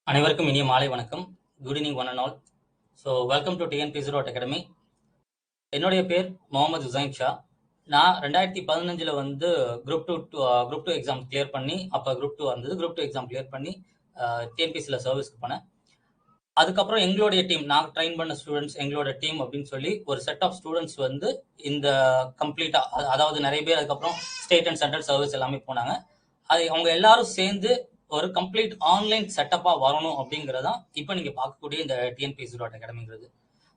அனைவருக்கும் இனிய மாலை வணக்கம். Good evening one and all. So welcome to TNPSC academy. என்னுடைய பேர் முகமது ஹுசைன் ஷா. நான் 2015 வந்து குரூப் டூ எக்ஸாம் கிளியர் பண்ணி, அப்போ குரூப் டூ வந்தது. குரூப் டூ எக்ஸாம் கிளியர் பண்ணி டிஎன்பிசியில் சர்வீஸ்க்கு போனேன். அதுக்கப்புறம் எங்களுடைய டீம், நான் ட்ரெயின் பண்ண ஸ்டூடெண்ட்ஸ், எங்களோட டீம் அப்படின்னு சொல்லி ஒரு செட் ஆஃப் ஸ்டூடெண்ட்ஸ் வந்து இந்த கம்ப்ளீட்டாக, அதாவது நிறைய பேர் அதுக்கப்புறம் ஸ்டேட் அண்ட் சென்ட்ரல் சர்வீஸ் எல்லாமே போனாங்க. அவங்க எல்லாரும் சேர்ந்து ஒரு கம்ப்ளீட் ஆன்லைன் செட்டப்பா வரணும் அப்படிங்கறதான் இப்ப நீங்க பார்க்கக்கூடிய இந்த டிஎன்பிஎஸ்சி அகாடமிங்கிறது.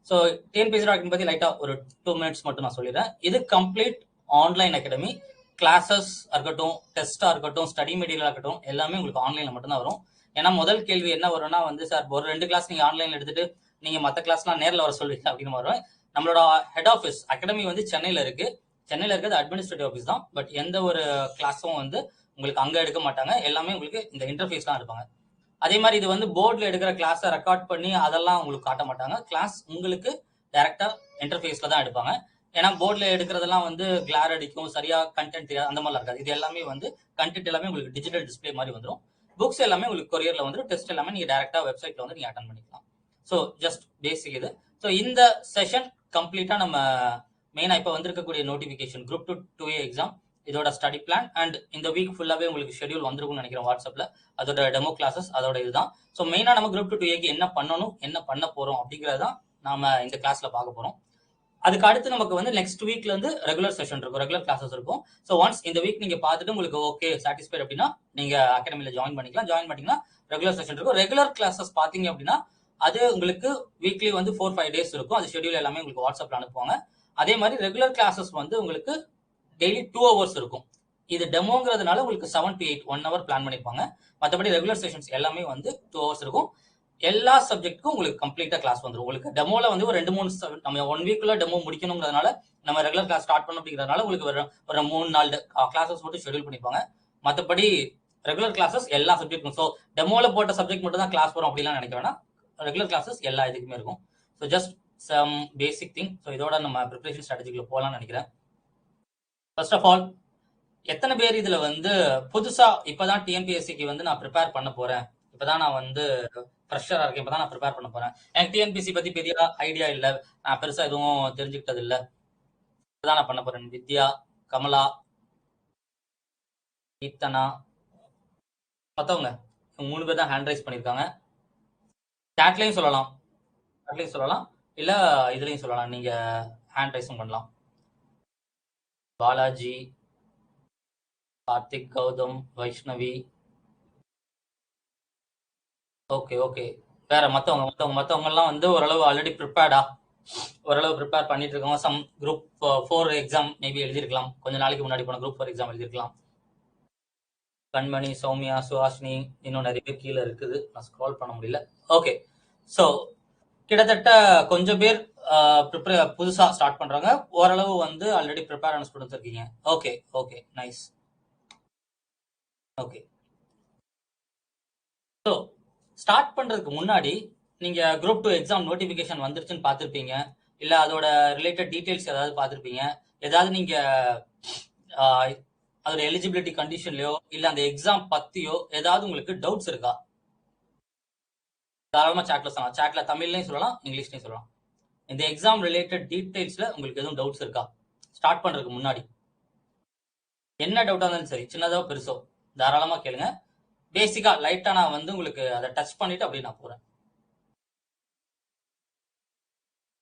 ஸோ டிஎன்பிஎஸ்சி அகாடமி பத்தி லைட்டா ஒரு 2 minutes மட்டும் நான் சொல்லிடுறேன். இது கம்ப்ளீட் ஆன்லைன் அகாடமி. கிளாஸஸ் இருக்கட்டும், டெஸ்டா இருக்கட்டும், ஸ்டடி மெட்டீரியல் இருக்கட்டும், எல்லாமே உங்களுக்கு ஆன்லைன்ல மட்டும்தான் வரும். ஏன்னா முதல் கேள்வி என்ன வரும்னா வந்து, சார் ஒரு 2 கிளாஸ் நீங்க ஆன்லைன்ல எடுத்துட்டு நீங்க மற்ற கிளாஸ்லாம் நேரில் வர சொல்வீங்க அப்படின்னு வரும். நம்மளோட ஹெட் ஆஃபீஸ் அகாடமி வந்து சென்னையில இருக்கு. சென்னையில இருக்கிறது அட்மினிஸ்ட்ரேட்டிவ் ஆஃபீஸ் தான். பட் எந்த ஒரு கிளாஸும் வந்து உங்களுக்கு அங்க எடுக்க மாட்டாங்க. எல்லாமே உங்களுக்கு இந்த இன்டர்ஃபேஸ் தான் எடுப்பாங்க. அதே மாதிரி இது வந்து போர்டில் எடுக்கிற கிளாஸை ரெக்கார்ட் பண்ணி அதெல்லாம் உங்களுக்கு காட்ட மாட்டாங்க. கிளாஸ் உங்களுக்கு டைரக்டா இன்டர்ஃபேஸ்ல தான் எடுப்பாங்க. ஏன்னா போர்டில் எடுக்கிறதெல்லாம் வந்து கிளார் அடிக்கும், சரியா கண்டென்ட் தெரியாது, அந்த மாதிரிலாம் இருக்காது. இது எல்லாமே வந்து கண்டென்ட் எல்லாமே உங்களுக்கு டிஜிட்டல் டிஸ்பிளே மாதிரி வந்துடும். புக்ஸ் எல்லாமே உங்களுக்கு கொரியர்ல வந்துடும். டெஸ்ட் எல்லாமே நீங்க டைரக்டா வெப்சைட்ல வந்து நீங்க அட்டன் பண்ணிக்கலாம். ஸோ ஜஸ்ட் பேசிக் இது. ஸோ இந்த செஷன் கம்ப்ளீட்டா நம்ம மெயினா இப்போ வந்திருக்கக்கூடிய நோட்டிபிகேஷன் குரூப் 2 எக்ஸாம், இதோட ஸ்டடி பிளான் அண்ட் இந்த வீக் ஃபுல்லாவே உங்களுக்கு ஷெடியூல் வந்திருக்கும்னு நினைக்கிறேன் வாட்ஸ்அப்ல. அதோட டெமோ கிளாஸஸ் அதோட இதுதான். ஸோ மெயினா நம்ம குரூப் 2 என்ன பண்ணணும், என்ன பண்ண போறோம் அப்படிங்கறதான் நாம இந்த கிளாஸ்ல பார்க்க போறோம். அதுக்கு அடுத்து நமக்கு வந்து நெக்ஸ்ட் வீக்ல இருந்து ரெகுலர் செஷன் இருக்கும், ரெகுலர் கிளாஸஸ் இருக்கும். ஸோ ஒன்ஸ் இந்த வீக் நீங்க பார்த்துட்டு உங்களுக்கு ஓகே சாட்டிஸ்ஃபைட் அப்படின்னா நீங்க அகாடமில ஜாயின் பண்ணிக்கலாம். ஜாயின் பண்ணிங்கன்னா ரெகுலர் செஷன் இருக்கும். ரெகுலர் கிளாஸஸ் பாத்தீங்க அப்படின்னா அது உங்களுக்கு வீக்லி வந்து 4-5 days இருக்கும். அது ஷெடியூல் எல்லாமே உங்களுக்கு வாட்ஸ்அப்ல அனுப்புவாங்க. அதே மாதிரி ரெகுலர் கிளாஸஸ் வந்து உங்களுக்கு டெய்லி 2 hours இருக்கும். இது டெமோங்கிறதுனால உங்களுக்கு 7 to 8 1 hour பிளான் பண்ணிருப்பாங்க. மற்றபடி ரெகுலர் செஷன்ஸ் எல்லாமே வந்து 2 hours இருக்கும். எல்லா சப்ஜெக்ட்டுக்கும் உங்களுக்கு கம்ப்ளீட்டா கிளாஸ் வந்துடும். உங்களுக்கு டெமோல வந்து ஒரு 2-3 நம்ம 1 weekல டெமோ முடிக்கணுங்கிறதுனால நம்ம ரெகுலர் கிளாஸ் ஸ்டார்ட் பண்ணணும் அப்படிங்கிறதுனால உங்களுக்கு ஒரு 3-4 கிளாஸஸ் மட்டும் ஷெடியூல் பண்ணிப்பாங்க. மற்றபடி ரெகுலர் கிளாஸஸ் எல்லா சப்ஜெக்ட்டுக்கும். ஸோ டெமோல போட்ட சப்ஜெக்ட் மட்டும் தான் கிளாஸ் வரும் அப்படிலாம் நினைக்க வேணாம். ரெகுலர் கிளாஸஸ் எல்லா இதுக்குமே இருக்கும். So just some basic thing. ஸோ இதோட நம்ம ப்ரிப்பரேஷன் ஸ்ட்ராட்டஜிக்குள்ள போகலாம்னு நினைக்கிறேன். ஃபர்ஸ்ட் ஆஃப் ஆல், எத்தனை பேர் இதுல வந்து புதுசா இப்பதான் டிஎன்பிஎஸ்சிக்கு வந்து நான் ப்ரிப்பேர் பண்ண போறேன், இப்பதான் நான் வந்து ஃப்ரெஷரா இருக்கேன், இப்பதான் நான் ப்ரிப்பேர் பண்ண போறேன், எனக்கு டிஎன்பிஎஸ்சி பத்தி பெரிய ஐடியா இல்ல, நான் பெருசா எதுவும் தெரிஞ்சுக்கிட்டது இல்ல, இப்பதான் நான் பண்ண போறேன். வித்யா, கமலா, கீர்த்தனா, மத்தவங்க 3 பேர் தான் ஹேண்ட் ரைஸ் பண்ணிருக்காங்க. சாட்லயும் சொல்லலாம், இல்ல இதுலயும் சொல்லலாம். நீங்க ஹேண்ட் ரைஸும் பண்ணலாம். பாலாஜி, கார்த்திக், கௌதம், வைஷ்ணவி. ஓகே. வேற மத்தவங்க எல்லாம் வந்து ஓரளவு ஆல்ரெடி ப்ரிப்பேர்டா, ஓரளவு ப்ரிப்பேர் பண்ணிட்டு இருக்கோம். சம் குரூப் 4 எக்ஸாம் மேபி எழுதிருக்கலாம், கொஞ்ச நாளைக்கு முன்னாடி போன குரூப் 4 எக்ஸாம் எழுதிருக்கலாம். கண்மணி, சௌமியா, சுஹாஷினி, இன்னும் நிறைய பேர் கீழே இருக்குது, நான் ஸ்க்ரால் பண்ண முடியல. ஓகே, ஸோ கிட்டத்தட்ட கொஞ்சம் பேர் புதுசா ஸ்டார்ட் பண்றாங்க. ஓரளவு வந்து ஆல்ரெடி ப்ரிப்பேர் ஆன ஸ்டூடெண்ட்ஸ் இருக்கீங்க. Okay nice. Okay, so start பண்றதுக்கு முன்னாடி நீங்க குரூப் 2 எக்ஸாம் நோட்டிபிகேஷன் வந்துருச்சுன்னு பார்த்துருப்பீங்க, இல்ல அதோட ரிலேட்டட் டீடைல்ஸ் ஏதாவது பார்த்துருப்பீங்க. ஏதாவது நீங்க அதோட எலிஜிபிலிட்டி கண்டிஷன்லயோ இல்ல அந்த எக்ஸாம் பத்தியோ ஏதாவது உங்களுக்கு டவுட்ஸ் இருக்கா? தாராளமா சாட்ல சொல்லலாம். சாட்ல தமிழ்லயும் சொல்லலாம், இங்கிலீஷ்லயும் சொல்லலாம். இந்த எக்ஸாம் ரிலேட்டட் டீடைல்ஸ்ல உங்களுக்கு எதுவும் டவுட்ஸ் இருக்கா ஸ்டார்ட் பண்றதுக்கு முன்னாடி? என்ன டவுட்டா இருந்தாலும் சரி, சின்னதோ பெருசோ தாராளமா கேளுங்க. பேசிக்கா லைட்டா நான் வந்து உங்களுக்கு அதை டச் பண்ணிட்டு அப்படியே நான் போறேன்.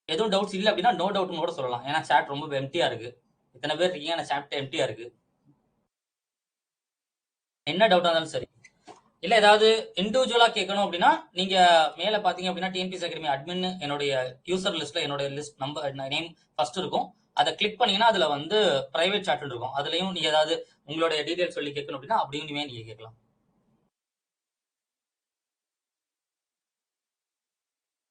எதுவும் டவுட்ஸ் இல்லை அப்படின்னா நோ டவுட்னு கூட சொல்லலாம். ஏன்னா சாட் ரொம்ப எம்டியா இருக்கு. இத்தனை பேர் இருக்கீங்க, ஆனா சாட் எம்டியா இருக்கு. என்ன டவுட்டா இருந்தாலும் சரி, இல்ல ஏதாவது இண்டிவிஜுவலா கேட்கணும் அப்படின்னா நீங்க மேல பாத்தீங்க அப்படின்னா டிஎன்பிஎஸ்சி அகாடமி அட்மின் என்னுடைய யூசர் லிஸ்ட்ல என்னோட லிஸ்ட் நம்பர் நேம் ஃபர்ஸ்ட் இருக்கும். அதை கிளிக் பண்ணீங்கன்னா அதுல வந்து பிரைவேட் சாட் இருக்கும். அதுலயும் நீங்க ஏதாவது உங்களுடைய டீடைல்ஸ் சொல்லி கேட்கணும் அப்படின்னா அப்படியும் நீங்க கேட்கலாம்.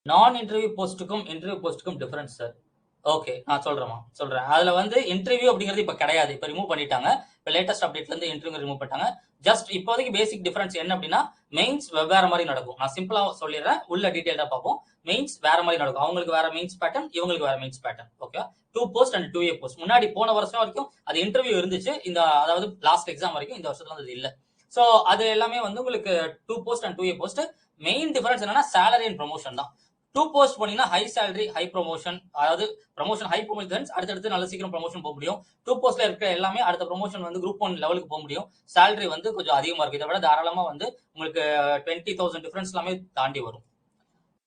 நான் இன்டர்வியூ போஸ்ட்டுக்கும் இன்டர்வியூ போஸ்ட்டுக்கும் டிஃபரன்ஸ் சார். ஓகே, நான் சொல்றேன். அதுல வந்து இன்டர்வியூ அப்படிங்கிறது இப்ப கிடையாது, இப்ப ரிமூவ் பண்ணிட்டாங்க. இப்ப லேட்டஸ்ட் அப்டேட்ல இருந்து இன்டர்வியூ ரிமூவ் பண்ணிட்டாங்க. ஜஸ்ட் இப்போதைக்கு பேசிக் டிஃபரன்ஸ் என்ன அப்படின்னா மெயின்ஸ் வேற மாதிரி நடக்கும். நான் சிம்பிளா சொல்லிடுறேன், உள்ள டீடைல்டா பார்ப்போம். மெயின்ஸ் வேற மாதிரி நடக்கும். அவங்களுக்கு வேற மெயின்ஸ் பேட்டர்ன், இவங்களுக்கு வேற mains pattern. Okay, 2 post and 2A post. முன்னாடி போன வருஷம் வரைக்கும் அது இன்டர்வியூ இருந்துச்சு, இந்த அதாவது லாஸ்ட் எக்ஸாம் வரைக்கும். இந்த வருஷத்துல அது இல்ல. சோ அது எல்லாமே வந்து உங்களுக்கு 2 post and 2A post. Main difference என்னன்னா சேலரி அண்ட் ப்ரொமோஷன் தான். 2 போஸ்ட் போனீங்கன்னா ஹை சேலரி ஹை ப்ரொமோஷன், அதாவது ப்ரமோஷன் ஹை ப்ரொமோஷன் அடுத்தடுத்து நல்ல சீக்கிரம் ப்ரமோஷன் போக முடியும். 2 போஸ்ட்ல இருக்கிற எல்லாமே அடுத்த ப்ரொமோஷன் வந்து குரூப் 1 லெவலுக்கு போக முடியும். சேலரி வந்து கொஞ்சம் அதிகமா இருக்கு. இதை விட தாராளமா வந்து உங்களுக்கு 20,000 டிஃபரன்ஸ் எல்லாமே தாண்டி வரும்.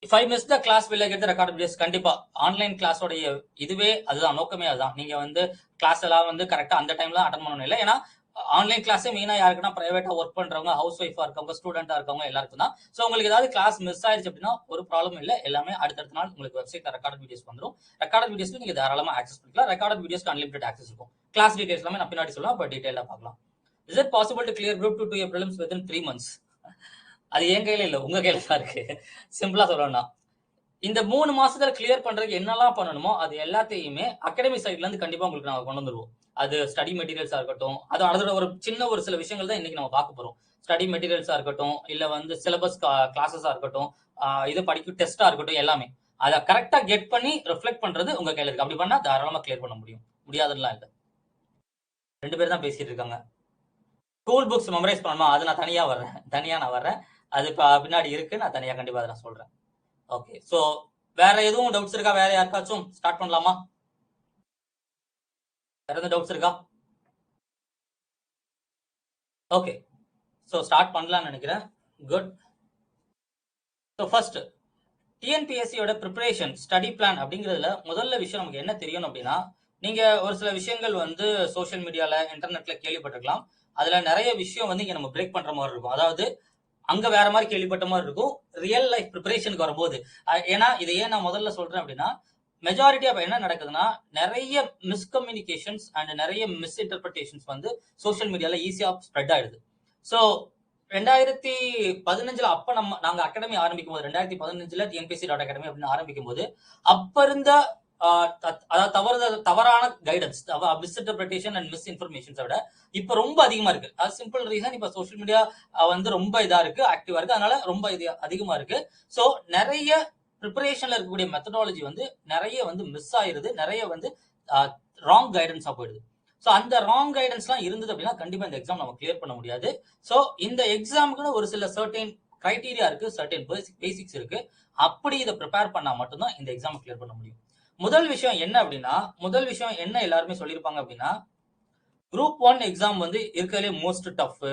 If I miss the class will I get the recorded videos? கண்டிப்பா ஆன்லைன் கிளாஸோடைய இதுவே அதுதான், நோக்கமே அதுதான். நீங்க வந்து கிளாஸ் எல்லாம் வந்து கரெக்டா அந்த டைம்ல அட்டன் பண்ணணும் இல்லை. ஏன்னா ஆன்லைன் கிளாஸே மெயினா யாருக்குன்னா பிரைவேட்டா ஒர்க் பண்றவங்க, ஹவுஸ் ஒய்ஃபா இருக்கவங்க, ஸ்டூடெண்டா இருக்கவங்க எல்லாருக்கும் தான். ஸோ உங்களுக்கு ஏதாவது கிளாஸ் மிஸ் ஆயிடுச்சு அப்படின்னா ஒரு ப்ராப்ளம் இல்லை. எல்லாமே அடுத்தடுத்த நாள் உங்களுக்கு வெப்சைட்ல ரெக்கார்ட் வீடியோஸ் வந்துடும். ரெக்கார்ட் வீடியோஸ்க்கு நீங்க தாராளமா ஆக்சஸ் பண்ணிக்கலாம். ரெக்கார்ட் வீடியோஸ்க்கு அன்லிமிடெட் ஆக்சஸ் இருக்கும். கிளாஸ் டீடைல்ஸ் எல்லாமே நான் பின்னாடி சொல்லுவேன், அப்போ டீடைலா பார்க்கலாம். Is it possible to clear group 2 2 prelims within 3 months? அது என் கையில இல்ல, உங்க கையில தான் இருக்கு. சிம்பிளா சொல்லணும்னா இந்த 3 மாசத்துல கிளியர் பண்றதுக்கு என்னெல்லாம் பண்ணணுமோ அது எல்லாத்தையுமே அகாடமி சைட்ல இருந்து கண்டிப்பா உங்களுக்கு நாங்க கொண்டு வந்துருவோம். அது ஸ்டடி மெட்டீரியல்ஸா இருக்கட்டும், அது அதோட ஒரு சில விஷயங்கள் தான் இன்னைக்கு நம்ம பார்க்க போறோம். ஸ்டடி மெட்டீரியல்ஸா இருக்கட்டும், இல்ல வந்து சிலபஸ் கிளாஸஸா இருக்கட்டும், இது படிக்கும் டெஸ்டா இருக்கட்டும், எல்லாமே அதை கரெக்டா கெட் பண்ணி ரிஃப்ளெக்ட் பண்றது உங்க கையில இருக்கு. அப்படி பண்ணா தாராளமா கிளியர் பண்ண முடியும். முடியாதுலாம் இல்ல. 2 பேர் தான் பேசிட்டு இருக்காங்க. ஸ்கூல் புக்ஸ் மெமரைஸ் பண்ணணுமா? அது நான் தனியா வர்றேன். அது பின்னாடி இருக்கு, நான் தனியா கண்டிப்பா அதை நான் சொல்றேன். ஓகே, சோ வேற எதுவும் டவுட்ஸ் இருக்கா? வேற யாருக்காச்சும் ஸ்டார்ட் பண்ணலாமா? வேற எதுவும் டவுட்ஸ் இருக்கா? ஓகே, சோ ஸ்டார்ட் பண்ணலாம்னு நினைக்கிறேன். குட். ஸோ ஃபர்ஸ்ட் டிஎன்பிஎஸ்சியோட ப்ரிப்பரேஷன் ஸ்டடி பிளான் அப்படிங்கிறதுல முதல்ல விஷயம் நமக்கு என்ன தெரியணும் அப்படின்னா, நீங்க ஒரு சில விஷயங்கள் வந்து சோஷியல் மீடியால இன்டர்நெட்ல கேள்விப்பட்டிருக்கலாம். அதுல நிறைய விஷயம் வந்து இங்க நம்ம பிரேக் பண்ற மாதிரி இருக்கும். அதாவது அங்க வேற மாதிரி கேள்விப்பட்ட மாதிரி இருக்கும், ரியல் லைஃப் ப்ரிப்பரேஷனுக்கு வரும்போது. ஏன்னா இதை ஏன் நான் முதல்ல சொல்றேன் அப்படின்னா, மெஜாரிட்டி அப்ப என்ன நடக்குதுன்னா, நிறைய மிஸ்கம்யூனிகேஷன்ஸ் அண்ட் நிறைய மிஸ்இன்டர்பிரேஷன்ஸ் வந்து சோஷியல் மீடியால ஈஸியா ஸ்ப்ரெட் ஆயிடுது. ஸோ 2015 அப்ப நாங்க அகாடமி ஆரம்பிக்கும் போது, 2015 டிஎன்பிஎஸ்சி டாட் அகாடமி அப்படின்னு ஆரம்பிக்கும் போது, அப்ப இருந்த அதாவது தவறான கைடன்ஸ், மிஸ்இன்டர்பிரேஷன் அண்ட் மிஸ்இன்ஃபர்மேஷன்ஸை விட இப்ப ரொம்ப அதிகமா இருக்கு. அது சிம்பிள் ரீசன், இப்ப சோஷியல் மீடியா வந்து ரொம்ப இதா இருக்கு, ஆக்டிவா இருக்கு, அதனால ரொம்ப இது அதிகமா இருக்கு. ஸோ நிறைய ப்ரிப்பரேஷன்ல இருக்கக்கூடிய மெத்தடாலஜி வந்து நிறைய வந்து மிஸ் ஆயிருது, நிறைய வந்து ராங் கைடன்ஸா போயிடுது. ஸோ அந்த ராங் கைடன்ஸ்லாம் இருந்தது அப்படின்னா கண்டிப்பா இந்த எக்ஸாம் நம்ம கிளியர் பண்ண முடியாது. ஸோ இந்த எக்ஸாமுக்குன்னு ஒரு சில சர்டைன் கிரைட்டீரியா இருக்கு, சர்டைன் பேசிக்ஸ் இருக்கு. அப்படி இதை ப்ரிப்பேர் பண்ணா மட்டும்தான் இந்த எக்ஸாம் கிளியர் பண்ண முடியும். முதல் விஷயம் என்ன எல்லாருமே சொல்லியிருப்பாங்க அப்படின்னா, குரூப் 1 எக்ஸாம் வந்து இருக்கிறதுலே most tough,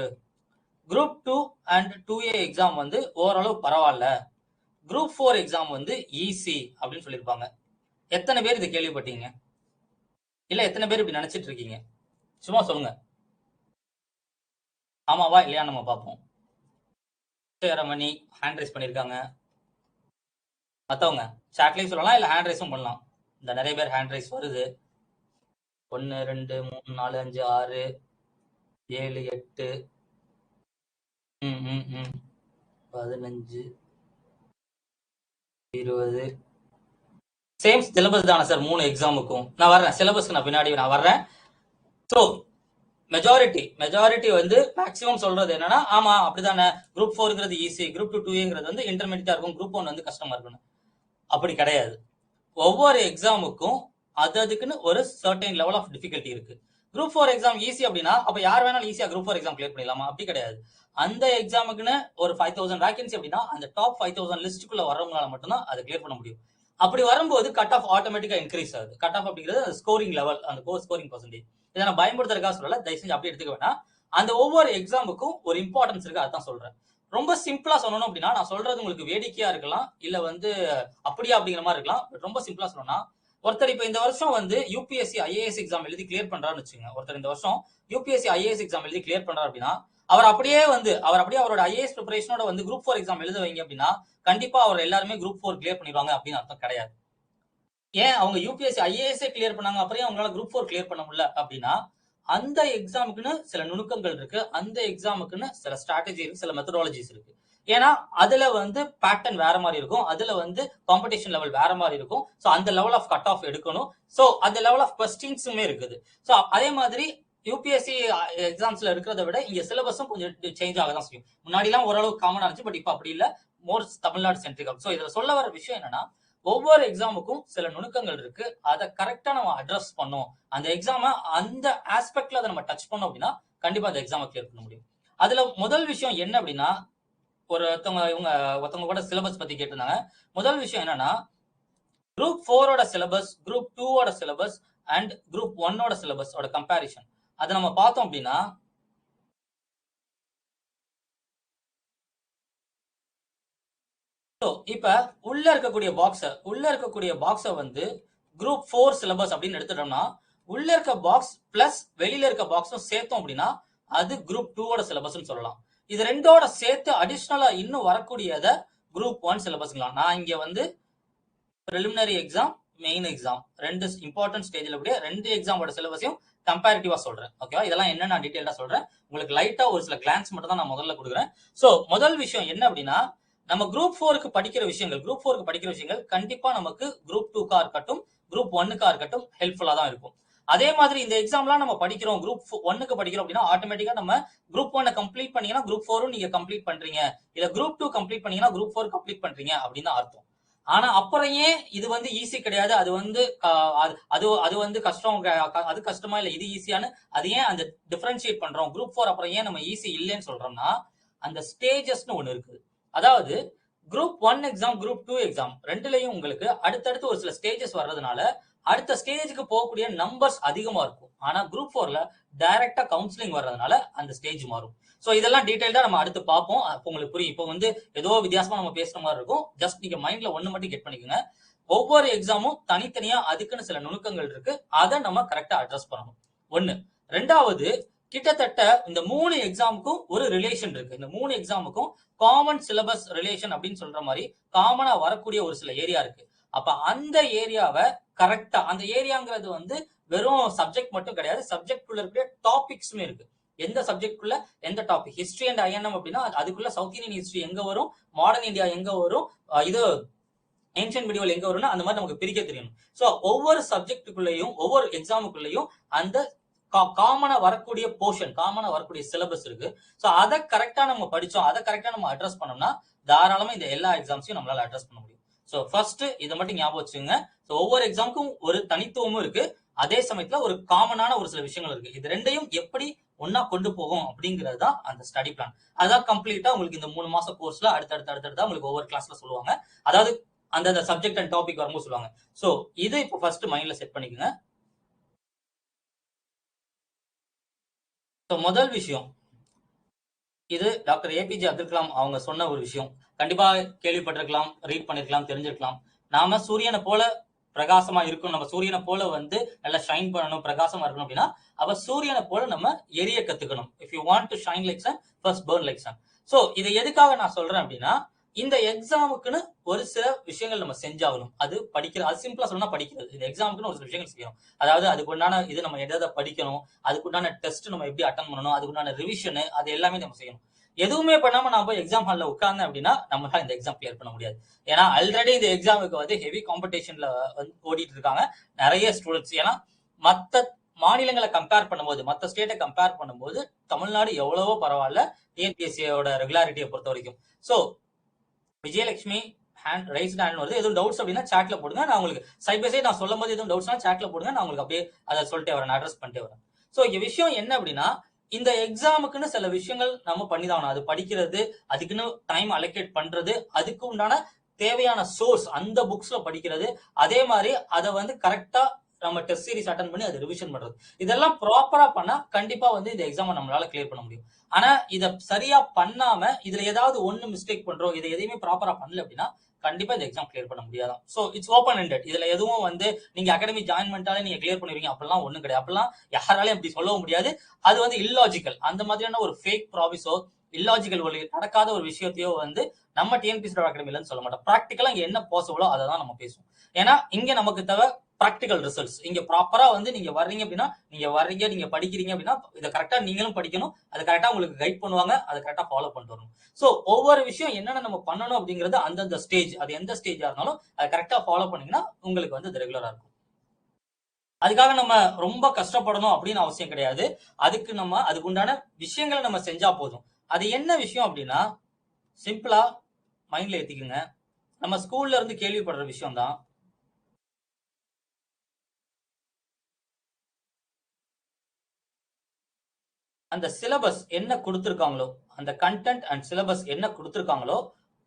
group 2 and 2A exam வந்து ஓரளவு பரவாயில்ல, குரூப் 4 எக்ஸாம் வந்து ஈஸி அப்படின்னு சொல்லியிருப்பாங்க. எத்தனை பேர் இதை கேள்விப்பட்டீங்க? இல்ல எத்தனை பேர் இப்படி நினைச்சிட்டு இருக்கீங்க? சும்மா சொல்லுங்க. ஆமாவா இல்லையா நம்ம பார்ப்போம். ரமணி ஹேண்ட் ரைஸ் பண்ணிருக்காங்க. மத்தவங்க சாட்லயும் சொல்லலாம், இல்ல ஹேண்ட் ரைஸும் பண்ணலாம். இந்த நிறைய பேர் ஹேண்ட் ரைஸ் வருது. 1 2 3 4 5 6 7 8 15 20. சேம் சிலபஸ் தானே சார் 3 எக்ஸாமுக்கும்? நான் வர்றேன், சிலபஸ்க்கு நான் பின்னாடி நான் வர்றேன். ஸோ மெஜாரிட்டி வந்து மேக்ஸிமம் சொல்றது என்னன்னா, ஆமா அப்படிதானே, குரூப் 4ங்கிறது ஈஸி, குரூப் 2 2A வந்து இன்டர்மீடியட்டா இருக்கும், குரூப் 1 வந்து கஷ்டமா இருக்கணும். அப்படி கிடையாது. ஒவ்வொரு எக்ஸாமுக்கும் அதுக்குன்னு ஒரு சர்டைன் லெவல் ஆஃப் டிஃபிகல்ட்டி இருக்கு. குரூப் 4 எக்ஸாம் ஈஸி அப்படின்னா அப்ப யார் வேணாலும் ஈஸியா குரூப் 4 எக்ஸாம் கிளியர் பண்ணிடலாமா? அப்படி கிடையாது. அந்த எக்ஸாமுக்குன்னு ஒரு 5000 வேகன்சி அப்படின்னா அந்த டாப் 5000 லிஸ்ட்டுக்குள்ள வரவங்களால மட்டும்தான் அதை கிளியர் பண்ண முடியும். அப்படி வரும்போது கட் ஆஃப் ஆட்டோமேட்டிக்கா இன்க்ரீஸ் ஆகுது. கட் ஆஃப் அப்படிங்கிறது ஸ்கோரிங் லெவல், அந்த கோர் ஸ்கோரிங் பர்சன்டேஜ். இதை நான் பயன்படுத்துறதுக்காக சொல்லல, தயவு செஞ்சு அப்படி எடுத்துக்க வேணாம். அந்த ஒவ்வொரு எக்ஸாமுக்கும் ஒரு இம்பார்ட்டன்ஸ் இருக்கு, அதான் சொல்றேன். ரொம்ப சிம்பிளா சொல்லணும் அப்படின்னா, நான் சொல்றது உங்களுக்கு வேடிக்கையா இருக்கலாம், இல்ல வந்து அப்படியா அப்படிங்கிற மாதிரி இருக்கலாம். பட் ரொம்ப சிம்பிளா சொல்லணும்னா, ஒருத்தர் இப்ப இந்த வருஷம் வந்து யூபிஎஸ்சி ஐஏஎஸ் எக்ஸாம் எழுதி கிளியர் பண்றாருன்னு வச்சுங்க. ஒருத்தர் இந்த வருஷம் யூபிஎஸ்சி ஐஏஎஸ் எக்ஸாம் எழுதி கிளியர் பண்றாரு அப்படின்னா, அவர் அப்படியே அவரோட ஐஏஎஸ் ப்ரிப்பரேஷனோட வந்து குரூப் 4 எக்ஸாம் எழுத வைங்க அப்படின்னா கண்டிப்பா அவர் எல்லாருமே குரூப் 4 கிளியர் பண்ணிடுவாங்க அப்படின்னு அர்த்தம் கிடையாது. ஏன் அவங்க யூபிஎஸ்சி ஐஏஎஸ் கிளியர் பண்ணாங்க, அப்புறம் அவங்களால குரூப் 4 கிளியர் பண்ண முடியல அப்படின்னா, அந்த எக்ஸாமுக்குன்னு சில நுணுக்கங்கள் இருக்கு, அந்த எக்ஸாமுக்குன்னு சில ஸ்ட்ராட்டஜி இருக்கு, சில மெத்தடாலஜிஸ் இருக்கு. ஏன்னா அதுல வந்து பேட்டர்ன் வேற மாதிரி இருக்கும், அதுல வந்து காம்படிஷன் லெவல் வேற மாதிரி இருக்கும். ஸோ அந்த லெவல் ஆஃப் கட் ஆஃப் எடுக்கணும். ஸோ அந்த லெவல் ஆஃப் கொஸ்டின்ஸுமே இருக்குது. ஸோ அதே மாதிரி யூபிஎஸ்சி எக்ஸாம்ஸ்ல இருக்கிறத விட இங்க சிலபஸும் கொஞ்சம் சேஞ்ச் ஆக தான் செய்யும். முன்னாடி எல்லாம் ஓரளவுக்கு காமனா இருந்துச்சு, பட் இப்ப அப்படி இல்ல, மோர் தமிழ்நாடு சென்ட்ரிக். ஸோ இதுல சொல்ல வர விஷயம் என்னன்னா, ஒவ்வொரு எக்ஸாமுக்கும் சில நுணுக்கங்கள் இருக்கு, அதை கரெக்டா நம்ம அட்ரஸ் பண்ணோம், அந்த எக்ஸாம அந்த ஆஸ்பெக்ட்ல அதை நம்ம டச் பண்ணோம் அப்படின்னா கண்டிப்பா அந்த எக்ஸாமை கிளியர் பண்ண முடியும். அதுல முதல் விஷயம் என்ன அப்படின்னா, ஒருத்தவங்க கூட சிலபஸ் பத்தி கேட்டிருந்தாங்க. முதல் விஷயம் என்னன்னா, குரூப் 4ஓட சிலபஸ், குரூப் 2ஓட சிலபஸ் அண்ட் குரூப் 1ஓட சிலபஸ் ஓட கம்பேரிஷன். அதை நம்ம பார்த்தோம் அப்படின்னா, இப்ப உள்ள இருக்கக்கூடிய பாக்ஸ வந்து குரூப் 4 சிலபஸ் அப்படின்னு எடுத்துட்டோம்னா, உள்ள இருக்க பாக்ஸ் பிளஸ் வெளியில இருக்க பாக்ஸும் சேர்த்தோம் அப்படின்னா அது குரூப் 2ஓட சிலபஸ்னு சொல்லலாம். இது ரெண்டோட சேர்த்து அடிஷனலா இன்னும் வரக்கூடியத குரூப் 1 சிலபஸ்ங்களாம். நான் இங்க வந்து பிரிலிமினரி எக்ஸாம், மெயின் எக்ஸாம் ரெண்டு இம்பார்ட்டன்ட் ஸ்டேஜ்ல கூடிய ரெண்டு எக்ஸாமோட சிலபஸையும் கம்பேரிட்டிவா சொல்றேன். ஓகேவா? இதெல்லாம் என்ன நான் டீடைலா சொல்றேன். உங்களுக்கு லைட்டா ஒரு சில கிளான்ஸ் மட்டும் தான் நான் முதல்ல கொடுக்குறேன். சோ முதல் விஷயம் என்ன அப்படின்னா, நம்ம குரூப் 4க்கு படிக்கிற விஷயங்கள் கண்டிப்பா நமக்கு குரூப் 2கா இருக்கட்டும், குரூப் 1க்கா இருக்கட்டும் ஹெல்ப்ஃபுல்லா தான் இருக்கும். அதே மாதிரி இந்த எக்ஸாம்லாம் நம்ம படிக்கிறோம், குரூப் 1க்கு படிக்கிறோம் அப்படின்னா ஆட்டோமேட்டிக்கா நம்ம குரூப் 1 கம்ப்ளீட் பண்ணீங்கன்னா குரூப் 4ம் நீங்க கம்ப்ளீட் பண்றீங்க, இல்ல குரூப் 2 கம்ப்ளீட் பண்ணீங்கன்னா குரூப் 4 கம்ப்ளீட் பண்றீங்க அப்படின்னு அர்த்தம். ஆனா அப்புறம் ஏன் இது வந்து ஈஸி கிடையாது, அது வந்து அது வந்து கஷ்டம், அது கஷ்டமா இல்ல இது ஈஸியானு அது ஏன் அந்த டிஃபரன்ஷியேட் பண்றோம்? குரூப் 4 அப்புறம் ஏன் நம்ம ஈஸி இல்லைன்னு சொல்றோம்னா, அந்த ஸ்டேஜஸ்னு ஒண்ணு இருக்கு. அதாவது குரூப் 1 எக்ஸாம், குரூப் 2 எக்ஸாம் ரெண்டுலயும் உங்களுக்கு அடுத்தடுத்து ஒரு சில ஸ்டேஜஸ் வர்றதுனால அடுத்த ஸ்டேஜுக்கு போகக்கூடிய நம்பர்ஸ் அதிகமா இருக்கும். ஆனா குரூப் 4ல டைரக்டா கவுன்சிலிங் வர்றதுனால அந்த ஸ்டேஜ் மாறும். சோ இதெல்லாம் டீடைல்டா நம்ம அடுத்து பார்ப்போம். அப்போ உங்களுக்கு புரியும். இப்போ வந்து ஏதோ வித்தியாசமா நம்ம பேசுற மாதிரி இருக்கும். ஜஸ்ட் நீங்க மைண்ட்ல ஒண்ணு மட்டும் கெட் பண்ணிக்கோங்க. ஒவ்வொரு எக்ஸாமும் தனித்தனியா அதுக்குன்னு சில நுணுக்கங்கள் இருக்கு. அதை நம்ம கரெக்டா அட்ரஸ் பண்ணணும். ஒண்ணு. ரெண்டாவது, கிட்டத்தட்ட இந்த 3 எக்ஸாமுக்கும் ஒரு ரிலேஷன் இருக்கு. இந்த 3 எக்ஸாமுக்கும் காமன் சிலபஸ் ரிலேஷன் அப்படின்னு சொல்ற மாதிரி காமனா வரக்கூடிய ஒரு சில ஏரியா இருக்கு. அப்ப அந்த ஏரியாவை கரெக்டா, அந்த ஏரியாங்கிறது வந்து வெறும் சப்ஜெக்ட் மட்டும் கிடையாது, சப்ஜெக்ட் உள்ள இருக்கிற டாபிக்ஸுமே இருக்கு. எந்த சப்ஜெக்ட்குள்ள எந்த டாபிக், ஹிஸ்டரி அண்ட் ஐஎன்எம் அப்படின்னா அதுக்குள்ள சவுத் இந்தியன் ஹிஸ்டரி எங்க வரும், மாடர்ன் இந்தியா எங்க வரும், இது ஏன்ஷியன்ட் மீடியவல் எங்க வரும்னா அந்த மாதிரி நமக்கு பிரிக்க தெரியணும். சோ ஒவ்வொரு சப்ஜெக்டுக்குள்ளேயும் ஒவ்வொரு எக்ஸாமுக்குள்ளேயும் அந்த காமனா வரக்கூடிய போர்ஷன், காமனா வரக்கூடிய சிலபஸ் இருக்கு. சோ அதை கரெக்டா நம்ம படிச்சோம், அதை கரெக்டா நம்ம அட்ரஸ் பண்ணோம்னா தாராளமா இந்த எல்லா எக்ஸாம்ஸையும் நம்மளால அட்ரஸ் பண்ண முடியும். சோ ஃபர்ஸ்ட் இதை மட்டும் ஞாபகம் வச்சுங்க. சோ ஒவ்வொரு எக்ஸாமுக்கும் ஒரு தனித்துவமும் இருக்கு, அதே சமயத்துல ஒரு காமனான ஒரு சில விஷயங்கள் இருக்கு. இது ரெண்டையும் எப்படி ஒன்னா கொண்டு போகும் அப்படிங்கிறது தான் அந்த ஸ்டடி பிளான். அதான் கம்ப்ளீட்டா உங்களுக்கு இந்த 3 மாச கோர்ஸ்ல அடுத்தடுத்து உங்களுக்கு ஒவ்வொரு கிளாஸ்ல சொல்லுவாங்க. அதாவது அந்த சப்ஜெக்ட் அண்ட் டாபிக் வரும்போது சொல்லுவாங்க. சோ இதை இப்போ ஃபர்ஸ்ட் மைண்ட்ல செட் பண்ணிக்கோங்க. முதல் விஷயம், இது டாக்டர் ஏபிஜே அப்துல் கலாம் அவங்க சொன்ன ஒரு விஷயம். கண்டிப்பா கேள்விப்பட்டிருக்கலாம், ரீட் பண்ணிருக்கலாம், தெரிஞ்சிருக்கலாம். நாம சூரியனை போல பிரகாசமா இருக்கணும், நம்ம சூரியனை போல வந்து நல்லா ஷைன் பண்ணணும், பிரகாசமா இருக்கணும் அப்படின்னா அவ சூரியனை போல நம்ம எரிய கத்துக்கணும். If you want to shine like sun, first burn like sun. So இதை எதுக்காக நான் சொல்றேன் அப்படின்னா, இந்த எக்ஸாமுக்குன்னு ஒரு சில விஷயங்கள் நம்ம செஞ்சாகணும். அது படிக்கிறது, அது சிம்பிளா சொன்னா படிக்கிறது. இந்த எக்ஸாமுக்குன்னு ஒரு சில விஷயங்கள் செய்யணும். அதாவது அதுக்கு உண்டான இது நம்ம எதை படிக்கணும், அதுக்கு உண்டான டெஸ்ட் நம்ம எப்படி அட்டன் பண்ணணும், அதுக்கு உண்டான ரிவிஷன், அது எல்லாமே நம்ம செய்யணும். எதுவுமே பண்ணாம நான் போய் எக்ஸாம் ஹால்ல உட்கார்ந்தேன் அப்படின்னா நம்மளால இந்த எக்ஸாம் கிளியர் பண்ண முடியாது. ஏன்னா ஆல்ரெடி இந்த எக்ஸாமுக்கு வந்து ஹெவி காம்படிஷன்ல வந்து ஓடிட்டு இருக்காங்க நிறைய ஸ்டூடெண்ட்ஸ். ஏன்னா மத்த மாநிலங்களை கம்பேர் பண்ணும்போது, மத்த ஸ்டேட்டை கம்பேர் பண்ணும்போது தமிழ்நாடு எவ்வளவோ பரவாயில்ல டிஎன்பிஎஸ்சியோட ரெகுலாரிட்டியை பொறுத்த வரைக்கும். So Vijayalakshmi hand raised hand வருது. எதுவும் டவுட்ஸ் அப்படின்னா சாட்ல போடுங்க. நான் உங்களுக்கு சைட் பை சைட் நான் சொல்லும் போது எதுவும் டவுட்ஸ்னா சாட்ல போடுங்க. நான் உங்களுக்கு அப்படியே அதை சொல்லிட்டே வரேன், அட்ரஸ் பண்ணிட்டே வரேன். சோ இங்க விஷயம் என்ன அப்படின்னா, இந்த எக்ஸாமுக்குன்னு சில விஷயங்கள் நம்ம பண்ணிதான். அது படிக்கிறது, அதுக்குன்னு டைம் அலோகேட் பண்றது, அதுக்கு உண்டான தேவையான சோர்ஸ் அந்த புக்ஸ்ல படிக்கிறது, அதே மாதிரி அதை வந்து கரெக்டா நம்ம டெஸ்ட் சீரிஸ் அட்டன் பண்ணி அதை ரிவிஷன் பண்றது, இதெல்லாம் ப்ராப்பரா பண்ணா கண்டிப்பா வந்து இந்த எக்ஸாமை நம்மளால கிளியர் பண்ண முடியும். ஆனா இத சரியா பண்ணாம இதுல ஏதாவது ஒண்ணு மிஸ்டேக் பண்றோம், இதை எதையுமே ப்ராப்பரா பண்ணல அப்படின்னா கண்டிப்பா இந்த எக்ஸாம் கிளியர் பண்ண முடியாதான். So it's open ended. இதுல எதுவும் வந்து நீங்க அகாடமி ஜாயின் பண்ணிட்டாலே நீங்க கிளியர் பண்ணிருவீங்க அப்படிலாம் ஒண்ணும் கிடையாது. அப்படிலாம் யாராலையும் அப்படி சொல்லவும் முடியாது. அது வந்து இல்லாஜிக்கல். அந்த மாதிரியான ஒரு ஃபேக் ப்ராமிஸோ, இல்லாஜிக்கல் ஒரு நடக்காத ஒரு விஷயத்தையோ வந்து நம்ம டிஎன்பிஎஸ்சி அகாடமில சொல்ல மாட்டோம். ப்ராக்டிக்கலா இங்க என்ன பாசிபிளோ அதை தான் நம்ம பேசுவோம். ஏன்னா இங்க நமக்கு தேவை ப்ராக்டிகல் ரிசல்ட்ஸ். இங்க ப்ராப்பரா வந்து நீங்க வர்றீங்க அப்படின்னா, நீங்க படிக்கிறீங்க அப்படின்னா இதை கரெக்டா நீங்களும் படிக்கணும், அது கரெக்டா உங்களுக்கு கைட் பண்ணுவாங்க, அதை கரெக்டா ஃபாலோ பண்ணிட்டு வரணும். சோ ஒவ்வொரு விஷயம் என்னென்ன நம்ம பண்ணணும் அப்படிங்கிறது அந்தந்த ஸ்டேஜ், அது எந்த ஸ்டேஜா இருந்தாலும் அதை கரெக்டா ஃபாலோ பண்ணீங்கன்னா உங்களுக்கு வந்து அது ரெகுலரா இருக்கும். அதுக்காக நம்ம ரொம்ப கஷ்டப்படணும் அப்படின்னு அவசியம் கிடையாது. அதுக்கு உண்டான விஷயங்களை நம்ம செஞ்சா போதும். அது என்ன விஷயம் அப்படின்னா, சிம்பிளா மைண்ட்ல ஏத்திக்குங்க. நம்ம ஸ்கூல்ல இருந்து கேள்விப்படுற விஷயம் தான். அந்த சிலபஸ் என்ன கொடுத்திருக்காங்களோ அந்த கண்டென்ட் அண்ட் சிலபஸ் என்ன கொடுத்துருக்காங்களோ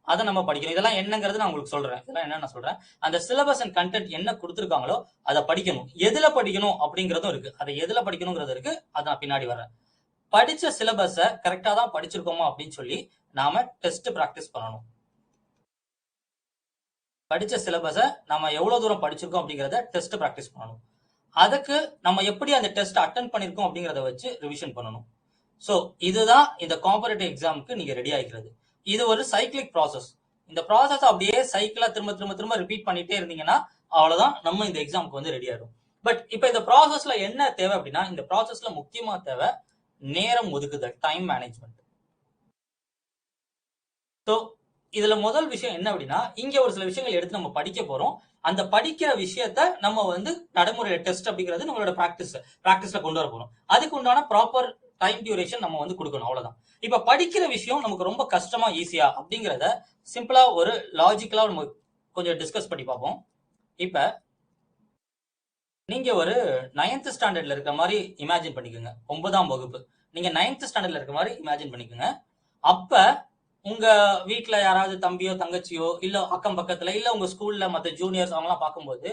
அதை நம்ம படிக்கணும். இதெல்லாம் என்னங்கிறது நான் உங்களுக்கு சொல்றேன். இதெல்லாம் என்ன நான் சொல்றேன், அந்த சிலபஸ் அண்ட் கண்டென்ட் என்ன கொடுத்துருக்காங்களோ அதை படிக்கணும். எதுல படிக்கணும் அப்படிங்கறதும் இருக்கு. அதை எதுல படிக்கணுங்கிறது இருக்கு, அதை நான் பின்னாடி வர்றேன். படிச்ச சிலபஸை கரெக்டா தான் படிச்சிருக்கோமா அப்படின்னு சொல்லி நாம டெஸ்ட் பிராக்டிஸ் பண்ணணும். படிச்ச சிலபஸை நம்ம எவ்வளவு தூரம் படிச்சிருக்கோம் அப்படிங்கறத டெஸ்ட் பிராக்டிஸ் பண்ணணும். அதுக்கு நம்ம எப்படி அந்த டெஸ்ட் அட்டென்ட் பண்ணிருக்கோம் அப்படிங்கறத வச்சு ரிவிஷன் பண்ணணும். சோ இதுதான் இந்த காம்படிட்டிவ் எக்ஸாமுக்கு நீங்க ரெடி ஆகிக்கிறது. இது ஒரு சைக்கிளிக் ப்ராசஸ். இந்த ப்ராசஸ் அப்படியே சைக்கிளா திரும்ப திரும்ப திரும்ப ரிப்பீட் பண்ணிட்டே இருந்தீங்கன்னா அவ்வளவுதான் நம்ம இந்த எக்ஸாமுக்கு வந்து ரெடி ஆயிடும். பட் இப்ப இந்த ப்ராசஸ்ல என்ன தேவை அப்படின்னா, இந்த ப்ராசஸ்ல முக்கியமா தேவை நேரம் ஒதுக்குதல், டைம் மேனேஜ்மெண்ட். ஸோ இதுல முதல் விஷயம் என்ன அப்படின்னா, இங்க ஒரு சில விஷயங்கள் எடுத்து நம்ம படிக்க போறோம். அந்த படிக்கிற விஷயத்த நம்ம வந்து நடைமுறையில டெஸ்ட் அப்படிங்கிறது நம்மளோட பிராக்டிஸ்ல கொண்டு வர போறோம். அதுக்கு உண்டான ப்ராப்பர் டைம் டியூரேஷன் நம்ம வந்து கொடுக்கணும், அவ்வளவுதான். இப்ப படிக்கிற விஷயம் நமக்கு ரொம்ப கஷ்டமா ஈஸியா அப்படிங்கிறத சிம்பிளா ஒரு லாஜிக்கலா நம்ம கொஞ்சம் டிஸ்கஸ் பண்ணி பார்ப்போம். இப்ப நீங்க ஒரு 9th ஸ்டாண்டர்ட்ல இருக்க மாதிரி இமேஜின் பண்ணிக்கோங்க. 9ஆம் வகுப்பு நீங்க 9th ஸ்டாண்டர்ட்ல இருக்க மாதிரி இமேஜின் பண்ணிக்கோங்க. அப்ப உங்க வீட்டுல யாராவது தம்பியோ தங்கச்சியோ இல்ல அக்கம் பக்கத்துல இல்ல உங்க ஸ்கூல்ல மத்த ஜூனியர்ஸ் அவங்க எல்லாம் பார்க்கும்போது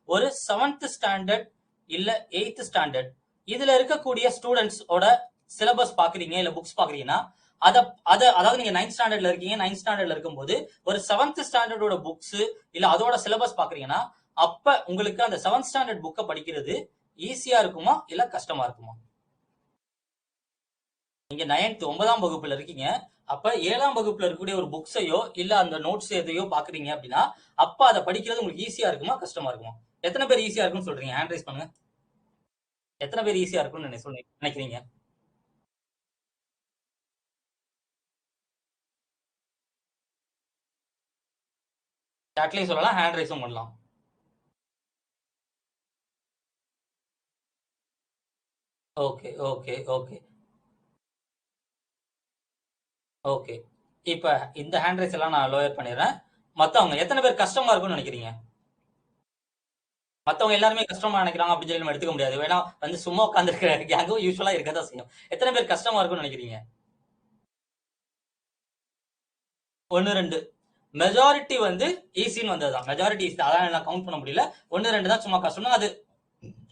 ஒரு 7th ஸ்டாண்டர்ட் இல்ல 8th ஸ்டாண்டர்ட் இதுல இருக்கக்கூடிய ஸ்டூடெண்ட்ஸோட சிலபஸ் பாக்குறீங்க இல்ல புக்ஸ் பாக்குறீங்கன்னா அதாவது நீங்க 9th ஸ்டாண்டர்ட்ல இருக்கீங்க. 9th ஸ்டாண்டர்ட்ல இருக்கும்போது ஒரு 7th ஸ்டாண்டர்டோட புக்ஸ் இல்ல அதோட சிலபஸ் பாக்குறீங்கன்னா அப்ப உங்களுக்கு அந்த 7th ஸ்டாண்டர்ட் புக்கை படிக்கிறது ஈஸியா இருக்குமா இல்ல கஷ்டமா இருக்குமா? நீங்க 9ஆம் வகுப்புல இருக்கீங்க. அப்ப 7ஆம் வகுப்புல இருக்கக்கூடிய ஒரு புக்ஸையோ இல்ல அந்த நோட்ஸ் எதையோ பாக்குறீங்க அப்படின்னா அப்ப அதை படிக்கிறது உங்களுக்கு ஈஸியா இருக்குமா கஷ்டமா இருக்குமா? எத்தனை பேர் ஈஸியா இருக்கும்னு சொல்றீங்க? ஹேண்ட் ரைஸ் பண்ணுங்க. எத்தனை பேர் ஈஸியா இருக்கும்னு நினைக்கிறீங்க? சாட்லயும் சொல்லலாம், ஹேண்ட் ரைஸும் பண்ணலாம். Okay okay okay okay. இப்ப இந்த ஹேண்ட் ரைஸ் எல்லாம் நான் லோயர் பண்ணிடுறேன். மத்தவங்க எத்தனை பேர் கஷ்டமா இருக்கும்னு நினைக்கிறீங்க? மத்தவங்க எல்லாருமே கஷ்டமா நினைக்கிறாங்க அப்படின்னு சொல்லி நம்ம எடுத்துக்க முடியாது. வேணா வந்து சும்மா உட்கார்ந்து இருக்கிற கேங்கும் யூஸ்வலா இருக்கதான் செய்யும். எத்தனை பேர் கஷ்டமா இருக்கும்னு நினைக்கிறீங்க? 1 2 மெஜாரிட்டி வந்து ஈஸின்னு வந்ததுதான். மெஜாரிட்டி ஈஸி, அதான் நான் கவுண்ட் பண்ண முடியல. 1 2 தான் சும்மா கஷ்டம்னா அது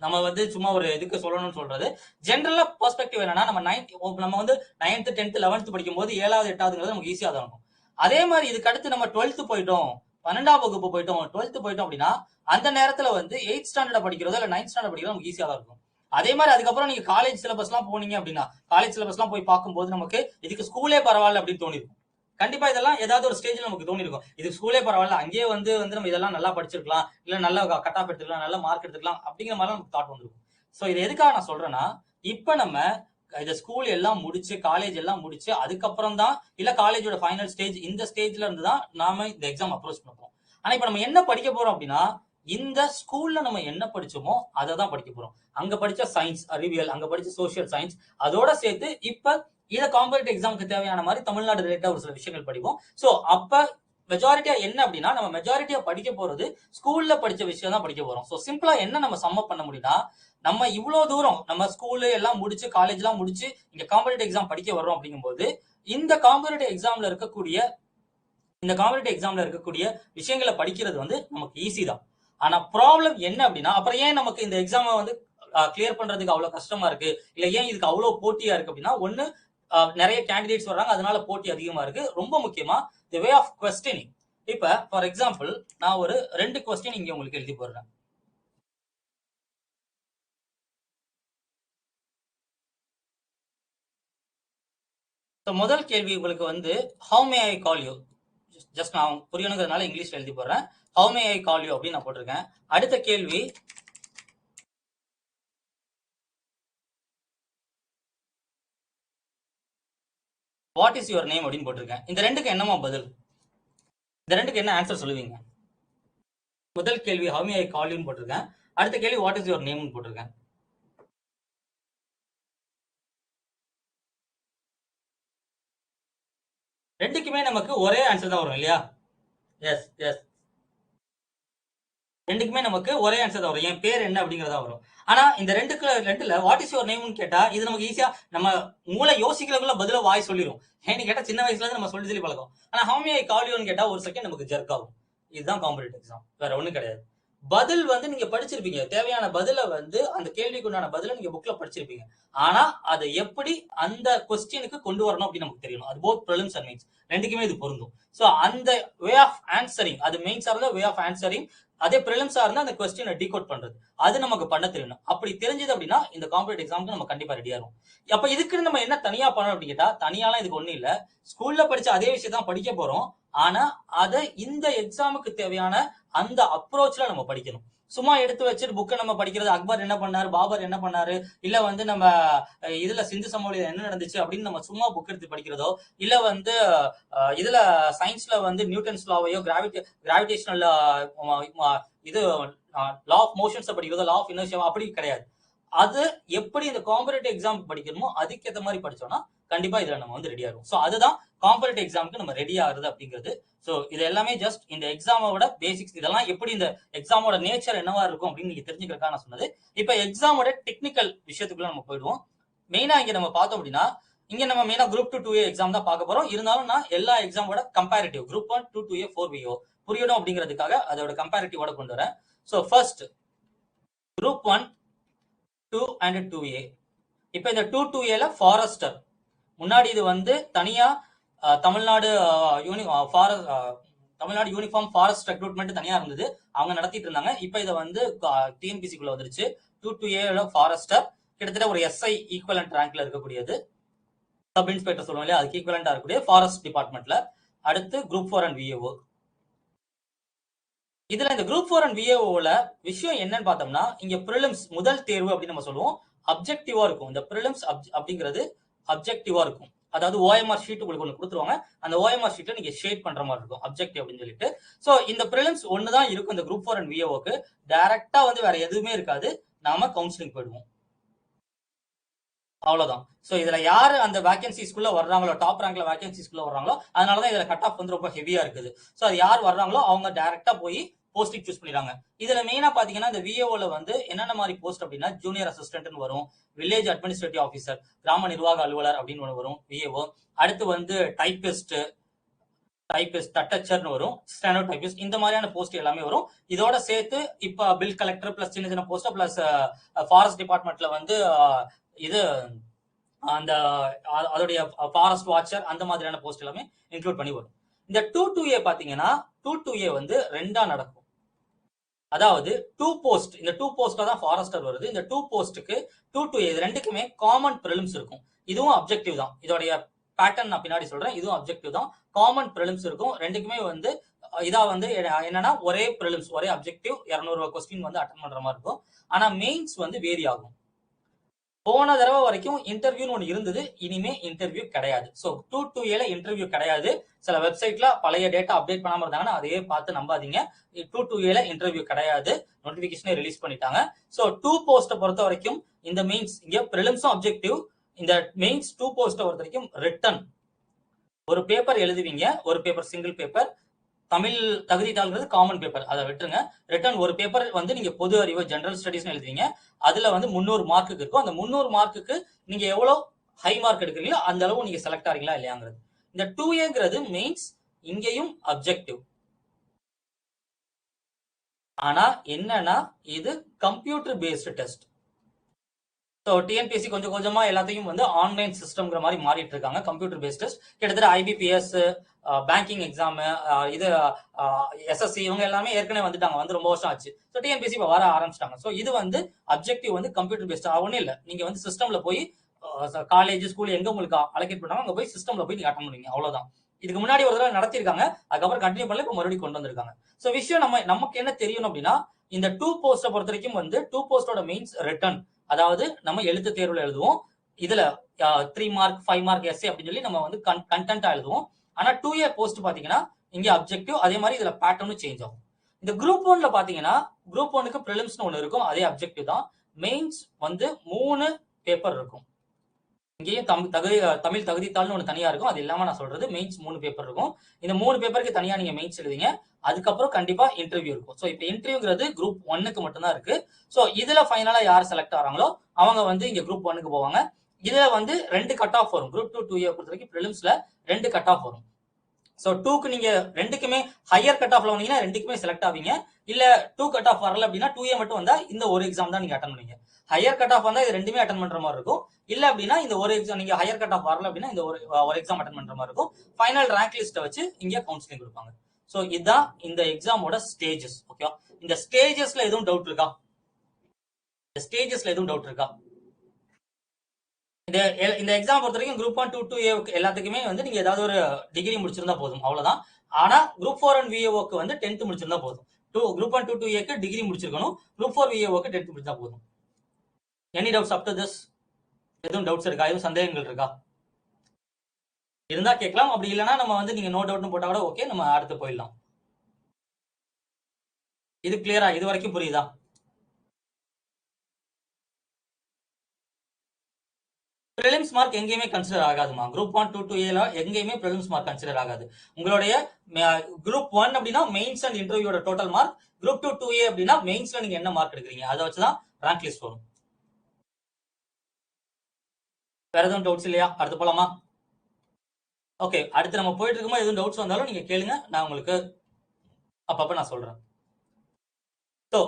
நம்ம வந்து சும்மா ஒரு இதுக்கு சொல்லணும்னு சொல்றது. ஜென்ரலா பெர்ஸ்பெக்டிவ் என்னன்னா நம்ம வந்து 9th 10th 11th படிக்கும் போது 7வது 8வதுங்கிறது நமக்கு ஈஸியா தான் இருக்கும். அதே மாதிரி இதுக்கு அடுத்து நம்ம 12th போயிட்டோம், 12ஆம் வகுப்பு போயிட்டோம், 12th போயிட்டோம் அப்படின்னா அந்த நேரத்துல வந்து 8th ஸ்டாண்டர்ட் படிக்கிறதோ இல்ல 9th ஸ்டாண்டர்ட் படிக்கிறதோ நமக்கு ஈஸியா தான் இருக்கும். அதே மாதிரி அதுக்கப்புறம் நீங்க காலேஜ் சிலபஸ் எல்லாம் போனீங்க அப்படின்னா காலேஜ் சிலபஸ் எல்லாம் போய் பார்க்கும்போது நமக்கு இதுக்கு ஸ்கூலே பரவாயில்ல அப்படின்னு தோணிருக்கும். கண்டிப்பா இதெல்லாம் ஏதாவது ஒரு ஸ்டேஜ்ல நமக்கு தோணி இருக்கும், இது ஸ்கூலே பரவாயில்ல, அங்கேயே வந்து நம்ம இதெல்லாம் நல்லா படிச்சிருக்கலாம், இல்ல நல்லா கட் ஆஃப் எடுத்துக்கலாம், நல்ல மார்க் எடுத்துக்கலாம் அப்படிங்கிற மாதிரி நமக்கு தாட் வந்துருக்கும். சோ இது எதுக்காக நான் சொல்றேன்னா, இப்ப நம்ம இந்த ஸ்கூல் எல்லாம் முடிச்சு காலேஜ் எல்லாம் முடிச்சு அதுக்கப்புறம் தான் இல்ல காலேஜோட ஃபைனல் ஸ்டேஜ் இந்த ஸ்டேஜ்ல இருந்து தான் நாம இந்த எக்ஸாம் அப்ரோச் பண்ணுவோம். ஆனா இப்ப நம்ம என்ன படிக்க போறோம் அப்படின்னா, இந்த ஸ்கூல்ல நம்ம என்ன படிச்சோமோ அதை தான் படிக்க போறோம். அங்க படிச்ச சயின்ஸ் அறிவியல், அங்க படிச்ச சோசியல் சயின்ஸ், அதோட சேர்த்து இப்ப இத காம்படிட்டிவ் எக்ஸாமுக்கு தேவையான மாதிரி தமிழ்நாடு ரிலேட்டா ஒரு சில விஷயங்கள் படிப்போம். சோ அப்ப மெஜாரிட்டியா என்ன அப்படின்னா, நம்ம மெஜாரிட்டியா படிக்க போறது ஸ்கூல்ல படிச்ச விஷயம் தான் படிக்க போறோம். சோ சிம்பிளா என்ன நம்ம சம்மப் பண்ண முடியும்னா, நம்ம இவ்வளவு தூரம் நம்ம ஸ்கூலு எல்லாம் முடிச்சு காலேஜ் எல்லாம் முடிச்சு இங்க காம்படிட்டிவ் எக்ஸாம் படிக்க வர்றோம் அப்படிங்கும்போது இந்த காம்படிட்டிவ் எக்ஸாம்ல இருக்கக்கூடிய விஷயங்களை படிக்கிறது வந்து நமக்கு ஈஸி தான். ஆனா ப்ராப்ளம் என்ன அப்படின்னா, அப்புறம் ஏன் நமக்கு இந்த எக்ஸாமை வந்து கிளியர் பண்றதுக்கு அவ்வளவு கஷ்டமா இருக்கு, இல்ல ஏன் இதுக்கு அவ்வளவு போட்டியா இருக்கு அப்படின்னா, ஒண்ணு நிறைய கேண்டிடேட்ஸ் வர்றாங்க, அதனால போட்டி அதிகமா இருக்கு. ரொம்ப முக்கியமா தி வே ஆஃப் கொஸ்டினிங். இப்ப ஃபார் எக்ஸாம்பிள் நான் ஒரு 2 கொஸ்டின் இங்க உங்களுக்கு எழுதி போடுறேன். முதல் கேள்வி உங்களுக்கு வந்து how May I call you, just நான் புரியணுங்கிறதுனால இங்கிலீஷ்ல எழுதி போடுறேன். How May I call you அப்படின்னு நான் போட்டிருக்கேன். அடுத்த கேள்வி, வாட் இஸ் யுவர் நேம் அப்படின்னு போட்டிருக்கேன். இந்த ரெண்டுக்கு என்னமா பதில்? இந்த ரெண்டுக்கு என்ன ஆன்சர் சொல்லுவீங்க? முதல் கேள்வி ஹவு மே ஐ கால் யூன்னு போட்டிருக்கேன். அடுத்த கேள்வி வாட் இஸ் யுவர் நேம்னு போட்டிருக்கேன். ரெண்டுக்குமே நமக்கு ஒரே ஆன்சர் தான் வரும் இல்லையா? எஸ் எஸ் ரெண்டுக்குமே நமக்கு ஒரே ஆன்சர் தான் வரும். என் பேர் என்ன அப்படிங்கறதா வரும். ஆனா இந்த ரெண்டுல வாட் இஸ் யுவர் நேம்னு கேட்டா இது நமக்கு ஈஸியா நம்ம மூளை யோசிக்கிறதுக்குள்ள பதில வாய் சொல்லிடும். ஏன்னு கேட்டா சின்ன வயசுல இருந்து நம்ம சொல்லி பழக்கம். ஆனா ஹவ் மே ஐ கால் யூன்னு கேட்டா ஒரு செகண்ட் நமக்கு ஜர்க் ஆகும். இதுதான் காம்படிட்டிவ் எக்ஸாம், வேற ஒண்ணும் கிடையாது. பதில் வந்து நீங்க படிச்சிருப்பீங்க, தேவையான பதில வந்து அந்த கேள்விக்கு உண்டான பதில நீங்க புக்ல படிச்சிருப்பீங்க. ஆனா அதை எப்படி அந்த கொஸ்டினுக்கு கொண்டு வரணும் அப்படின்னு நமக்கு தெரியணும். அது போத் ப்ரிலிம்ஸ் அண்ட் மெயின்ஸ் ரெண்டுக்குமே இது பொருந்தும். சோ அந்த வே ஆஃப் ஆன்சரிங், அது மெயின்ஸா இருந்தா வே ஆஃப் ஆன்சரிங், அதே ப்ரிலிம்ஸா இருந்தா அந்த கொஸ்டினை டீகோட் பண்றது, அது நமக்கு பண்ண தெரியணும். அப்படி தெரிஞ்சது அப்படின்னா இந்த காம்படிட்டிவ் எக்ஸாமுக்கு நம்ம கண்டிப்பா ரெடியா இருக்கும். அப்ப இதுக்குன்னு நம்ம என்ன தனியா பண்ணணும் அப்படின்னு கேட்டா, தனியாலாம் இதுக்கு ஒண்ணும் இல்ல. ஸ்கூல்ல படிச்ச அதே விஷயம் தான் படிக்க போறோம். ஆனா அதை இந்த எக்ஸாமுக்கு தேவையான அந்த அப்ரோச்ல நம்ம படிக்கணும். சும்மா எடுத்து வச்சுட்டு புக்கை நம்ம படிக்கிறது, அக்பர் என்ன பண்ணாரு, பாபர் என்ன பண்ணாரு, இல்ல வந்து நம்ம இதுல சிந்து சமவெளியில என்ன நடந்துச்சு அப்படின்னு நம்ம சும்மா புக் எடுத்து படிக்கிறதோ, இல்ல வந்து இதுல சயின்ஸ்ல வந்து நியூட்டன்ஸ் லாவையோ கிராவிடேஷனல் இது லா ஆஃப் மோஷன்ஸ் படிக்கிறதோ, லா ஆஃப் இனர்ஷியா அப்படி கிடையாது. அது எப்படி இந்த காம்படிட்டிவ் எக்ஸாம் படிக்கணுமோ அதுக்கேற்ற மாதிரி படிச்சோம்னா கண்டிப்பா இதுல நம்ம வந்து ரெடி ஆகும். சோ அதுதான் காம்படிட்டிவ் எக்ஸாமுக்கு நம்ம ரெடி ஆகுறது அப்படிங்கிறது. சோ இது எல்லாமே ஜஸ்ட் இந்த எக்ஸாமோட பேசிக்ஸ். இதெல்லாம் எப்படி இந்த எக்ஸாமோட நேச்சர் என்னவா இருக்கும் அப்படின்னு நீங்க தெரிஞ்சுக்கிறதுக்காக நான் சொன்னது. இப்ப எக்ஸாமோட டெக்னிக்கல் விஷயத்துக்குள்ள நம்ம போயிடுவோம். மெயினா இங்க நம்ம பார்த்தோம் அப்படின்னா, இங்க நம்ம மெயினா குரூப் 2 2A எக்ஸாம் தான் பார்க்க போறோம். இருந்தாலும் நான் எல்லா எக்ஸாமோட கம்பேரிட்டிவ் குரூப் 1 2 2A 4BO புரியணும் அப்படிங்கிறதுக்காக அதோட கம்பேரிட்டிவோட கொண்டு வரேன். So first group 1 2 and 2A. இப்ப இந்த 2 2Aல ஃபாரஸ்டர், முன்னாடி இது வந்து தனியா Tamil Nadu Tamil Nadu uniform forest recruitment தனியா இருந்தது, அவங்க நடத்திட்டு இருந்தாங்க. இப்ப இதை வந்து டிஎன்பிசிக்குள்ள வந்துருச்சு. 2 2A ஃபாரஸ்டர் கிட்டத்தட்ட ஒரு எஸ்ஐ ஈக்குவலன்ட் ரேங்க்ல இருக்கக்கூடியது, சப் இன்ஸ்பெக்டர் சொல்லுவோம் இல்லையா, அதுக்கு ஈக்குவலண்டா இருக்கக்கூடிய ஃபாரஸ்ட் டிபார்ட்மெண்ட்ல. அடுத்து குரூப் 4 and VAO. இதுல இந்த குரூப் 4 and VAOல விஷயம் என்னன்னு பார்த்தோம்னா, இங்க பிரிலிம்ஸ் முதல் தேர்வு அப்படின்னு நம்ம சொல்லுவோம், அப்ஜெக்டிவா இருக்கும். இந்த பிரிலிம்ஸ் அப்படிங்கிறது அப்ஜெக்டிவா இருக்கும். அதாவது ஓஎம்ஆர் ஷீட் உங்களுக்கு ஒன்று கொடுத்துருவாங்க, அந்த ஓஎம்ஆர் ஷீட்டை நீங்க ஷேட் பண்ற மாதிரி இருக்கும், அப்ஜெக்டிவ் அப்படின்னு சொல்லிட்டு. சோ இந்த பிரிலிம்ஸ் ஒன்னு தான் இருக்கும் இந்த குரூப் 4 and VAOக்கு. டைரக்டா வந்து வேற எதுவுமே இருக்காது, நாம கவுன்சிலிங் போயிடுவோம், அவ்வளவுதான். சோ இதுல யாரு அந்த வேகன்சிஸ்குள்ள வர்றாங்களோ, டாப் ரேங்க்ல வேகன்சிஸ்குள்ள வர்றாங்களோ, அதனாலதான் இதுல கட் ஆஃப் வந்து ரொம்ப ஹெவியா இருக்குது. சோ அது யார் வர்றாங்களோ அவங்க டைரக்டா போய் போஸ்டிங் சூஸ் பண்ணிடுறாங்க. இதுல மெயினா பாத்தீங்கன்னா இந்த விஏஓல வந்து என்னென்ன மாதிரி போஸ்ட் அப்படின்னா, ஜூனியர் அசிஸ்டன்ட் வரும், வில்லேஜ் அட்மினிஸ்ட்ரேட்டிவ் ஆஃபீஸர், கிராம நிர்வாக அலுவலர் அப்படின்னு ஒன்று வரும் விஏஓ. அடுத்து வந்து டைபிஸ்ட், தட்டச்சர்னு வரும், ஸ்டெனோ டைபிஸ்ட், இந்த மாதிரியான போஸ்ட் எல்லாமே வரும். இதோட சேர்த்து இப்ப பில் கலெக்டர் பிளஸ் சின்ன சின்ன போஸ்ட் பிளஸ் ஃபாரஸ்ட் டிபார்ட்மெண்ட்ல வந்து இது அந்த அதோடைய ஃபாரஸ்ட் வாட்சர் அந்த மாதிரியான போஸ்ட் எல்லாமே இன்க்ளூட் பண்ணி வரும். இந்த 2 2A பாத்தீங்கன்னா 2 2A வந்து ரெண்டா நடக்கும். அதாவது 2 போஸ்ட், இந்த 2 போஸ்ட்ல தான் ஃபாரஸ்டர் வருது. இந்த 2 போஸ்ட்டுக்கு 2 2A இது ரெண்டுக்குமே காமன் பிரிலிம்ஸ் இருக்கும். இதுவும் அப்ஜெக்டிவ் தான். இதோடைய பேட்டர்ன் நான் பின்னாடி சொல்றேன். இதுவும் அப்ஜெக்டிவ் தான், காமன் பிரிலிம்ஸ் இருக்கும். ரெண்டுக்குமே வந்து இதா வந்து என்னன்னா ஒரே பிரிலிம்ஸ் ஒரே அப்ஜெக்டிவ் 200 கொஸ்டின் வந்து அட்டன் பண்ற மாதிரி இருக்கும். ஆனா மெயின்ஸ் வந்து வேரி ஆகும். போன தடவை வரைக்கும் இன்டர்வியூன்னு ஒன்று இருந்தது, இனிமே இன்டர்வியூ கிடையாது. ஸோ 2 2Aல இன்டர்வியூ கிடையாது. சில வெப்சைட்ல பழைய டேட்டா அப்டேட் பண்ணாம இருந்தாங்கன்னா அதையே பார்த்து நம்பாதீங்க. 2 2Aல இன்டர்வியூ கிடையாது, நோட்டிபிகேஷனே ரிலீஸ் பண்ணிட்டாங்க. ஸோ 2 போஸ்ட்டை பொறுத்த வரைக்கும் இந்த மெயின்ஸ் இங்க பிரிலிம்ஸும் அப்ஜெக்டிவ், இந்த மெயின்ஸ் 2 போஸ்ட்டை பொறுத்த வரைக்கும் ரிட்டன் ஒரு பேப்பர் எழுதுவீங்க, ஒரு பேப்பர் சிங்கிள் பேப்பர். தமிழ் தகுதி தாள்ங்கிறது காமன் பேப்பர், அதை விட்டுருங்க. ரிட்டன் ஒரு பேப்பர் வந்து நீங்க பொது அறிவு ஜெனரல் ஸ்டடிஸ் எழுதுவீங்க. அதுல வந்து 300 மார்க்குக்கு இருக்கும். அந்த 300 மார்க்குக்கு நீங்க எவ்வளவு ஹை மார்க் எடுக்கிறீங்களோ அந்த அளவு நீங்க செலக்ட் ஆறீங்களா இல்லையாங்கிறது. இந்த 2Aங்கிறது மெயின்ஸ், இங்கேயும் அப்ஜெக்டிவ். ஆனா என்னன்னா இது computer based test. So TNPSC கொஞ்சம் கொஞ்சமா எல்லாத்தையும் வந்து ஆன்லைன் சிஸ்டம்ங்கிற மாதிரி மாறிட்டு இருக்காங்க. கம்ப்யூட்டர் பேஸ்ட் டெஸ்ட் கிட்டத்தட்ட ஐபிபிஎஸ், பேங்கிங் எக்ஸாம், இது எஸ்எஸ்சி இவங்க எல்லாமே ஏற்கனவே வந்துட்டாங்க, வந்து ரொம்ப வருஷம் ஆச்சு. ஸோ டிஎன்பிஎஸ்சி இப்போ வர ஆரம்பிச்சிட்டாங்க. ஸோ இது வந்து அப்ஜெக்டிவ் வந்து கம்ப்யூட்டர் பேஸ்ட் ஒன்றும் இல்லை. நீங்க வந்து சிஸ்டம்ல போய் காலேஜ் ஸ்கூல் எங்க உங்களுக்கு அலோகேட் பண்ணாங்க அங்க போய் சிஸ்டம்ல போய் நீங்க அட்டன் பண்ணுவீங்க, அவ்வளவுதான். இதுக்கு முன்னாடி ஒரு தடவை நடத்திருக்காங்க, அதுக்கப்புறம் கண்டினியூ பண்ணல, இப்போ மறுபடியும் கொண்டு வந்திருக்காங்க. ஸோ விஷயம் நமக்கு என்ன தெரியணும் அப்படின்னா, இந்த 2 போஸ்ட்டை பொறுத்த வரைக்கும் வந்து 2 போஸ்டோட மெயின்ஸ் ரிட்டன், அதாவது நம்ம எழுத்து தேர்வுல எழுதுவோம். இதுல 3 மார்க் 5 மார்க் எஸ்ஏ அப்படின்னு சொல்லி நம்ம வந்து கண்டென்ட்டா எழுதுவோம். ஆனா 2A போஸ்ட் பாத்தீங்கன்னா இங்க அப்ஜெக்டிவ், அதே மாதிரி இதுல பேட்டர்னும் சேஞ்ச் ஆகும். இந்த குரூப் 1ல பாத்தீங்கன்னா குரூப் 1க்கு பிரிலிம்ஸ்னு ஒன்று இருக்கும், அதே அப்ஜெக்டிவ் தான். மெயின்ஸ் வந்து 3 பேப்பர் இருக்கும். இங்கேயும் தமிழ் தகுதித்தாள்னு ஒன்று தனியா இருக்கும், அது இல்லாம நான் சொல்றது மெயின்ஸ் 3 பேப்பர் இருக்கும். இந்த 3 பேப்பருக்கு தனியா நீங்க மெயின்ஸ் எழுதிங்க. அதுக்கப்புறம் கண்டிப்பா இன்டர்வியூ இருக்கும். ஸோ இப்போ இன்டர்வியூங்கிறது குரூப் 1க்கு மட்டும்தான் இருக்கு. ஸோ இதுல ஃபைனலா யார் செலக்ட் ஆறாங்களோ அவங்க வந்து இங்க குரூப் 1க்கு போவாங்க. இதுல வந்து 2 கட் ஆஃப் வரும். குரூப் 2 2A பொறுத்த வரைக்கும் ப்ரிலிம்ஸ்ல 2 கட் ஆஃப் வரும். ஸோ 2க்கு நீங்க ரெண்டுக்குமே ஹையர் கட் ஆஃப்ல வந்தீங்கன்னா ரெண்டுக்குமே செலக்ட் ஆவீங்க. இல்ல 2 கட் ஆஃப் வரல அப்படின்னா 2A மட்டும் வந்தா இந்த ஒரு எக்ஸாம் தான் நீங்க அட்டன் பண்ணுவீங்க. ஹையர் கட் ஆஃப் வந்தா இது ரெண்டுமே அட்டன் பண்ற மாதிரி இருக்கும். இல்ல அப்படின்னா இந்த ஒரு எக்ஸாம் நீங்க ஹையர் கட் ஆஃப் வரல அப்படின்னா இந்த ஒரு எக்ஸாம் அட்டன் பண்ற மாதிரி இருக்கும். ஃபைனல் ரேங்க் லிஸ்ட்டை வச்சு இங்க கவுன்சிலிங் கொடுப்பாங்க. ஸோ இதுதான் இந்த எக்ஸாமோட ஸ்டேஜஸ். ஓகே, இந்த ஸ்டேஜஸ்ல எதுவும் டவுட் இருக்கா? இந்த ஸ்டேஜஸ்ல எதுவும் டவுட் இருக்கா? இந்த எக்ஸாம் பொறுத்த வரைக்கும் குரூப் 1 2 2A எல்லாத்துக்குமே வந்து நீங்க ஏதாவது ஒரு டிகிரி முடிச்சிருந்தா போதும், அவ்வளவுதான். ஆனா குரூப் 4 அண்ட் VAOக்கு வந்து 10th முடிச்சிருந்தா போதும். குரூப் 1 2 2Aக்கு டிகிரி முடிச்சிருக்கணும். குரூப் 4 VAOக்கு 10th முடிச்சா போதும். Any doubts up to this? எதுவும் டவுட்ஸ் இருக்கா? எதுவும் சந்தேகங்கள் இருக்கா? இருந்தா கேட்கலாம். அப்படி இல்லைன்னா நம்ம வந்து நீங்க நோ டவுட்னு போட்டா கூட ஓகே, நம்ம அடுத்து போயிடலாம். இது கிளியரா? இது வரைக்கும் புரியுதா? ப்ரிலிம்ஸ் மார்க் எங்கேயுமே கன்சிடர் ஆகாதுமா. குரூப் 1 2 2A எங்கேயுமே ப்ரிலிம்ஸ் மார்க் கன்சிடர் ஆகாது. உங்களுடைய குரூப் 1 அப்படின்னா மெயின்ஸ் அண்ட் இன்டர்வியூட டோட்டல் மார்க். குரூப் 2 2A அப்படின்னா மெயின்ஸ்ல நீங்க என்ன மார்க் எடுக்கிறீங்க அதை வச்சுதான் ரேங்க் லிஸ்ட் வரும். வேற எதுவும் டவுட்ஸ் இல்லையா? அடுத்து போலாமா? ஓகே, அடுத்து நம்ம போயிட்டு இருக்கும்போது எதுவும் டவுட்ஸ் வந்தாலும் நீங்க கேளுங்க, நான் உங்களுக்கு அப்பப்ப நான் சொல்றேன். ஸோ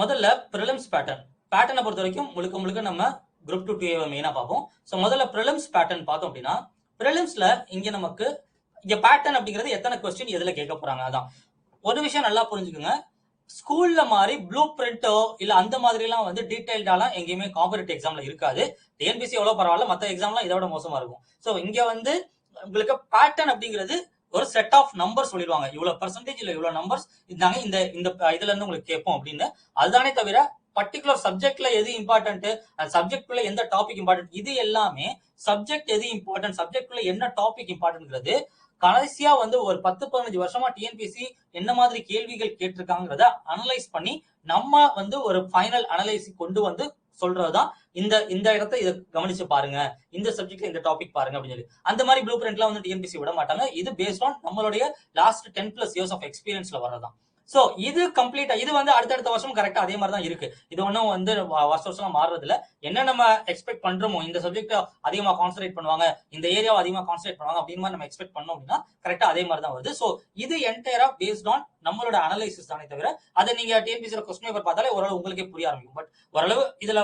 முதல்ல ப்ரிலிம்ஸ் பேட்டர்னை பொறுத்த வரைக்கும் முழுக்க முழுக்க நம்ம குரூப் 2 2A மெயினா பார்ப்போம். ஸோ முதல்ல ப்ரிலிம்ஸ் பேட்டர்ன் பார்த்தோம் அப்படின்னா ப்ரிலிம்ஸ்ல இங்க நமக்கு இங்க பேட்டர்ன் அப்படிங்கிறது எத்தனை கொஸ்டின் எதுல கேட்க போறாங்க. அதான் ஒரு விஷயம் நல்லா புரிஞ்சுக்குங்க. ஸ்கூல்ல மாதிரி ப்ளூ பிரிண்டோ இல்ல அந்த மாதிரி எல்லாம் வந்து டீடைல்டாலாம் எங்கேயுமே காம்படிட்டிவ் எக்ஸாம்ல இருக்காது. டிஎன்பிசி எவ்வளவு பரவாயில்ல, மற்ற எக்ஸாம்லாம் இதோட மோசமா இருக்கும். ஸோ இங்க வந்து உங்களுக்கு பேட்டர்ன் அப்படிங்கிறது ஒரு செட் ஆஃப் நம்பர் சொல்லிடுவாங்க. இவ்வளவு பர்சன்டேஜ் இல்ல இவ்வளவு நம்பர்ஸ் இருந்தாங்க இந்த இந்த இதுல இருந்து உங்களுக்கு கேட்போம் அப்படின்னு. அதுதானே தவிர பர்டிகுலர் சப்ஜெக்ட்ல எது இம்பார்ட்டன்ட், அந்த சப்ஜெக்ட்ல எந்த டாபிக் இம்பார்ட்டன்ட், இது எல்லாமே சப்ஜெக்ட் எது இம்பார்ட்டன்ட், சப்ஜெக்ட்ல என்ன டாபிக் இம்பார்ட்டன்ட்ங்கிறது கடைசியா வந்து ஒரு 10-15 வருஷமா டிஎன்பிசி என்ன மாதிரி கேள்விகள் கேட்டிருக்காங்கிறத அனலைஸ் பண்ணி நம்ம வந்து ஒரு ஃபைனல் அனலைஸ் கொண்டு வந்து சொல்றதுதான் இந்த இந்த இடத்த இதை கவனிச்சு பாருங்க, இந்த சப்ஜெக்ட்ல இந்த டாபிக் பாருங்க அப்படின்னு சொல்லி. அந்த மாதிரி ப்ளூ பிரிண்ட்லாம் வந்து டிஎன்பிசி விட மாட்டாங்க. இது பேஸ்ட் ஆன் நம்மளுடைய லாஸ்ட் 10+ இயர்ஸ் ஆஃப் எக்ஸ்பீரியன்ஸ்ல வரதான். சோ இது கம்ப்ளீட்டா இது வந்து அடுத்தடுத்த வருஷம் கரெக்டா அதே மாதிரி தான் இருக்கு. இது ஒன்றும் வந்து வருஷம் வருஷம் மாறுறது இல்ல. என்ன நம்ம எக்ஸ்பெக்ட் பண்றோமோ இந்த சப்ஜெக்ட் அதிகமா கான்சன்ட்ரேட் பண்ணுவாங்க, இந்த ஏரியாவை அதிகமா கான்சன்ட்ரேட் பண்ணுவாங்க அப்படின்னு நம்ம எக்ஸ்பெக்ட் பண்ணோம் அப்படின்னா கரெக்டா அதே மாதிரி தான் வருது. சோ இது என்டையரா பேஸ்ட் ஆன் நம்மளோட அனலைசிஸ் தானே தவிர அதை நீங்க டிஎன்பிசில கொஸ்டின் பேப்பர் பார்த்தாலே ஓரளவு உங்களுக்கே புரிய ஆரம்பிக்கும். பட் ஓரளவு இதுல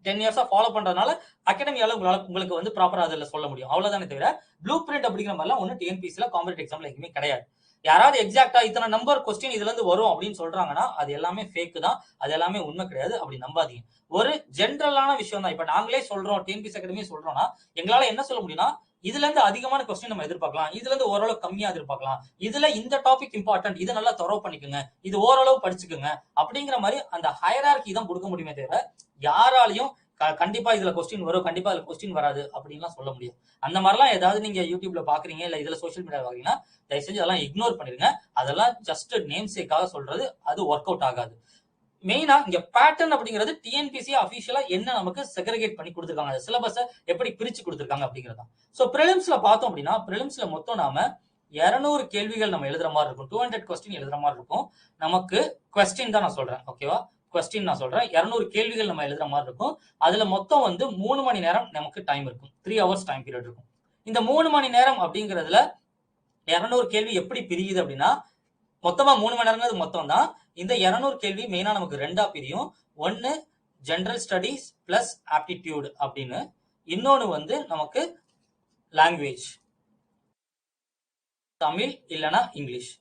10 இயர்ஸா ஃபாலோ பண்றதுனால அகாடமியால உங்களுக்கு வந்து ப்ராப்பரா அதில் சொல்ல முடியும். அவ்வளவுதானே தவிர ப்ளூ பிரிண்ட் அப்படிங்கிற மாதிரிலாம் ஒன்னும் டிஎன்பிசில காம்படிட்டிவ் எக்ஸாம்ல எதுவுமே கிடையாது. யாராவது எக்ஸாக்டா இத்தனை நம்பர் கொஸ்டின் இதுல இருந்து வரும் அப்படின்னு சொல்றாங்கன்னா அது எல்லாமே ஃபேக் தான், அது எல்லாமே உண்மை கிடையாது. அப்படி நம்பாதீங்க. ஒரு ஜென்ரலான விஷயம் தான். இப்ப நாங்களே சொல்றோம், டிஎன்பிசி அகாடமி சொல்றோம்னா எங்களால என்ன சொல்ல முடியும்னா இதுல இருந்து அதிகமான கொஸ்டின் நம்ம எதிர்பார்க்கலாம், இதுல இருந்து ஓரளவு கம்மியா எதிர்பார்க்கலாம், இதுல இந்த டாபிக் இம்பார்ட்டன்ட், இதை நல்லா தரவு பண்ணிக்கோங்க, இது ஓரளவு படிச்சுக்கோங்க அப்படிங்கிற மாதிரி அந்த ஹையரார்கி தான் கொடுக்க முடியுமே தவிர யாராலையும் கண்டிப்பா இதுல கொஸ்டின் வரும், கண்டிப்பா இதுல கொஸ்டின் வராது அப்படின்லாம் சொல்ல முடியாது. அந்த மாதிரிலாம் ஏதாவது நீங்க யூடியூப்ல பாக்குறீங்க இல்ல இதுல சோசியல் மீடியா பாக்குறீங்கன்னா தயவு செஞ்சு அதெல்லாம் இக்னோர் பண்ணிருங்க. அதெல்லாம் ஜஸ்ட் நேம் சேக்காக சொல்றது, அது ஒர்க் அவுட் ஆகாது. மெயினா இங்க பேட்டர்ன் அப்படிங்கிறது டிஎன்பிசி அபிஷியலா என்ன நமக்கு செக்ரிகேட் பண்ணி கொடுத்துருக்காங்க, சிலபஸை எப்படி பிரிச்சு கொடுத்துருக்காங்க அப்படிங்கிறதா. சோ பிரிலிம்ஸ்ல பார்த்தோம் அப்படின்னா பிரிலிம்ஸ்ல மொத்தம் நாம 200 கேள்விகள் நம்ம எழுதுற மாதிரி இருக்கும். 200 கொஸ்டின் எழுதுற மாதிரி இருக்கும். நமக்கு கொஸ்டின் தான் நான் சொல்றேன், ஓகேவா? கொஸ்டின் நான் சொல்றேன். 200 கேள்விகள் நம்ம எழுதுற மாதிரி இருக்கும். அதுல மொத்தம் வந்து 3 மணி நேரம் நமக்கு டைம் இருக்கும். 3 ஹவர்ஸ் டைம் பீரியட் இருக்கும். இந்த 3 மணி நேரம் அப்படிங்கிறதுல 200 கேள்வி எப்படி பிரியுது அப்படின்னா மொத்தமா 3 மணி நேரம் மொத்தம் தான். இந்த 200 கேள்வி மெயினா நமக்கு ரெண்டா பிரியும். ஒன்னு ஜெனரல் ஸ்டடீஸ் பிளஸ் ஆப்டிடியூட் அப்படின்னு, இன்னொன்னு வந்து நமக்கு லாங்குவேஜ், தமிழ் இல்லனா இங்கிலீஷ்.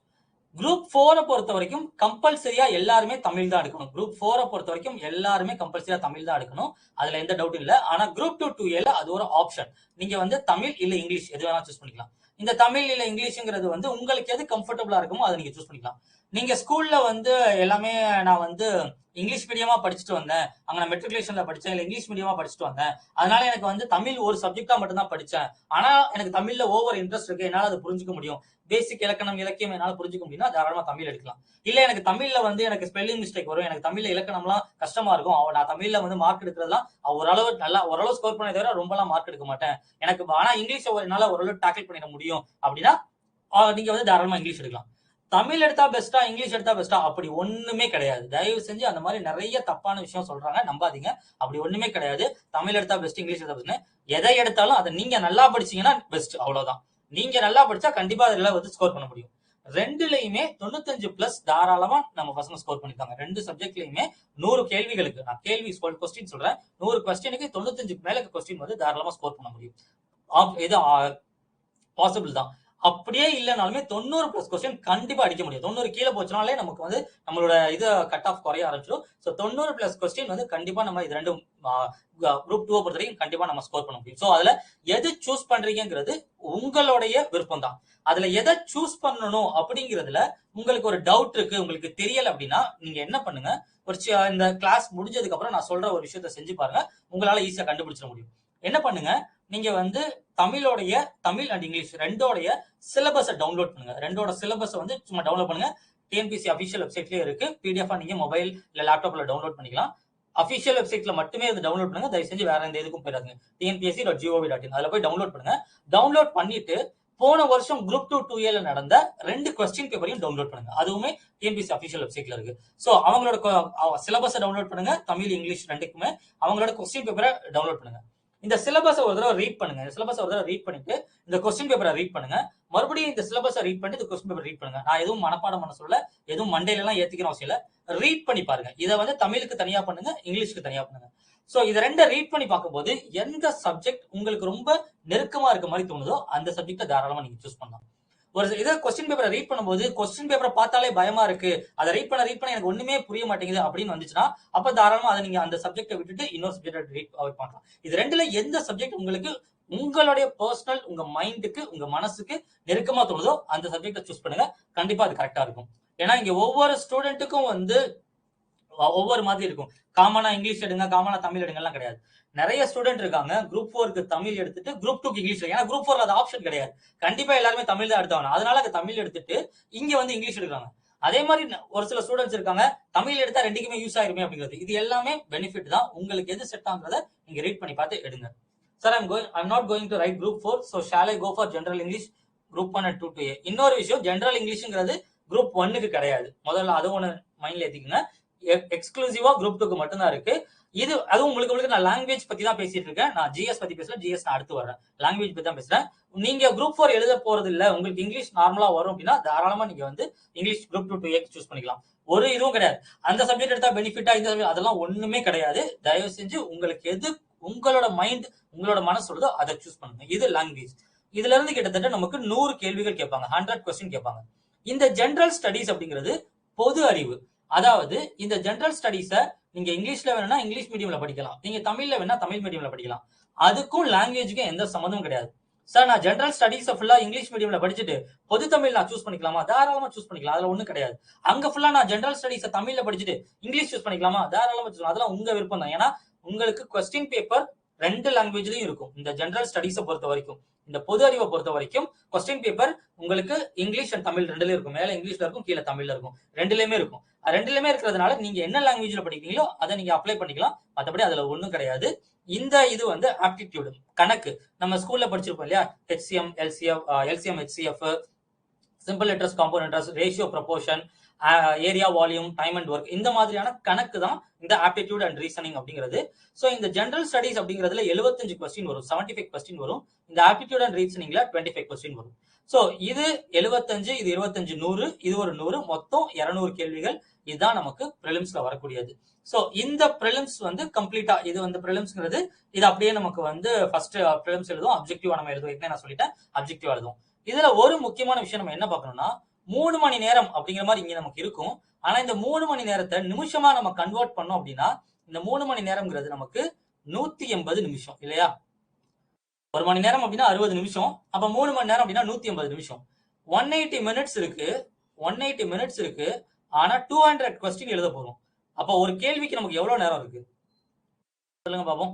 குரூப் 4 பொறுத்த வரைக்கும் கம்பல்சரியா எல்லாருமே தமிழ் தான் எடுக்கணும். குரூப் 4 பொறுத்த வரைக்கும் எல்லாருமே கம்பல்சரியா தமிழ் தான் எடுக்கணும். அதுல எந்த டவுட்டும் இல்ல. ஆனா குரூப் 2 2A அது ஒரு ஆப்ஷன். நீங்க வந்து தமிழ் இல்ல இங்கிலீஷ் எது வேணா சூஸ் பண்ணிக்கலாம். இந்த தமிழ் இல்ல இங்கிலீஷ்ங்கிறது வந்து உங்களுக்கு எது கம்ஃபர்டபுளா இருக்குமோ அதை நீங்க சூஸ் பண்ணிக்கலாம். நீங்க ஸ்கூல்ல வந்து எல்லாமே நான் வந்து இங்கிலீஷ் மீடியமா படிச்சுட்டு வந்தேன், அங்க நான் மெட்ரிகுலேஷன்ல படிச்சேன், இல்ல இங்கிலீஷ் மீடியமா படிச்சுட்டு வந்தேன், அதனால எனக்கு வந்து தமிழ் ஒரு சப்ஜெக்டா மட்டும் தான் படிச்சேன், ஆனா எனக்கு தமிழ்ல ஓவர் இன்ட்ரெஸ்ட் இருக்கு, என்னால அதை புரிஞ்சுக்க முடியும், பேசிக் இலக்கணம் இலக்கியம் என்னால புரிஞ்சுக்க முடியும்னா தாராளமா தமிழ் எடுக்கலாம். இல்ல எனக்கு தமிழ்ல வந்து எனக்கு ஸ்பெல்லிங் மிஸ்டேக் வரும், எனக்கு தமிழ்ல இலக்கணம்லாம் கஷ்டமா இருக்கும், நான் தமிழ்ல வந்து மார்க் எடுக்கிறதுலாம் ஓரளவு நல்லா ஓரளவு ஸ்கோர் பண்ண தவிர ரொம்பலாம் மார்க் எடுக்க மாட்டேன், எனக்கு ஆனா இங்கிலீஷ் என்னால ஓரளவு டேக்கிள் பண்ணிட முடியும் அப்படின்னா நீங்க வந்து தாராளமா இங்கிலீஷ் எடுக்கலாம். தமிழ் எடுத்தா பெஸ்டா, இங்கிலீஷ் எடுத்தா பெஸ்டா அப்படி ஒண்ணுமே கிடையாது. தயவு செஞ்சு அந்த மாதிரி நிறைய தப்பான விஷயம் சொல்றாங்க, நம்பாதீங்க. அப்படி ஒண்ணுமே கிடையாது. தமிழ் எடுத்தா பெஸ்ட், இங்கிலீஷ் எடுத்தா பெஸ்ட். எதை எடுத்தாலும் அதை நீங்க நல்லா படிச்சீங்கன்னா பெஸ்ட், அவ்வளவுதான். நீங்க நல்லா படிச்சா கண்டிப்பா அதுல வந்து ஸ்கோர் பண்ண முடியும். ரெண்டுலயுமே 95 பிளஸ் தாராளமா நம்ம பசங்க ஸ்கோர் பண்ணிருக்காங்க. ரெண்டு சப்ஜெக்ட்லயுமே 100 கேள்விகளுக்கு, நான் கேள்வி கொஸ்டின் சொல்றேன், 100 கொஸ்டினுக்கு 95 மேல கொஸ்டின் வந்து தாராளமா ஸ்கோர் பண்ண முடியும். இது பாசிபிள் தான். அப்படியே இல்லைனாலுமே 90 பிளஸ் கொஸ்டின் கண்டிப்பா அடிக்க முடியும். 90 கீழே போச்சுனாலே நமக்கு வந்து நம்மளோட இது கட் ஆஃப் குறைய ஆரம்பிச்சிடும். ஸோ 90 பிளஸ் கொஸ்டின் வந்து கண்டிப்பா நம்ம இது ரெண்டும் குரூப் 2 பொறுத்த வரைக்கும் கண்டிப்பா நம்ம ஸ்கோர் பண்ண முடியும். ஸோ அதுல எது சூஸ் பண்றீங்கிறது உங்களுடைய விருப்பம் தான். அதுல எதை சூஸ் பண்ணணும் அப்படிங்கிறதுல உங்களுக்கு ஒரு டவுட் இருக்கு, உங்களுக்கு தெரியல அப்படின்னா நீங்க என்ன பண்ணுங்க, ஒரு இந்த கிளாஸ் முடிஞ்சதுக்கு அப்புறம் நான் சொல்ற ஒரு விஷயத்த செஞ்சு பாருங்க, உங்களால ஈஸியா கண்டுபிடிச்சிட முடியும். என்ன பண்ணுங்க, நீங்க வந்து தமிழ் அண்ட் இங்கிலீஷ் ரெண்டோடைய சிலபஸை டவுன்லோட் பண்ணுங்க. ரெண்டோட சிலபஸை வந்து சும்மா டவுன்லோட் பண்ணுங்க. டிஎன்பிசி அபிஷியல் வெப்சைட்லயே இருக்கு. பிடிஎஃப் நீங்க மொபைல் இல்ல லேப்டாப்ல டவுன்லோட் பண்ணிக்கலாம். அபிஷியல் வெப்சைட்ல மட்டுமே இது டவுன்லோட் பண்ணுங்க. தயவு செஞ்சு வேற எந்த இதுக்கும் போயிடாதுங்க. tnpsc.gov.in அதுல போய் டவுன்லோட் பண்ணுங்க. டவுன்லோட் பண்ணிட்டு போன வருஷம் குரூப் 2 2ஏல நடந்த 2 கொஸ்டின் பேப்பரையும் டவுன்லோட் பண்ணுங்க. அதுவுமே டிஎன்பிசி அபிஷியல் வெப்சைட்ல இருக்கு. சோ அவங்களோட சிலபஸை டவுன்லோட் பண்ணுங்க. தமிழ் இங்கிலீஷ் ரெண்டுக்குமே அவங்களோட கொஸ்டின் பேப்பரை டவுன்லோட் பண்ணுங்க. இந்த சிலபஸை ஒரு தடவை ரீட் பண்ணுங்க. இந்த சிலபஸை ஒரு தடவை ரீட் பண்ணிட்டு இந்த கொஸ்டின் பேப்பரை ரீட் பண்ணுங்க. மறுபடியும் இந்த சிலபஸை ரீட் பண்ணிட்டு இந்த கொஸ்டின் பேப்பர் ரீட் பண்ணுங்க. நான் எதுவும் மனப்பாடம் பண்ண சொல்ல, எதுவும் மண்டையில எல்லாம் ஏத்திக்கிற அவசியம் இல்ல. ரீட் பண்ணி பாருங்க. இதை வந்து தமிழுக்கு தனியா பண்ணுங்க, இங்கிலீஷ்க்கு தனியா பண்ணுங்க. சோ இதை ரெண்டை ரீட் பண்ணி பார்க்கும்போது எந்த சப்ஜெக்ட் உங்களுக்கு ரொம்ப நெருக்கமா இருக்க மாதிரி தோணுதோ அந்த சப்ஜெக்டை தாராளமா நீங்க சூஸ் பண்ணலாம். ஒரு இதை கொஸ்டின் பேப்பரை ரீட் பண்ணும்போது கொஸ்டின் பேப்பரை பார்த்தாலே பயமா இருக்கு, அதை ரீட் பண்ண எனக்கு ஒண்ணுமே புரிய மாட்டேங்குது அப்படின்னு வந்துச்சுன்னா அப்ப தாராளமா அதை நீங்க அந்த சப்ஜெக்டை விட்டுட்டு இன்னொரு சப்ஜெக்ட் ரீட் பண்ணலாம். இது ரெண்டுல எந்த சப்ஜெக்ட் உங்களுக்கு உங்களுடைய பர்சனல், உங்க மைண்டுக்கு, உங்க மனசுக்கு நெருக்கமா தோணுதோ அந்த சப்ஜெக்டை சூஸ் பண்ணுங்க. கண்டிப்பா அது கரெக்டா இருக்கும். ஏன்னா இங்க ஒவ்வொரு ஸ்டூடெண்ட்டுக்கும் வந்து ஒவ்வொரு மாதிரி இருக்கும். காமனா இங்கிலீஷ் எடுங்க, காமனா தமிழ் எடுங்க எல்லாம் கிடையாது. நிறைய ஸ்டூடெண்ட் இருக்காங்க குரூப் 4க்கு தமிழ் எடுத்துட்டு குரூப் 2க்கு இங்கிலீஷ். ஏன்னா குரூப் 4ல அது ஆப்ஷன் கிடையாது. கண்டிப்பா எல்லாருமே தமிழ் தான் எடுத்தவங்க. அதனால அது தமிழ் எடுத்துட்டு இங்க வந்து இங்கிலீஷ் எடுக்கிறாங்க. அதே மாதிரி ஒரு சில ஸ்டூடெண்ட்ஸ் இருக்காங்க தமிழ் எடுத்தா ரெண்டுக்குமே யூஸ் ஆயிருமே அப்படிங்கிறது. இது எல்லாமே பெனிஃபிட் தான். உங்களுக்கு எது செட் ஆகுறத நீங்க ரீட் பண்ணி பார்த்து எடுங்க. Sir I'm not going to write group 4, so shall I go for general English group 1 and 2 to A? இன்னொரு விஷயம், ஜெனரல் இங்கிலீஷ்ங்கிறது குரூப் 1க்கு கிடையாது. முதல்ல அது ஒண்ணு மைண்ட்ல ஏத்திக்கங்க. எக்ஸ்க்ளூசிவா குரூப் 2க்கு மட்டும் தான் இருக்கு. இது அதுவும் உங்களுக்கு நான் லாங்குவேஜ் பத்தி தான் பேசிட்டு இருக்கேன். நான் ஜிஎஸ் பத்தி பேசல, ஜிஎஸ் நான் அடுத்து வரேன். லாங்குவேஜ் பத்தி தான் பேசுறேன். நீங்க குரூப் 4 எழுத போறது இல்ல, உங்களுக்கு இங்கிலீஷ் நார்மலா வரும் அப்படின்னா தாராளமா நீங்க வந்து இங்கிலீஷ் குரூப் 2 2A சூஸ் பண்ணிக்கலாம். ஒரு இதுவும் கிடையாது. அந்த சப்ஜெக்ட் எடுத்தா பெனிஃபிட்டா இந்த அதெல்லாம் ஒண்ணுமே கிடையாது. தயவு செஞ்சு உங்களுக்கு எது உங்களோட மைண்ட், உங்களோட மனசு சொல்றதோ அதை சூஸ் பண்ணுங்க. இது லாங்குவேஜ். இதுல இருந்து கிட்டத்தட்ட நமக்கு 100 கேள்விகள் கேட்பாங்க, 100 கொஸ்டின் கேட்பாங்க. இந்த ஜெனரல் ஸ்டடிஸ் அப்படிங்கிறது பொது அறிவு. அதாவது இந்த ஜெனரல் ஸ்டடிஸ நீங்க இங்கிலீஷ்ல வேணும்னா இங்கிலீஷ் மீடியம்ல படிக்கலாம், நீங்க தமிழ்ல வேணா தமிழ் மீடியம்ல படிக்கலாம். அதுக்கும் லாங்குவேஜுக்கும் எந்த சம்மந்தமும் கிடையாது. சார் நான் ஜெனரல் ஸ்டடிஸ் ஃபுல்லா இங்கிலீஷ் மீடியம்ல படிச்சுட்டு பொது தமிழ் நான் சூஸ் பண்ணிக்கலாமா? தாராளமா சூஸ் பண்ணிக்கலாம். அதுல ஒண்ணும் கிடையாது. அங்க ஃபுல்லா நான் ஜெனரல் ஸ்டடிஸ் தமிழ்ல படிச்சுட்டு இங்கிலீஷ் சூஸ் பண்ணிக்கலாமா? தாராளமா சூஸ். அதெல்லாம் உங்க விருப்பம் தான். ஏன்னா உங்களுக்கு கொஸ்டின் பேப்பர் 2 லாங்குவேஜ்லயும் இருக்கும். இந்த ஜெனரல் ஸ்டடிஸை பொறுத்த வரைக்கும், இந்த பொது அறிவை பொறுத்த வரைக்கும் கொஸ்டின் பேப்பர் உங்களுக்கு இங்கிலீஷ் அண்ட் தமிழ் ரெண்டுலயும் இருக்கும். மேல இங்கிலீஷ்ல இருக்கும், கீழே தமிழ்ல இருக்கும். ரெண்டுலயுமே இருக்கும். ரெண்டுலயுமே இருக்கிறதுனால நீங்க என்ன லாங்குவேஜ்ல படிக்கிறீங்களோ அதை நீங்க அப்ளை பண்ணிக்கலாம். மற்றபடி அதுல ஒண்ணும் கிடையாது. இந்த இது வந்து ஆப்டிடியூடு, கணக்கு. நம்ம ஸ்கூல்ல படிச்சிருப்போம் இல்லையா, HCM, LCM, HCF, simple interest, compound interest, ratio, proportion, area, volume, time and work, இந்த மாதிரியான கணக்கு தான் இந்த ஆப்டிடியூட் அண்ட் ரீசனிங் அப்படிங்கிறது. சோ இந்த ஜெனரல் ஸ்டடிஸ் அப்படிங்கிறதுல 75 கொஸ்டின் வரும், 75 கொஸ்டின் வரும். இந்த ஆப்டிடியூட் அண்ட் ரீசனிங்ல 25 கொஸ்டின் வரும். சோ இது 75, இது 25, 100, இது ஒரு 100, மொத்தம் 200 கேள்விகள். இதுதான் நமக்கு பிரிலிம்ஸ்ல வரக்கூடியது. சோ இந்த பிரிலிம்ஸ் வந்து கம்ப்ளீட்டா, இது வந்து பிரிலிம்ஸ்ங்கிறது இது அப்படியே நமக்கு வந்து ஃபர்ஸ்ட் பிரிலிம்ஸ் எழுதும், அப்ஜெக்டிவா நம்ம எழுதுவோம். ஏற்கனவே நான் சொல்லிட்டேன், அப்ஜெக்டிவா எழுதுவோம். இதுல ஒரு முக்கியமான விஷயம் நம்ம என்ன பார்க்கணும்னா, 3 மணி நேரம் அப்படிங்கிற மாதிரி இங்க நமக்கு இருக்கும். ஆனா இந்த 3 மணி நேரத்தை நிமிஷமா நம்ம கன்வெர்ட் பண்ணோம் அப்படின்னா இந்த 3 மணி நேரம்ங்கிறது நமக்கு 180 நிமிஷம் இல்லையா? 1 மணி நேரம் அப்படின்னா 60 நிமிஷம். அப்ப 3 மணி நேரம் அப்படின்னா 180 நிமிஷம். 180 மினிட்ஸ் இருக்கு, 180 மினிட்ஸ் இருக்கு. ஆனா 200 கொஸ்டின் எழுத போறோம். அப்ப ஒரு கேள்விக்கு நமக்கு எவ்வளவு நேரம் இருக்கு சொல்லுங்க பாப்போம்.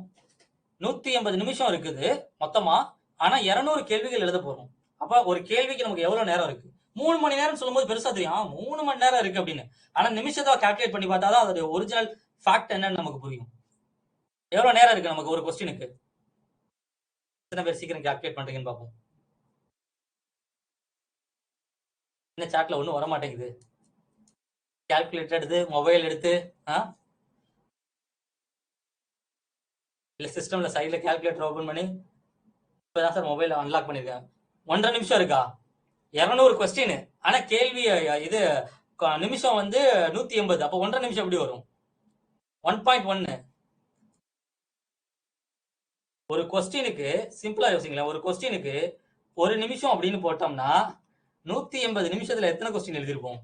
180 நிமிஷம் இருக்குது மொத்தமா. ஆனா 200 கேள்விகள் எழுத போறோம். அப்ப ஒரு கேள்விக்கு நமக்கு எவ்வளவு நேரம் இருக்கு? 3 மணி நேரம் சொல்லும்போது பெருசா தெரியும், 3 மணி நேரம் இருக்கு அப்படின்னு. ஆனா நிமிஷத்தை கால்குலேட் பண்ணி பார்த்தாதான் அதோட ஒரிஜினல் ஃபேக்ட் என்னன்னு நமக்கு புரியும். எவ்வளவு நேரம் இருக்கு நமக்கு ஒரு கொஸ்டினுக்கு? எத்தனை பேர் சீக்கிரம் கால்குலேட் பண்றீங்கன்னு பார்ப்போம். இந்த சாட்ல ஒன்றும் வர மாட்டேங்குது. கால்குலேட்டர் எடுத்து மொபைல் எடுத்து இல்லை சிஸ்டம்ல சைடில் கால்குலேட்டர் ஓப்பன் பண்ணி இப்போதான் சார் மொபைல் அன்லாக் பண்ணியிருக்கேன். 1.5 நிமிஷம் இருக்கா? 200 கொஸ்டின். ஆனா கேள்வி இது நிமிஷம் வந்து 180. அப்போ 1.5 நிமிஷம் எப்படி வரும்? 1.1. ஒரு கொஸ்டினுக்கு சிம்பிளா யோசிங்களேன். ஒரு கொஸ்டினுக்கு 1 நிமிஷம் அப்படின்னு போட்டோம்னா 180 நிமிஷத்துல எத்தனை கொஸ்டின் எழுதியிருப்போம்?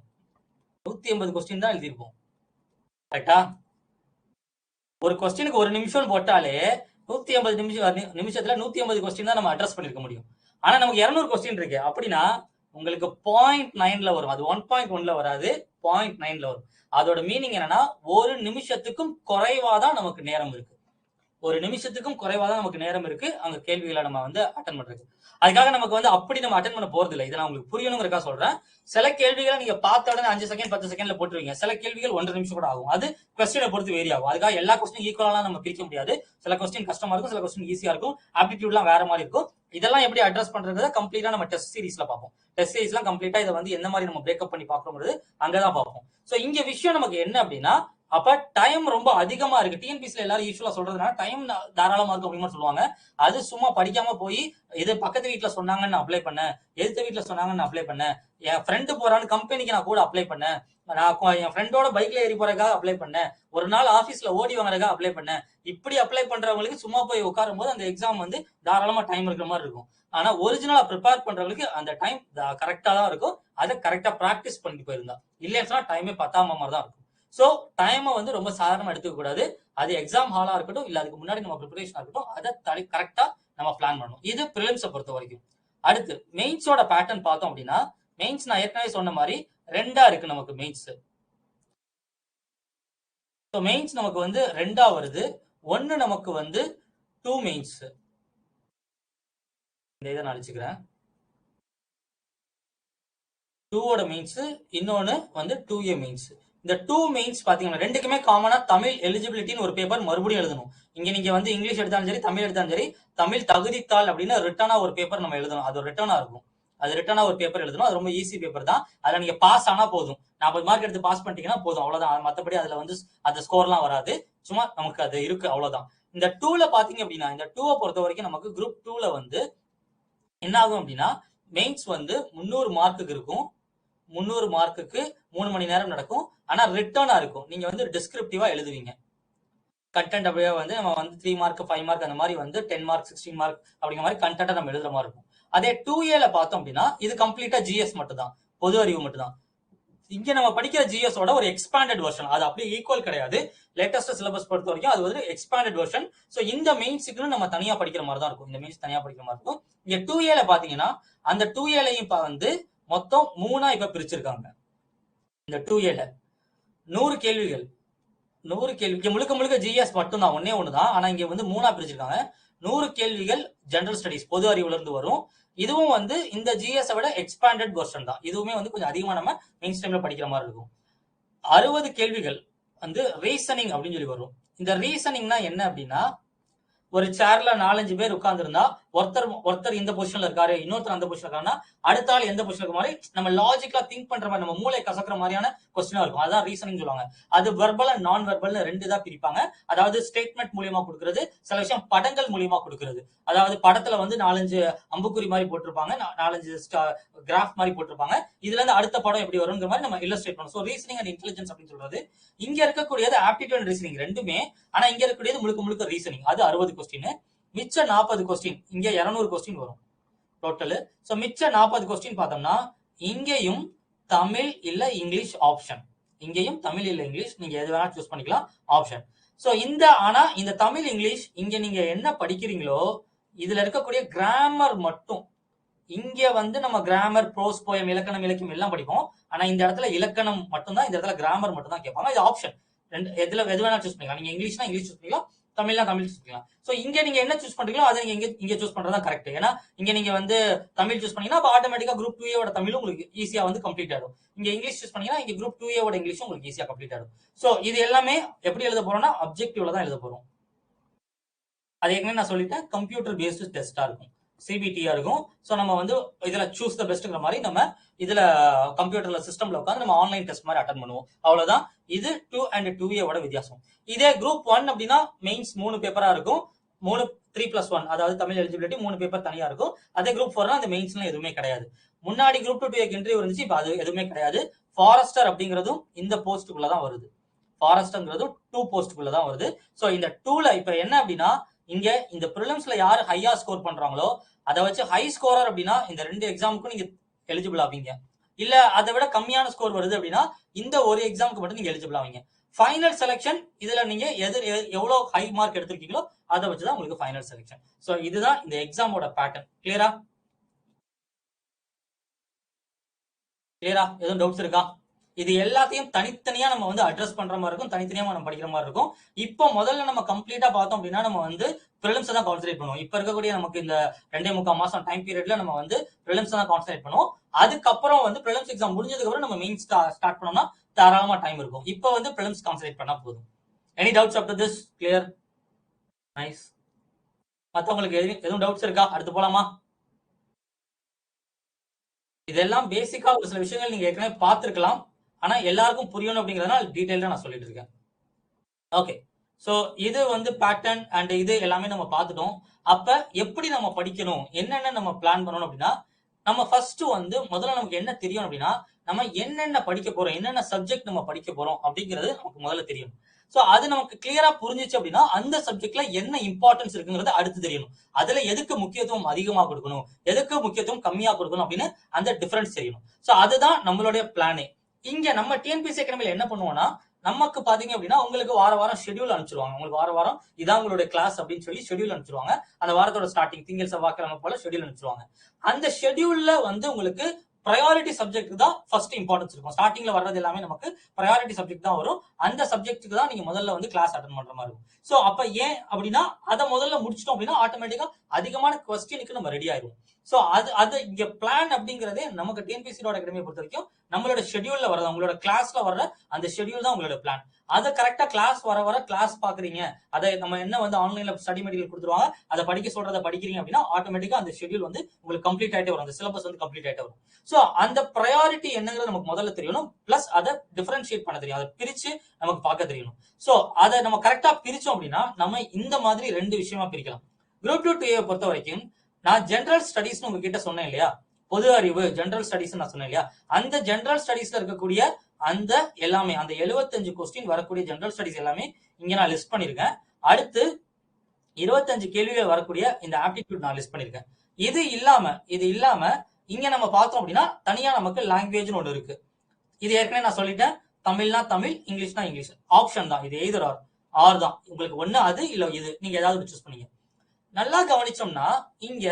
180 கொஸ்டின் தான் எழுதியிருப்போம். கரெக்டா? ஒரு கொஸ்டினுக்கு 1 நிமிஷம் போட்டாலே 180 நிமிஷத்துல 180 கொஸ்டின் தான் நம்ம அட்ரஸ் பண்ணிருக்க முடியும். ஆனா நமக்கு 200 கொஸ்டின் இருக்கு. அப்படின்னா உங்களுக்கு 0.9ல வரும். அது 1.1ல வராது, 0.9ல வரும். அதோட மீனிங் என்னன்னா 1 நிமிஷத்துக்கும் குறைவாதான் நமக்கு நேரம் இருக்கு. 1 நிமிஷத்துக்கும் குறைவாதான் நமக்கு நேரம் இருக்கு அங்க கேள்விகளை நம்ம வந்து அட்டன் பண்றது. அதுக்காக நமக்கு வந்து அப்படி நம்ம அட்டன் பண்ண போறது இல்லை. இதை நான் உங்களுக்கு புரியணுங்கிறக்கா சொல்றேன். சில கேள்விகளை நீங்க பார்த்த உடனே 5 செகண்ட் 10 செகண்ட்ல போட்டுருவீங்க. சில கேள்விகள் 1.5 நிமிஷம் கூட ஆகும். அது கொஸ்டினை பொறுத்து வேரி ஆகும். அதுக்காக எல்லா கொஸ்டின் ஈக்குவலாலாம் நம்ம பிரிக்க முடியாது. சில கொஸ்டின் கஷ்டமா இருக்கும், சில கொஸ்டின் ஈஸியா இருக்கும், ஆப்டிடியூட்லாம் வேற மாதிரி இருக்கும். இதெல்லாம் எப்படி அட்ரஸ் பண்றதை கம்ப்ளீட்டா நம்ம டெஸ்ட் சீரீஸ்ல பார்ப்போம். டெஸ்ட் சீரீஸ்லாம் கம்ப்ளீட்டா இதை வந்து என்ன மாதிரி நம்ம பிரேக்கப் பண்ணி பார்க்கணுங்கிறது அங்கதான் பார்ப்போம். சோ இங்க விஷயம் நமக்கு என்ன அப்படின்னா, அப்ப டைம் ரொம்ப அதிகமா இருக்கு. டிஎன்பிசில எல்லாரும் யூஸ்வலா சொல்றதுனால டைம் தாராளமா இருக்கும் அப்படின்னு சொல்லுவாங்க. அது சும்மா படிக்காம போய் இது பக்கத்து வீட்டுல சொன்னாங்கன்னு அப்ளை பண்ணேன், எதிர்த்த வீட்டுல சொன்னாங்கன்னு அப்ளை பண்ணேன், என் ஃப்ரெண்டு போறான்னு கம்பெனிக்கு நான் கூட அப்ளை பண்ணேன், நான் என் ஃப்ரெண்டோட பைக்ல ஏறி போறதுக்காக அப்ளை பண்ணேன், ஒரு நாள் ஆபீஸ்ல ஓடி வாங்குறதுக்காக அப்ளை பண்ணேன். இப்படி அப்ளை பண்றவங்களுக்கு சும்மா போய் உட்காரும் போது அந்த எக்ஸாம் வந்து தாராளமா டைம் இருக்கிற மாதிரி இருக்கும். ஆனா ஒரிஜினலா ப்ரிப்பேர் பண்றவங்களுக்கு அந்த டைம் கரெக்டா தான் இருக்கும். அதை கரெக்டா பிராக்டிஸ் பண்ணிட்டு போயிருந்தா இல்லைன்னு சொன்னா டைமே பத்தாம மாதிரி தான் இருக்கும். சோ டைமை வந்து ரொம்ப சாதாரணமா எடுத்துக்க கூடாது. அது எக்ஸாம் ஹாலா இருக்கட்டும் இல்ல அதுக்கு முன்னாடி நம்ம ப்ரிப்பரேஷனா இருக்கட்டும், அதை கரெக்டா நம்ம பிளான் பண்ணணும். இது பிரிலிம்ஸை பொறுத்த வரைக்கும். அடுத்து மெயின்ஸோட பேட்டர்ன் பார்த்தோம் அப்படின்னா, மெயின்ஸ் நான் ஏற்கனவே சொன்ன மாதிரி 2ஆ இருக்கு நமக்கு மெயின்ஸ். மெயின்ஸ் நமக்கு வந்து 2ஆ வருது. ஒன்னு நமக்கு வந்து 2 மெயின்ஸ். இந்த இதை நான் அழிச்சுக்கிறேன். 2ஓட மெயின்ஸ், இன்னொன்னு வந்து 2A மெயின்ஸ். இந்த 2 மெயின்ஸ் பாத்தீங்கன்னா ரெண்டுக்குமே காமனா தமிழ் எலிஜிபிலிட்டின்னு ஒரு பேப்பர் மறுபடியும் எழுதணும். இங்க நீங்க வந்து இங்கிலீஷ் எடுத்தாலும் சரி, தமிழ் எடுத்தாலும் சரி, தமிழ் தகுதித்தாள் அப்படின்னு ரிட்டனா ஒரு பேப்பர் நம்ம எழுதணும். அது ஒரு ரிட்டனா இருக்கும். அது ரிட்டனா ஒரு பேப்பர் எழுதணும். அது ரொம்ப ஈஸி பேப்பர் தான். அதுல நீங்க பாஸ் ஆனா போதும். 40 மார்க் எடுத்து பாஸ் பண்ணிட்டீங்கன்னா போதும், அவ்வளவுதான். மத்தபடி அதுல வந்து அந்த ஸ்கோர்லாம் வராது. சும்மா நமக்கு அது இருக்கு, அவ்வளவுதான். இந்த 2ல பாத்தீங்க அப்படின்னா, இந்த 2வை பொறுத்த வரைக்கும் நமக்கு குரூப் 2ல வந்து என்ன ஆகும் அப்படின்னா, மெயின்ஸ் வந்து 300 மார்க்குக்கு இருக்கும். 300 மார்க்குக்கு 3 மணி நேரம் நடக்கும். ஆனா ரிட்டர்னா இருக்கும். நீங்க வந்து டிஸ்கிரிப்டிவா எழுதுவீங்க. கண்டென்ட் அப்படியே வந்து நம்ம வந்து 3 மார்க் 5 மார்க் அந்த மாதிரி வந்து 10 மார்க் 16 மார்க் அப்படிங்கிற மாதிரி கண்டென்ட்டை நம்ம எழுதுற மாதிரி இருக்கும். அதே 2ஏல பார்த்தோம் அப்படின்னா இது கம்ப்ளீட்டா ஜிஎஸ் மட்டும் தான், பொது அறிவு மட்டும் தான். இங்க நம்ம படிக்கிற ஜிஎஸோட ஒரு எக்ஸ்பாண்டட் வெர்ஷன். அது அப்படியே ஈக்குவல் கிடையாது. லேட்டஸ்ட் சிலபஸ் பொறுத்த வரைக்கும் அது வந்து எக்ஸ்பாண்டட் வெர்ஷன். சோ இந்த மெயின்ஸுக்கு நம்ம தனியா படிக்கிற மாதிரி தான் இருக்கும். இந்த மெயின்ஸ் தனியா படிக்கிற மாதிரி இருக்கும். இங்க 2ஏல பாத்தீங்கன்னா அந்த 2ஏலையும் வந்து மொத்தம் 3ஆ இப்ப பிரிச்சிருக்காங்க. இந்த 2ஏல 100 கேள்விகள். 100 கேள்வி முழுக்க முழுக்க ஜிஎஸ் மட்டும் தான், ஒன்னே ஒண்ணுதான். ஆனா இங்க வந்து 3ஆ பிரிச்சிருக்காங்க. 100 கேள்விகள் ஜெனரல் ஸ்டடிஸ், பொது அறிவுல இருந்து வரும். இதுவும் வந்து இந்த ஜிஎஸ் விட எக்ஸ்பாண்டட் வெர்ஷன் தான். இதுவுமே வந்து கொஞ்சம் அதிகமா நம்ம மெயின் ஸ்ட்ரீம்ல படிக்கிற மாதிரி இருக்கும். 60 கேள்விகள் வந்து ரீசனிங் அப்படின்னு சொல்லி வரும். இந்த ரீசனிங்னா என்ன அப்படின்னா, ஒரு சேர்ல 4-5 பேர் உட்கார்ந்துருந்தா ஒருத்தர் இந்த பொசிஷன்ல இருக்காரு, இன்னொருத்தர் அந்த பொசிஷன்ல இருக்காருன்னா அடுத்த ஆள் எந்த பொசிஷன் இருக்க மாதிரி நம்ம லாஜிக்கலா திங்க் பண்ற மாதிரி, நம்ம மூளை கசக்கிற மாதிரியான கொஸ்டினா இருக்கும். அதான் ரீசனிங் சொல்லுவாங்க. அது வெர்பல் அண்ட் நான் வெர்பல்னு 2 தான் பிரிப்பாங்க. அதாவது ஸ்டேட்மெண்ட் மூலியமா கொடுக்கிறது, சில விஷயம் படங்கள் மூலியமா கொடுக்கிறது. அதாவது படத்துல வந்து 4-5 அம்புக்குறி மாதிரி போட்டிருப்பாங்க, 4-5 கிராஃப் மாதிரி போட்டிருப்பாங்க. இதுல இருந்து அடுத்த படம் எப்படி வருங்கிற மாதிரி நம்ம இல்லஸ்ட்ரேட் பண்ணணும். சோ ரீசனிங் அண்ட் இன்டெலிஜென்ஸ் அப்படின்னு சொல்றது. இங்க இருக்கக்கூடியது ஆப்டிடியூட் அண்ட் ரீசனிங் ரெண்டுமே. ஆனா இங்க இருக்கக்கூடியது முழுக்க முழுக்க ரீசனிங். அது 60 கொஸ்டின். மிச்ச 40 கொஸ்டின், இங்க 200 கொஸ்டின் வரும் டோட்டல். சோ மிச்ச 40 கொஸ்டின் பார்த்தோம்னா இங்கேயும் தமிழ் இல்ல இங்கிலீஷ் ஆப்ஷன். இங்கேயும் தமிழ் இல்ல இங்கிலீஷ், நீங்க எது வேணா சூஸ் பண்ணிக்கலாம் ஆப்ஷன். சோ ஆனா இந்த தமிழ் இங்கிலீஷ் இங்க நீங்க என்ன படிக்கிறீங்களோ இதுல இருக்கக்கூடிய கிராமர் மட்டும். இங்க வந்து நம்ம கிராமர், ப்ரோஸ், போயம், இலக்கணம், இலக்கியம் எல்லாம் படிப்போம். ஆனா இந்த இடத்துல இலக்கணம் மட்டும் தான், இந்த இடத்துல கிராமர் மட்டும் தான் கேட்பாங்க. இது ஆப்ஷன். எது வேணா சூஸ் பண்ணிக்கலாம். நீங்க இங்கிலீஷ்னா இங்கிலீஷ் சூஸ் பண்ணிக்கலாம், தமிழ்னா தமிழ் சூஸ் பண்ணிக்கலாம். சோ இங்க நீங்க என்ன சூஸ் பண்றீங்களோ அதை நீங்க இங்க சூஸ் பண்றதா கரெக்ட். ஏன்னா இங்க நீங்க வந்து தமிழ் சூஸ் பண்ணீங்கன்னா அப்ப ஆட்டோமேட்டிக்கா குரூப் 2A ஓட தமிழும் உங்களுக்கு ஈஸியா வந்து கம்ப்ளீட் ஆகும். இங்க இங்கிலீஷ் சூஸ் பண்ணீங்கன்னா இங்க குரூப் 2A ஓட இங்கிலீஷும் உங்களுக்கு ஈஸியா கம்ப்ளீட் ஆகும். சோ இது எல்லாமே எப்படி எழுத போறோம்னா அப்ஜெக்டிவ்ல தான் எழுத போறோம். அது ஏற்கனவே நான் சொல்லிட்டேன், கம்ப்யூட்டர் பேஸ்டு டெஸ்டா இருக்கும். சிபிடியா இருக்கும். ஸோ நம்ம வந்து இதுல சூஸ் த பெஸ்ட்ங்கிற மாதிரி நம்ம இதுல கம்ப்யூட்டர்ல சிஸ்டம்ல உட்காந்து நம்ம ஆன்லைன் டெஸ்ட் மாதிரி அட்டன் பண்ணுவோம். அவ்வளவுதான். இது 2 and 2A வித்தியாசம். இதே குரூப் 1 அப்படின்னா மெயின்ஸ் 3 பேப்பரா இருக்கும். 3+1 அதாவது தமிழ் எலிஜிபிலிட்டி 3 பேப்பர் தனியா இருக்கும். அதே குரூப் 4 அந்த மெயின்ஸ்லாம் எதுவுமே கிடையாது. முன்னாடி குரூப் 2A இன்டர்வியூ இருந்துச்சு, இப்போ அது எதுவுமே கிடையாது. ஃபாரஸ்டர் அப்படிங்கிறதும் இந்த போஸ்ட்டுக்குள்ள தான் வருது. ஃபாரஸ்ட்ங்கிறதும் 2 போஸ்ட்டுக்குள்ள தான் வருது. ஸோ இந்த 2ல இப்ப என்ன அப்படின்னா, இங்க இந்த ப்ரிலிம்ஸ்ல யாரு ஹையா ஸ்கோர் பண்றாங்களோ அதை வச்சு ஹை ஸ்கோரர் அப்படின்னா இந்த 2 எக்ஸாமுக்கும் நீங்க எலிஜிபிள் ஆவீங்க. இல்ல அதை விட கம்மியான ஸ்கோர் வருது அப்படின்னா இந்த ஒரு எக்ஸாமுக்கு மட்டும் நீங்க எலிஜிபிள் ஆவீங்க. ஃபைனல் செலக்ஷன் இதுல நீங்க எவ்வளவு ஹை மார்க் எடுத்திருக்கீங்களோ அதை வச்சுதான் உங்களுக்கு ஃபைனல் செலக்ஷன். ஸோ இதுதான் இந்த எக்ஸாமோட பேட்டர்ன். கிளியரா? எதுவும் டவுட்ஸ் இருக்கா? இது எல்லாத்தையும் தனித்தனியா நம்ம வந்து அட்ரஸ் பண்ற மாதிரி இருக்கும், தனித்தனியா நம்ம படிக்கிற மாதிரி இருக்கும். இப்போ முதல்ல நம்ம கம்ப்ளீட்டா பார்த்தோம் அப்படின்னா நம்ம வந்து ப்ரிலிம்ஸ் தான் கான்சன்ட்ரேட் பண்ணுவோம். இப்ப இருக்கக்கூடிய நமக்கு இந்த 2.25 மாசம் டைம் பீரியட்ல நம்ம வந்து ப்ரிலிம்ஸ் தான் கான்சன்ட்ரேட் பண்ணுவோம். அதுக்கப்புறம் வந்து ப்ரிலிம்ஸ் எக்ஸாம் முடிஞ்சதுக்கு அப்புறம் நம்ம மெயின் ஸ்டார்ட் பண்ணோம்னா தாராளமா டைம் இருக்கும். இப்போ வந்து ப்ரிலிம்ஸ் கான்சன்ட்ரேட் பண்ணா போதும். Any doubts after this? Clear? Nice. மத்தவங்களுக்கு எதுவும் டவுட்ஸ் இருக்கா? அடுத்து போலாமா? இதெல்லாம் பேசிக்கா ஒரு சில விஷயங்கள் நீங்க ஏற்கனவே பார்த்திருக்கலாம். ஆனா எல்லாருக்கும் புரியணும் அப்படிங்கறதுனால டீடைலா நான் சொல்லிட்டு இருக்கேன். ஓகே. சோ இது வந்து பேட்டர்ன் அண்ட் இது எல்லாமே நம்ம பார்த்துட்டோம். அப்ப எப்படி நம்ம படிக்கணும், என்னென்ன நம்ம பிளான் பண்ணணும் அப்படின்னா, நம்ம ஃபர்ஸ்ட் வந்து முதல்ல நமக்கு என்ன தெரியும் அப்படின்னா, நம்ம என்னென்ன படிக்க போறோம், என்னென்ன சப்ஜெக்ட் நம்ம படிக்க போறோம் அப்படிங்கிறது நமக்கு முதல்ல தெரியும். சோ அது நமக்கு கிளியரா புரிஞ்சிச்சு அப்படின்னா அந்த சப்ஜெக்ட்ல என்ன இம்பார்ட்டன்ஸ் இருக்குங்கிறது அடுத்து தெரியணும். அதுல எதுக்கு முக்கியத்துவம் அதிகமா கொடுக்கணும், எதுக்கு முக்கியத்துவம் கம்மியா கொடுக்கணும் அப்படின்னு அந்த டிஃபரன்ஸ் தெரியணும். சோ அதுதான் நம்மளுடைய பிளானே. இங்க நம்ம டிஎன்பிஎஸ்சி அகாடமில என்ன பண்ணுவோம்னா, நமக்கு பாத்தீங்க அப்படின்னா உங்களுக்கு வாரம் ஷெட்யூல் அனுப்பிச்சிருவாங்க. உங்களுக்கு வாரம் இதான் உங்களுடைய கிளாஸ் அப்படின்னு சொல்லி ஷெட்யூல் அனுப்பிச்சிருவாங்க. அந்த வாரத்தோட ஸ்டார்டிங் திங்கள் செவ்வாய்க்கிழமை போல ஷெட்யூல் அனுப்பிச்சிருவாங்க. அந்த ஷெட்யூல்ல வந்து உங்களுக்கு ப்ரையாரிட்டி சப்ஜெக்ட் தான் ஃபர்ஸ்ட் இம்பார்ட்டன்ஸ் இருக்கும். ஸ்டார்டிங்ல வர்றது எல்லாமே நமக்கு ப்ரையாரிட்டி சப்ஜெக்ட் தான் வரும். அந்த சப்ஜெக்ட்டுக்கு தான் நீங்க முதல்ல வந்து கிளாஸ் அட்டன் பண்ற மாதிரி இருக்கும். சோ அப்ப ஏன் அப்படின்னா அதை முதல்ல முடிச்சிட்டோம் அப்படின்னா ஆட்டோமேட்டிக்கா அதிகமான கொஸ்டினுக்கு நம்ம ரெடி ஆயிரும். சோ அது இங்க பிளான் அப்படிங்கறதே நமக்கு டிஎன்பிஎஸ்சி அகாடமியை பொறுத்த வரைக்கும் நம்மளோட ஷெட்யூல்ல வர்றது, உங்களோட கிளாஸ்ல வர்ற அந்த ஷெட்யூல் தான் உங்களோட பிளான். அதை கரெக்டா கிளாஸ் வர கிளாஸ் பாக்குறீங்க, அதை நம்ம என்ன வந்து ஆன்லைன்ல ஸ்டடி மெட்டீரியல் கொடுத்துருவாங்க, அதை படிக்க சொல்றதை படிக்கிறீங்க அப்படின்னா ஆட்டோமேட்டிக்கா அந்த ஷெட்யூல் வந்து உங்களுக்கு கம்ப்ளீட் ஆயிட்டே வரும், அந்த சிலபஸ் வந்து கம்ப்ளீட் ஆயிட்டே வரும். சோ அந்த ப்ரையாரிட்டி என்னங்கிறது நமக்கு முதல்ல தெரியணும். பிளஸ் அதை டிஃபரன்ஷியேட் பண்ண தெரியும், அதை பிரிச்சு நமக்கு பார்க்க தெரியணும். சோ அதை நம்ம கரெக்டா பிரிச்சோம் அப்படின்னா நம்ம இந்த மாதிரி 2 விஷயமா பிரிக்கலாம். குரூப் 2A பொறுத்த வரைக்கும் நான் ஜெனரல் ஸ்டடிஸ் உங்ககிட்ட சொன்னேன் இல்லையா, பொது அறிவு ஜெனரல் ஸ்டடிஸ் நான் சொன்னேன் இல்லையா, அந்த ஜெனரல் ஸ்டடிஸ்ல இருக்கக்கூடிய அந்த எல்லாமே அந்த 75 கொஸ்டின் வரக்கூடிய ஜெனரல் ஸ்டடிஸ் எல்லாமே இங்க நான் லிஸ்ட் பண்ணிருக்கேன். அடுத்து 25 கேள்விகள் வரக்கூடிய இந்த ஆப்டிடியூட் நான் லிஸ்ட் பண்ணிருக்கேன். இது இல்லாம இங்க நம்ம பார்த்தோம் அப்படின்னா தனியா நமக்கு லாங்குவேஜ்னு ஒன்று இருக்கு. இது ஏற்கனவே நான் சொல்லிட்டேன், தமிழ்னா தமிழ், இங்கிலீஷ்னா இங்கிலீஷ். ஆப்ஷன் தான் இது, எய்தர் ஆர் தான். உங்களுக்கு ஒண்ணு அது இல்ல இது, நீங்க ஏதாவது சூஸ் பண்ணீங்க. நல்லா கவனிச்சோம்னா இங்க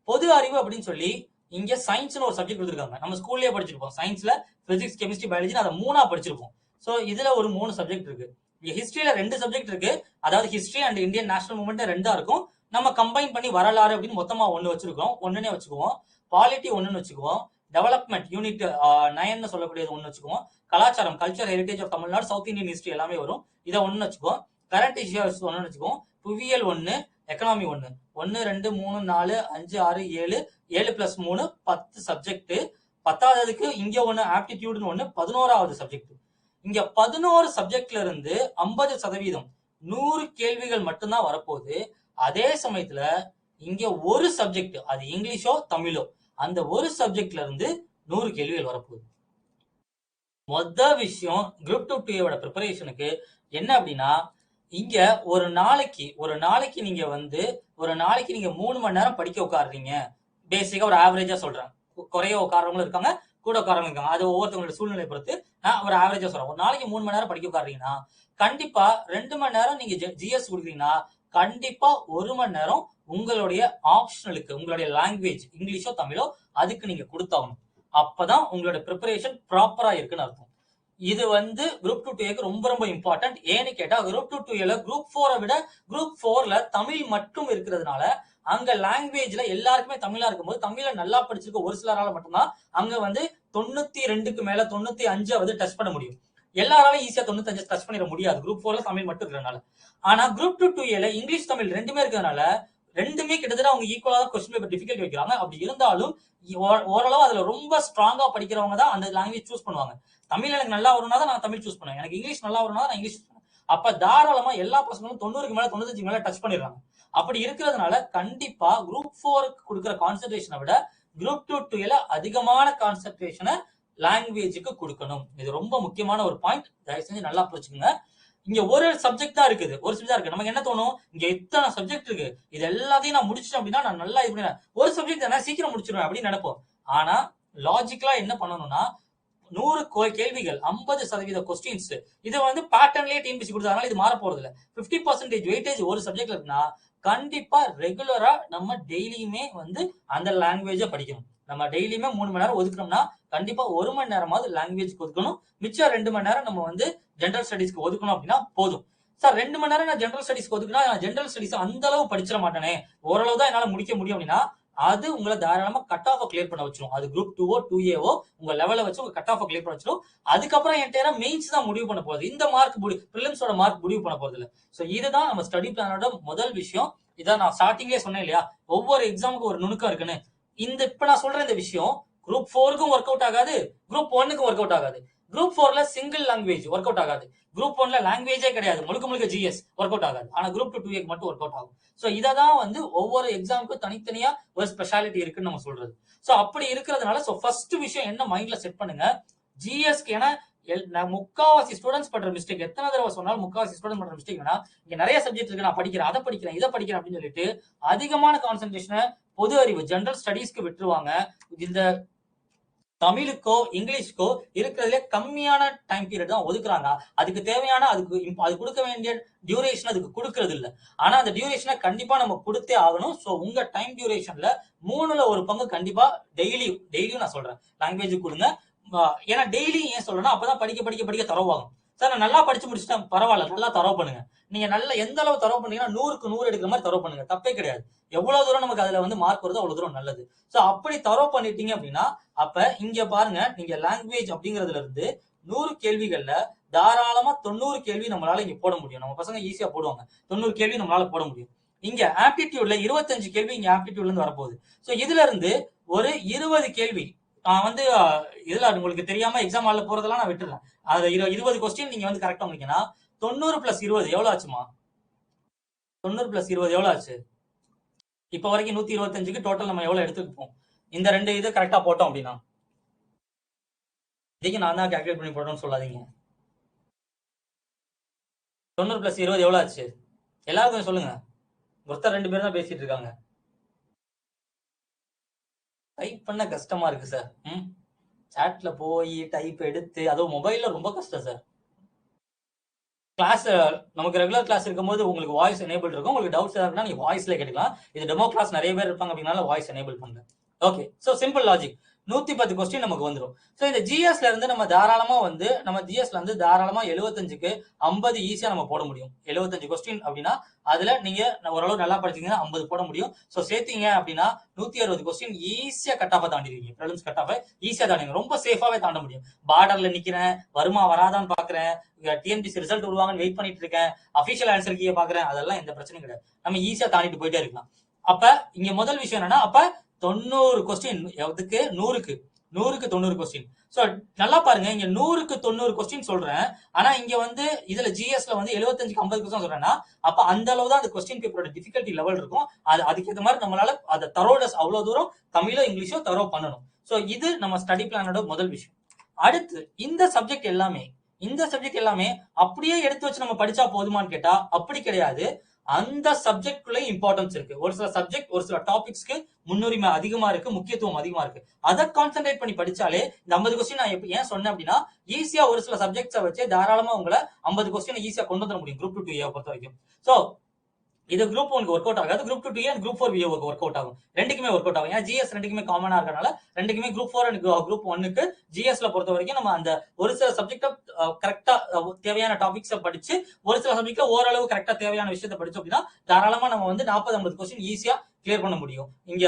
பொது அறிவு அப்படின்னு சொல்லி இங்க சயின்ஸ்னு ஒரு சப்ஜெக்ட் கொடுத்துருக்காங்க. நம்ம ஸ்கூல்லயே படிச்சிருப்போம். சயின்ஸ்ல பிசிக்ஸ், கெமிஸ்ட்ரி, பயாலஜி அதை 3ஆ படிச்சிருப்போம். சோ இதுல ஒரு 3 சப்ஜெக்ட் இருக்கு. இங்க ஹிஸ்டரியில 2 சப்ஜெக்ட் இருக்கு. அதாவது history and Indian national movement 2ஆ இருக்கும். நம்ம கம்பைன் பண்ணி வரலாறு அப்படின்னு மொத்தமா 1 வச்சிருக்கோம். ஒண்ணுனே வச்சுக்குவோம். பாலிட்டி 1ன்னு வச்சுக்குவோம். டெவலப்மெண்ட் யூனிட் 9 சொல்லக்கூடியது 1 வச்சுக்குவோம். கலாச்சாரம் culture heritage of Tamil Nadu, south Indian history எல்லாமே வரும். இதை 1 வச்சுக்குவோம். கரண்ட் இஷ்யூஸ் 1 வச்சுக்குவோம். புவியியல் 1, எக்கனாமி 1, 1 2 3 4 5 6 7 7+3 10 சப்ஜெக்ட். 10ஆவதுக்கு இங்க 1 ஆப்டிடியூட்னு 1 11ஆவது சப்ஜெக்ட். இங்க 11 சப்ஜெக்ட்ல இருந்து 50% 100 கேள்விகள் மட்டும்தான் வரப்போகுது. அதே சமயத்துல இங்க ஒரு சப்ஜெக்ட், அது இங்கிலீஷோ தமிழோ, அந்த ஒரு சப்ஜெக்ட்ல இருந்து 100 கேள்விகள் வரப்போகுது. மொத விஷயம் குரூப் 2A ப்ரிப்பரேஷனுக்கு என்ன அப்படின்னா, இங்க ஒரு நாளைக்கு நீங்க வந்து ஒரு நாளைக்கு நீங்க 3 மணி நேரம் படிக்க உட்காருறீங்க. பேசிக்கா ஒரு ஆவரேஜா சொல்றேன். குறைய உட்காரவங்களும் இருக்காங்க, கூட உட்காரவங்க இருக்காங்க. அது ஒவ்வொருத்தவங்களோட சூழ்நிலை பொறுத்து நான் ஒரு ஆவரேஜா சொல்றேன். ஒரு நாளைக்கு 3 மணி நேரம் படிக்க உட்காருறீங்கன்னா கண்டிப்பா 2 மணி நேரம் நீங்க ஜிஎஸ் கொடுக்குறீங்கன்னா கண்டிப்பா 1 மணி நேரம் உங்களுடைய ஆப்ஷனலுக்கு, உங்களுடைய லாங்குவேஜ் இங்கிலீஷோ தமிழோ அதுக்கு நீங்க கொடுத்தாகணும். அப்பதான் உங்களோட ப்ரிப்பரேஷன் ப்ராப்பரா இருக்குன்னு அர்த்தம். இது வந்து குரூப் 2A ரொம்ப ரொம்ப இம்பார்ட்டன்ட். ஏன்னு கேட்டா குரூப் 2A குரூப் 4 விட குரூப் 4ல தமிழ் மட்டும் இருக்கிறதுனால அங்க லாங்குவேஜ்ல எல்லாருக்குமே தமிழா இருக்கும்போது தமிழ நல்லா படிச்சிருக்க ஒரு சிலரால மட்டும்தான் அங்க வந்து 92க்கு மேல 95 டச் பண்ண முடியும். எல்லாராலும் ஈஸியா 95 டச் பண்ணிட முடியாது குரூப் 4ல தமிழ் மட்டும் இருக்கிறதுனால. ஆனா குரூப் 2A இங்கிலீஷ் தமிழ் ரெண்டுமே இருக்கிறதுனால ரெண்டுமே கிட்டத்தட்ட அவங்க ஈக்குவலா தான் கொஸ்டின் பேப்பர் டிஃபிகல்ட் வைக்கிறாங்க. அப்படி இருந்தாலும் ஓரளவு அதுல ரொம்ப ஸ்ட்ராங்கா படிக்கிறவங்க தான் அந்த லாங்குவேஜ் சூஸ் பண்ணுவாங்க. தமிழ் எனக்கு நல்லா வரும்னா தான் நான் தமிழ் சூஸ் பண்ணுவேன். எனக்கு இங்கிலீஷ் நல்லா வரும்னா நான் இங்கிலீஷ் சூஸ் பண்ணுவேன். அப்ப தாராளமா எல்லா பசங்களும் 90க்கு மேல 95 மேல டச் பண்ணிடுறாங்க. அப்படி இருக்கிறதுனால கண்டிப்பா குரூப் 4க்கு கொடுக்குற கான்சென்ட்ரேஷனை விட குரூப் 2 அதிகமான கான்சென்ட்ரேஷனை லாங்குவேஜுக்கு கொடுக்கணும். இது ரொம்ப முக்கியமான ஒரு பாயிண்ட். தயவு செஞ்சு நல்லா புரிச்சுக்கோங்க. இங்க ஒரு சப்ஜெக்ட் தான் இருக்குது, ஒரு சப்ஜெக்ட் இருக்கு. நமக்கு என்ன தோணும், இங்க எத்தனை சப்ஜெக்ட் இருக்கு, இது எல்லாத்தையும் நான் முடிச்சிட்டேன் அப்படின்னா நான் நல்லா இது பண்ணேன், ஒரு சப்ஜெக்ட் தானே சீக்கிரம் முடிச்சிருவேன் அப்படின்னு நினைப்போம். ஆனா லாஜிக்கலா என்ன பண்ணணும்னா 100 கேள்விகள் 50% கொஸ்டின்ஸ் இது வந்து பேட்டர்ன்லயே டிஎன்பிசி கொடுத்ததுனால இது மாற போறது இல்ல. 50% வெயிட்டேஜ் ஒரு சப்ஜெக்ட்ல இருக்குன்னா கண்டிப்பா ரெகுலரா நம்ம டெய்லியுமே வந்து அந்த லாங்குவேஜ படிக்கணும். நம்ம டெய்லியுமே 3 மணி நேரம் ஒதுக்கணும்னா கண்டிப்பா 1 மணி நேரமாவது லாங்குவேஜ்க்கு ஒதுக்கணும். மிச்சம் 2 மணி நேரம் நம்ம வந்து ஜெனரல் ஸ்டடிஸ்க்கு ஒதுக்கணும் அப்படின்னா போதும். சார் 2 மணி நேரம் நான் ஜெனரல் ஸ்டடிஸ்க்கு ஒதுக்குனா நான் ஜெனரல் ஸ்டடிஸ் அந்த அளவு படிச்சிட மாட்டேனே, ஓரளவு தான் என்னால முடிக்க முடியும் அப்படின்னா அது உங்களை தாராளமா கட் ஆஃப் கிளியர் பண்ண வச்சிரும். அது குரூப் 2ஓ 2ஏவோ உங்க லெவல வச்சு உங்க கட் ஆஃப் கிளியர் பண்ண வச்சிரும். அதுக்கப்புறம் என்டையரா மெயின்ஸ் தான் முடிவு பண்ண போகுது. இந்த மார்க் பிரிலிம்ஸோட மார்க் முடிவு பண்ண போறது இல்ல. சோ இதுதான் நம்ம ஸ்டடி பிளானோட முதல் விஷயம். இதான் நான் ஸ்டார்டிங்லேயே சொன்னேன் இல்லையா, ஒவ்வொரு எக்ஸாமுக்கு ஒரு நுணுக்கம் இருக்குன்னு. இப்ப நான் சொல்ற இந்த விஷயம் குரூப் 4க்கும் ஒர்க் அவுட் ஆகாது, குரூப் 1க்கும் ஒர்க் அவுட் ஆகாது. குரூப் 4ல சிங்கிள் லாங்குவேஜ் ஒர்க் அவுட் ஆகாது. குரூப் 1ல லாங்குவேஜே கிடையாது, முழுக்க முழுக்க ஜிஎஸ் ஒர்க் அவுட் ஆகாது. ஆனா குரூப் 2 மட்டும் ஒர்க் அவுட் ஆகும். சோ இததான் வந்து ஒவ்வொரு எக்ஸாமுக்கும் தனித்தனியா ஒரு ஸ்பெஷாலிட்டி இருக்குன்னு நம்ம சொல்றது. சோ அப்படி இருக்கிறதுனால சோ ஃபர்ஸ்ட் விஷயம் என்ன மைண்ட்ல செட் பண்ணுங்க, ஜிஎஸ்க்கு. ஏன்னா முக்காவாசி ஸ்டூடெண்ட்ஸ் பண்ற மிஸ்டேக், எத்தனை தடவை சொன்னாலும் முக்காவாசி ஸ்டூடெண்ட் பண்ற மிஸ்டேக் என்னன்னா, இங்க நிறைய சப்ஜெக்ட் இருக்கு, நான் படிக்கிறேன், அதை படிக்கிறேன், இதை படிக்கிறேன் அப்படின்னு சொல்லிட்டு அதிகமான கான்சென்ட்ரேஷனை பொது அறிவு ஜெனரல் ஸ்டடீஸ்க்கு விட்டுருவாங்க. இந்த தமிழுக்கோ இங்கிலீஷ்க்கோ இருக்கிறதுல கம்மியான டைம் பீரியட் தான் ஒதுக்குறாங்க. அதுக்கு தேவையான அது கொடுக்க வேண்டிய டியூரேஷன் அதுக்கு கொடுக்கறது இல்ல. ஆனா அந்த டியூரேஷனை கண்டிப்பா நம்ம கொடுத்தே ஆகணும். சோ உங்க டைம் டியூரேஷன்ல 3ல 1 பங்கு கண்டிப்பா டெய்லியும் நான் சொல்றேன் லாங்குவேஜ் கொடுங்க. ஏன்னா டெய்லி ஏன் சொல்றேன்னா அப்பதான் படிக்க படிக்க படிக்க தரவாகும். சார் நான் நல்லா படிச்சு முடிச்சுட்டேன், பரவாயில்ல, நல்லா தரவு பண்ணுங்க. நீங்க நல்ல எந்த அளவு தரவு பண்ணீங்கன்னா 100க்கு 100 எடுக்கிற மாதிரி தரவு பண்ணுங்க, தப்பே கிடையாது. எவ்வளவு தூரம் நமக்கு அதுல வந்து மார்க் வருதோ அவ்வளவு தூரம் நல்லது. சோ அப்படி தரவு பண்ணிட்டீங்க அப்படின்னா அப்ப இங்க பாருங்க, நீங்க லாங்குவேஜ் அப்படிங்கறதுல இருந்து 100 கேள்விகள்ல தாராளமா 90 கேள்வி நம்மளால இங்க போட முடியும். நம்ம பசங்க ஈஸியா போடுவாங்க, 90 கேள்வி நம்மளால போட முடியும். இங்க ஆப்டிடியூட்ல 25 கேள்வி இங்க ஆப்டிடியூட்ல இருந்து வரப்போகுது. சோ இதுல இருந்து ஒரு 20 கேள்வி நான் வந்து இதுல உங்களுக்கு தெரியாம எக்ஸாம் ஹால்ல போறதெல்லாம் நான் விட்டுறேன். அது 20 கொஸ்டின் நீங்க வந்து கரெக்டா முடிக்கனா 90 + 20 எவ்வளவு ஆச்சுமா? 90 + 20 எவ்வளவு ஆச்சு? இப்ப வரைக்கும் 125க்கு டோட்டல் நம்ம எவ்வளவு எடுத்துப்போம்? இந்த 2 இதை கரெக்டா போட்டோம் அப்படின்னா இதுக்கு நான் தான் கால்குலேட் பண்ணி போடணும்னு சொல்லாதீங்க. 90 + 20 எவ்வளவு ஆச்சு? எல்லாரும் சொல்லுங்க. ஒருத்தர் 2 பேர் தான் பேசிட்டு இருக்காங்க. டைப் பண்ண கஷ்டமா இருக்கு சார். சாட்ல போய் டைப் எடுத்து அதுவும் மொபைல்ல ரொம்ப கஷ்டம் சார். கிளாஸ் நமக்கு ரெகுலர் கிளாஸ் இருக்கும்போது உங்களுக்கு வாய்ஸ் எனேபிள் இருக்கும். உங்களுக்கு டவுட்ஸ் ஏதாவது நீங்க வாய்ஸ்ல கேட்கலாம். இது டெமோ கிளாஸ் நிறைய பேர் இருப்பாங்க அப்படினால வாய்ஸ் எனேபிள் பண்ணுங்க. Okay, so simple logic 110 question நமக்கு வந்துரும். சோ இந்த ஜிஎஸ்ல இருந்து நம்ம தாராளமா வந்து நம்ம ஜிஎஸ்ல இருந்து தாராளமா 75க்கு 50 ஈஸியா நம்ம போட முடியும். 75 கொஸ்டின் அப்படின்னா அதுல நீங்க ஓரளவு நல்லா படிச்சீங்கன்னா 50 போட முடியும். சோ சேர்த்தீங்க அப்படின்னா 160 கொஸ்டின் ஈஸியா கட் ஆஃப் தாண்டிடுவீங்க. பிரிலிம்ஸ் கட் ஆஃப் ஈஸியா தாண்டிடுவீங்க. ரொம்ப சேஃபாவே தாண்ட முடியும். பார்டர்ல நிக்கிறேன், வருமா வராதான்னு பாக்குறேன், டிஎன்பிசி ரிசல்ட் விடுவாங்கன்னு வெயிட் பண்ணிட்டு இருக்கேன், அபிஷியல் ஆன்சர் கீயை பாக்குறேன், அதெல்லாம் எந்த பிரச்சனையும் கிடையாது. நம்ம ஈஸியா தாண்டிட்டு போயிட்டே இருக்கலாம். அப்ப இங்க முதல் விஷயம் என்னன்னா, அப்ப 90 கொஸ்டின் எதுக்கு 100க்கு 90 கொஸ்டின். சோ நல்லா பாருங்க, இங்க 100க்கு 90 கொஸ்டின் சொல்றேன். ஆனா இங்க வந்து இதுல ஜிஎஸ்ல வந்து 75க்கு 50 கொஸ்டின் சொல்றேன்னா அப்ப அந்த அளவு தான் அந்த கொஸ்டின் பேப்பரோட டிஃபிகல்ட்டி லெவல் இருக்கும். அதுக்கேற்ற மாதிரி நம்மளால அந்த தரோனஸ் அவ்வளவு தூரம் தமிழோ இங்கிலீஷோ தரவு பண்ணணும். சோ இது நம்ம ஸ்டடி பிளானோட முதல் விஷயம். அடுத்து இந்த சப்ஜெக்ட் எல்லாமே அப்படியே எடுத்து வச்சு நம்ம படிச்சா போதுமான்னு கேட்டா அப்படி கிடையாது. அந்த சப்ஜெக்ட்குள்ள இம்பார்ட்டன்ஸ் இருக்கு. ஒரு சில சப்ஜெக்ட் ஒரு சில டாபிக்ஸ்க்கு முன்னுரிமை அதிகமா இருக்கு, முக்கியத்துவம் அதிகமா இருக்கு. அதை கான்சென்ட்ரேட் பண்ணி படிச்சாலே இந்த 50 கொஸ்டின் நான் ஏன் சொன்னேன் அப்படின்னா ஈஸியா ஒரு சில சப்ஜெக்ட்ஸை வச்சு தாராளமா உங்களை 50 கொஸ்டின் ஈஸியா கொண்டு வர முடியும் குரூப் 2 பொறுத்த வரைக்கும். சோ இது குரூப் 1 ஒர்க் அவுட் ஆகாது, group 2 and group 4 work out ஆகும். ரெண்டுக்குமே ஒர்க் அவுட் ஆகும். ஏன்னா ஜிஎஸ் ரெண்டுக்குமே காமனா இருக்கனால ரெண்டுக்குமே குரூப் 4 அண்ட் குரூப் 1க்கு ஜிஎஸ்ல பொறுத்த வரைக்கும் நம்ம அந்த ஒரு சில சப்ஜெக்ட கரெக்டா தேவையான டாபிக்ஸை படிச்சு ஒரு சில சப்ஜெக்ட்ல ஓரளவு கரெக்டா தேவையான விஷயத்தை படிச்சோம் அப்படின்னா தாராளமா நம்ம வந்து 40-50 கொஸ்டின் ஈஸியா கிளியர் பண்ண முடியும் இங்க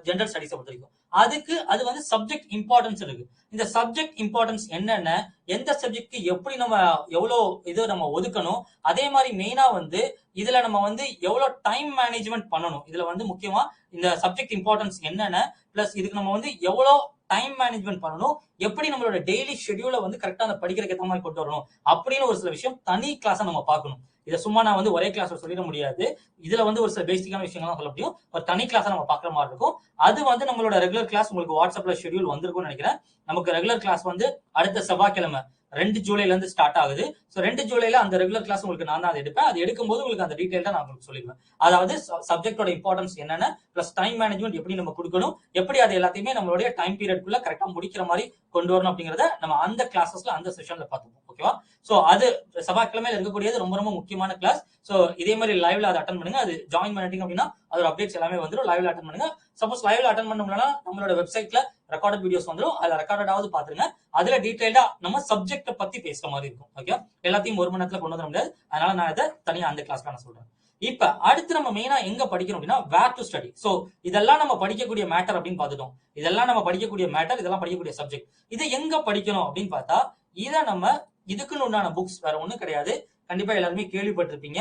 ஜெனரல் ஸ்டடிஸை பொறுத்த வரைக்கும். அதுக்கு அது வந்து சப்ஜெக்ட் இம்பார்ட்டன்ஸ் இருக்கு. இந்த சப்ஜெக்ட் இம்பார்ட்டன்ஸ் என்னென்ன, எந்த சப்ஜெக்ட்க்கு எப்படி நம்ம எவ்வளோ இது நம்ம ஒதுக்கணும், அதே மாதிரி மெயினா வந்து இதுல நம்ம வந்து எவ்வளவு டைம் மேனேஜ்மெண்ட் பண்ணணும், இதுல வந்து முக்கியமா இந்த சப்ஜெக்ட் இம்பார்ட்டன்ஸ் என்னென்ன, பிளஸ் இதுக்கு நம்ம வந்து எவ்வளவு டைம் மேனேஜ்மெண்ட் பண்ணணும், எப்படி நம்மளோட டெய்லி ஷெட்யூலை வந்து கரெக்டா அந்த படிக்கிறதுக்கு ஏற்ற மாதிரி கொண்டு வரணும் அப்படின்னு ஒரு சில விஷயம் தனி கிளாஸா நம்ம பார்க்கணும். இதை சும்மா நான் வந்து ஒரே கிளாஸ்ல சொல்லிட முடியாது. இதுல வந்து ஒரு சில பேசிக்கான விஷயங்கள் சொல்ல முடியும். ஒரு தனி கிளாஸா நம்ம பாக்குற மாதிரி இருக்கும். அது வந்து நம்மளோட ரெகுலர் கிளாஸ் உங்களுக்கு வாட்ஸ்அப்ல ஷெட்யூல் வந்திருக்கும்னு நினைக்கிறேன். நமக்கு ரெகுலர் கிளாஸ் வந்து அடுத்த செவ்வாய்க்கிழமை 2 ஜூலைல இருந்து ஸ்டார்ட் ஆகுது. ஸோ 2 ஜூலைல அந்த ரெகுலர் கிளாஸ் உங்களுக்கு நான் தான் அதை எடுப்பேன். அது எடுக்கும்போது உங்களுக்கு அந்த டீடைல் நான் உங்களுக்கு சொல்லிடுவேன். அதாவது சப்ஜெக்டோட இம்பார்ட்டன்ஸ் என்னென்ன, பிளஸ் டைம் மேனேஜ்மெண்ட் எப்படி நம்ம கொடுக்கணும், எப்படி அது எல்லாத்தையுமே நம்மளுடைய டைம் பீரியட்குள்ள கரெக்டா முடிக்கிற மாதிரி கொண்டு வரணும் அப்படிங்கறத நம்ம அந்த கிளாஸஸ்ல அந்த செஷன்ல பார்த்துப்போம். ஓகேவா? சோ அது செவ்வாய்க்கிழமையில இருக்கக்கூடியது ரொம்ப ரொம்ப முக்கியமான கிளாஸ். சோ இதே மாதிரி லைவ்ல அதை அட்டன் பண்ணுங்க. அது ஜாயின் பண்ணிட்டீங்க அப்படின்னா அதோட அப்டேட்ஸ் எல்லாமே வந்துடும். லைவ்ல அட்டன் பண்ணுங்க. சப்போஸ் லைவ்ல அட்டன் பண்ண முடியலன்னா நம்மளோட வெப்சைட்ல ரெக்கார்டட் வீடியோஸ் வந்துடும். அதுல ரெக்கார்டடாவது பாத்துருங்க. அதுல டீடைல்டா நம்ம சப்ஜெக்ட பத்தி பேசுற மாதிரி இருக்கும். ஓகே, எல்லாத்தையும் ஒரு மணி நேரத்துல கொண்டு வர முடியாது. அதனால நான் இதை தனியா அந்த கிளாஸ்ல நான் சொல்றேன். இப்ப அடுத்து நம்ம மெயினா எங்க படிக்கணும் அப்படின்னா வேர் டு ஸ்டடி. சோ இதெல்லாம் நம்ம படிக்கக்கூடிய மேட்டர் அப்படின்னு பார்த்துட்டோம். இதெல்லாம் நம்ம படிக்கக்கூடிய மேட்டர், இதெல்லாம் படிக்கக்கூடிய சப்ஜெக்ட். இதை எங்க படிக்கணும் அப்படின்னு பார்த்தா இதை நம்ம இதுக்குன்னு உண்டான புக்ஸ் வேற ஒண்ணும் கிடையாது. கண்டிப்பா எல்லாருமே கேள்விப்பட்டிருப்பீங்க,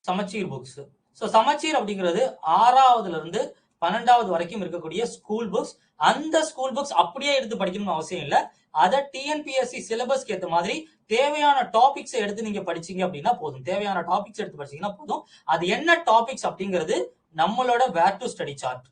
சமச்சீர் புக்ஸ். சோ சமச்சீர் அப்படிங்கிறது 6வதுல இருந்து 12வது வரைக்கும் இருக்கக்கூடிய ஸ்கூல் புக்ஸ். அந்த ஸ்கூல் புக்ஸ் அப்படியே எடுத்து படிக்கணும்னு அவசியம் இல்ல. அதை டிஎன்பிஎஸ்சி சிலபஸ்க்கு ஏற்ற மாதிரி தேவையான டாபிக்ஸ் எடுத்து நீங்க படிச்சீங்க அப்படின்னா போதும். தேவையான டாபிக்ஸ் எடுத்து படிச்சீங்கன்னா போதும். அது என்ன டாபிக்ஸ் அப்படிங்கிறது நம்மளோட வேர் டு ஸ்டடி சார்ட்.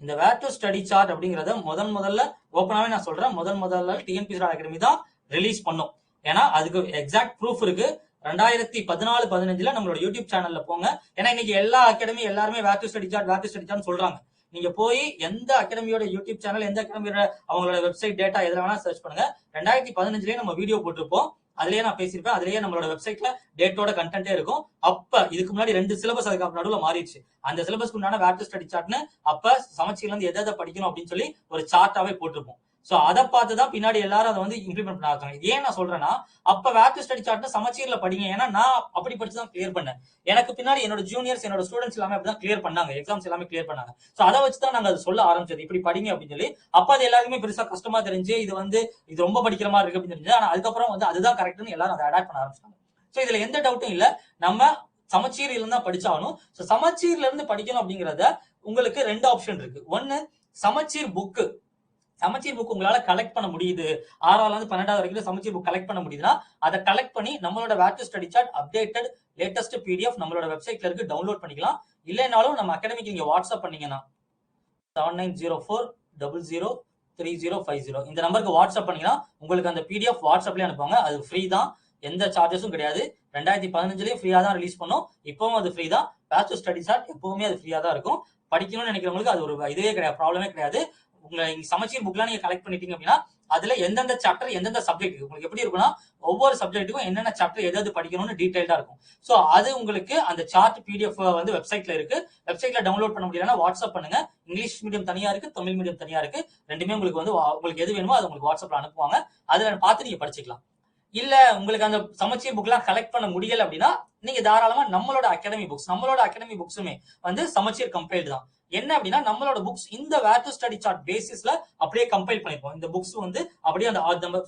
இந்த வேர் டு ஸ்டடி சார்ட் அப்படிங்கறத முதல்ல ஓப்பனாவே நான் சொல்றேன், முதல்ல டிஎன்பிஎஸ்சி அகாடமி தான் ரிலீஸ் பண்ணும். ஏன்னா அதுக்கு எக்ஸாக்ட் ப்ரூஃப் இருக்கு. 2014-15 நம்மளோட யூடியூப் சேனல்ல போங்க. ஏன்னா இன்னைக்கு எல்லா அகாடமி எல்லாருமே வேர் டு ஸ்டடி சார்ட் சொல்றாங்க. நீங்க போய் எந்த அகாடமியோட யூடியூப் சேனல், எந்த அகாடமியோட அவங்களோட வெப்சைட் டேட்டா எதுல வேணா சர்ச் பண்ணுங்க. 2015 நம்ம வீடியோ போட்டிருப்போம். அதுலயே நான் பேசியிருப்பேன். அதுலயே நம்மளோட வெப்சைட்ல டேட்டோட கண்டென்ட்டே இருக்கும். அப்ப இதுக்கு முன்னாடி 2 சிலபஸ் அதுக்கு நடுவுல மாறிடுச்சு. அந்த சிலபஸ்க்கு உண்டான வேர் டு ஸ்டடி சார்ட்னு அப்ப சமச்சீர்ல இருந்து எதை படிக்கணும் அப்படின்னு சொல்லி ஒரு சார்ட்டாவே போட்டிருப்போம். சோ அதை பார்த்துதான் பின்னாடி எல்லாரும் அதை வந்து இம்ப்ளிமெண்ட் பண்ணாங்க. ஏன் நான் சொல்றேன்னா அப்ப வேர் டு ஸ்டடி சார்ட் சமச்சீர்ல படிங்க. ஏன்னா நான் அப்படி படிச்சுதான் கிளியர் பண்ணேன். எனக்கு பின்னாடி என்னோட ஜூனியர்ஸ், என்னோட ஸ்டூடெண்ட்ஸ் எல்லாமே அப்படிதான் கிளியர் பண்ணாங்க. எக்ஸாம்ஸ் எல்லாமே கிளியர் பண்ணாங்க. சோ அதை வச்சுதான் நாங்க அதை சொல்ல ஆரம்பிச்சது, இப்படி படிங்க அப்படின்னு சொல்லி. அப்ப அது எல்லாருமே பெருசா கஷ்டமா தெரிஞ்சு இது வந்து இது ரொம்ப படிக்கிற மாதிரி இருக்கு அப்படின்னு தெரிஞ்சு. ஆனா அதுக்கப்புறம் வந்து அதுதான் கரெக்ட்னு எல்லாரும் அதை அடாப்ட் பண்ண ஆரம்பிச்சாங்க. சோ இதுல எந்த டவுட்டும் இல்ல, நம்ம சமச்சீர் இருந்தா படிச்சாகணும். சோ சமச்சீர்ல இருந்து படிக்கணும் அப்படிங்கறத உங்களுக்கு 2 ஆப்ஷன் இருக்கு. ஒன்னு சமச்சீர் புக். சமச்சீர் புக் உங்களால கலெக்ட் பண்ண முடியுது, 6ஆவதுல இருந்து 12வது வரைக்கும் சமச்சீர் புக் கலெக்ட் பண்ண முடியுதுன்னா அதை கலெக்ட் பண்ணி நம்மளோட where to study chart updated latest PDF நம்மளோட வெப்சைட்ல இருக்கு, டவுன்லோட் பண்ணிக்கலாம். இல்லைனாலும் நம்ம அகாடமிக்கு நீங்க வாட்ஸ்அப் பண்ணீங்கன்னா 7904003050 இந்த நம்பருக்கு வாட்ஸ்அப் பண்ணீங்கன்னா உங்களுக்கு அந்த பிடிஎஃப் வாட்ஸ்அப்லயே அனுப்புவாங்க. அது ஃப்ரீ தான், எந்த சார்ஜஸும் கிடையாது. 2015லயும் ஃப்ரீயா தான் ரிலீஸ் பண்ணோம், இப்பவும் அது ஃப்ரீ தான். வேர் டு ஸ்டடி சார்ட் எப்பவுமே அது ஃப்ரீயா தான் இருக்கும். படிக்கணும்னு நினைக்கிறவங்களுக்கு அது ஒரு இதுவே கிடையாது, ப்ராப்ளமே கிடையாது. உங்க சமச்சீர் புக்லாம் நீங்க கலெக்ட் பண்ணிட்டீங்க அப்படின்னா அதுல எந்தெந்த சாப்டர் எந்தெந்த சப்ஜெக்ட் உங்களுக்கு எப்படி இருக்குன்னா ஒவ்வொரு சப்ஜெக்ட்டுக்கும் என்னென்ன சாப்டர் எதாவது படிக்கணும்னு டீடைல்டா இருக்கும். சோ அது உங்களுக்கு அந்த சார்ட் பிடிஎஃப் வந்து வெப்சைட்ல இருக்கு. வெப்சைட்ல டவுன்லோட் பண்ண முடியலன்னா வாட்ஸ்அப் பண்ணுங்க. இங்கிலீஷ் மீடியம் தனியா இருக்கு, தமிழ் மீடியம் தனியா இருக்கு. ரெண்டுமே உங்களுக்கு வந்து உங்களுக்கு எது வேணுமோ அது உங்களுக்கு வாட்ஸ்அப்ல அனுப்புவாங்க. அதுல பார்த்து நீங்க படிச்சுக்கலாம். இல்ல உங்களுக்கு அந்த சமச்சீர் புக் எல்லாம் கலெக்ட் பண்ண முடியல அப்படின்னா நீங்க தாராளமா நம்மளோட அகாடமி புக்ஸுமே வந்து சமச்சீர் கம்பைல்டு தான். என்ன அப்படின்னா நம்மளோட புக்ஸ் இந்த வேர் டு ஸ்டடி சார்ட் பேசிஸ்ல அப்படியே கம்பைல் பண்ணிருப்போம். இந்த புக்ஸ் வந்து அப்படியே அந்த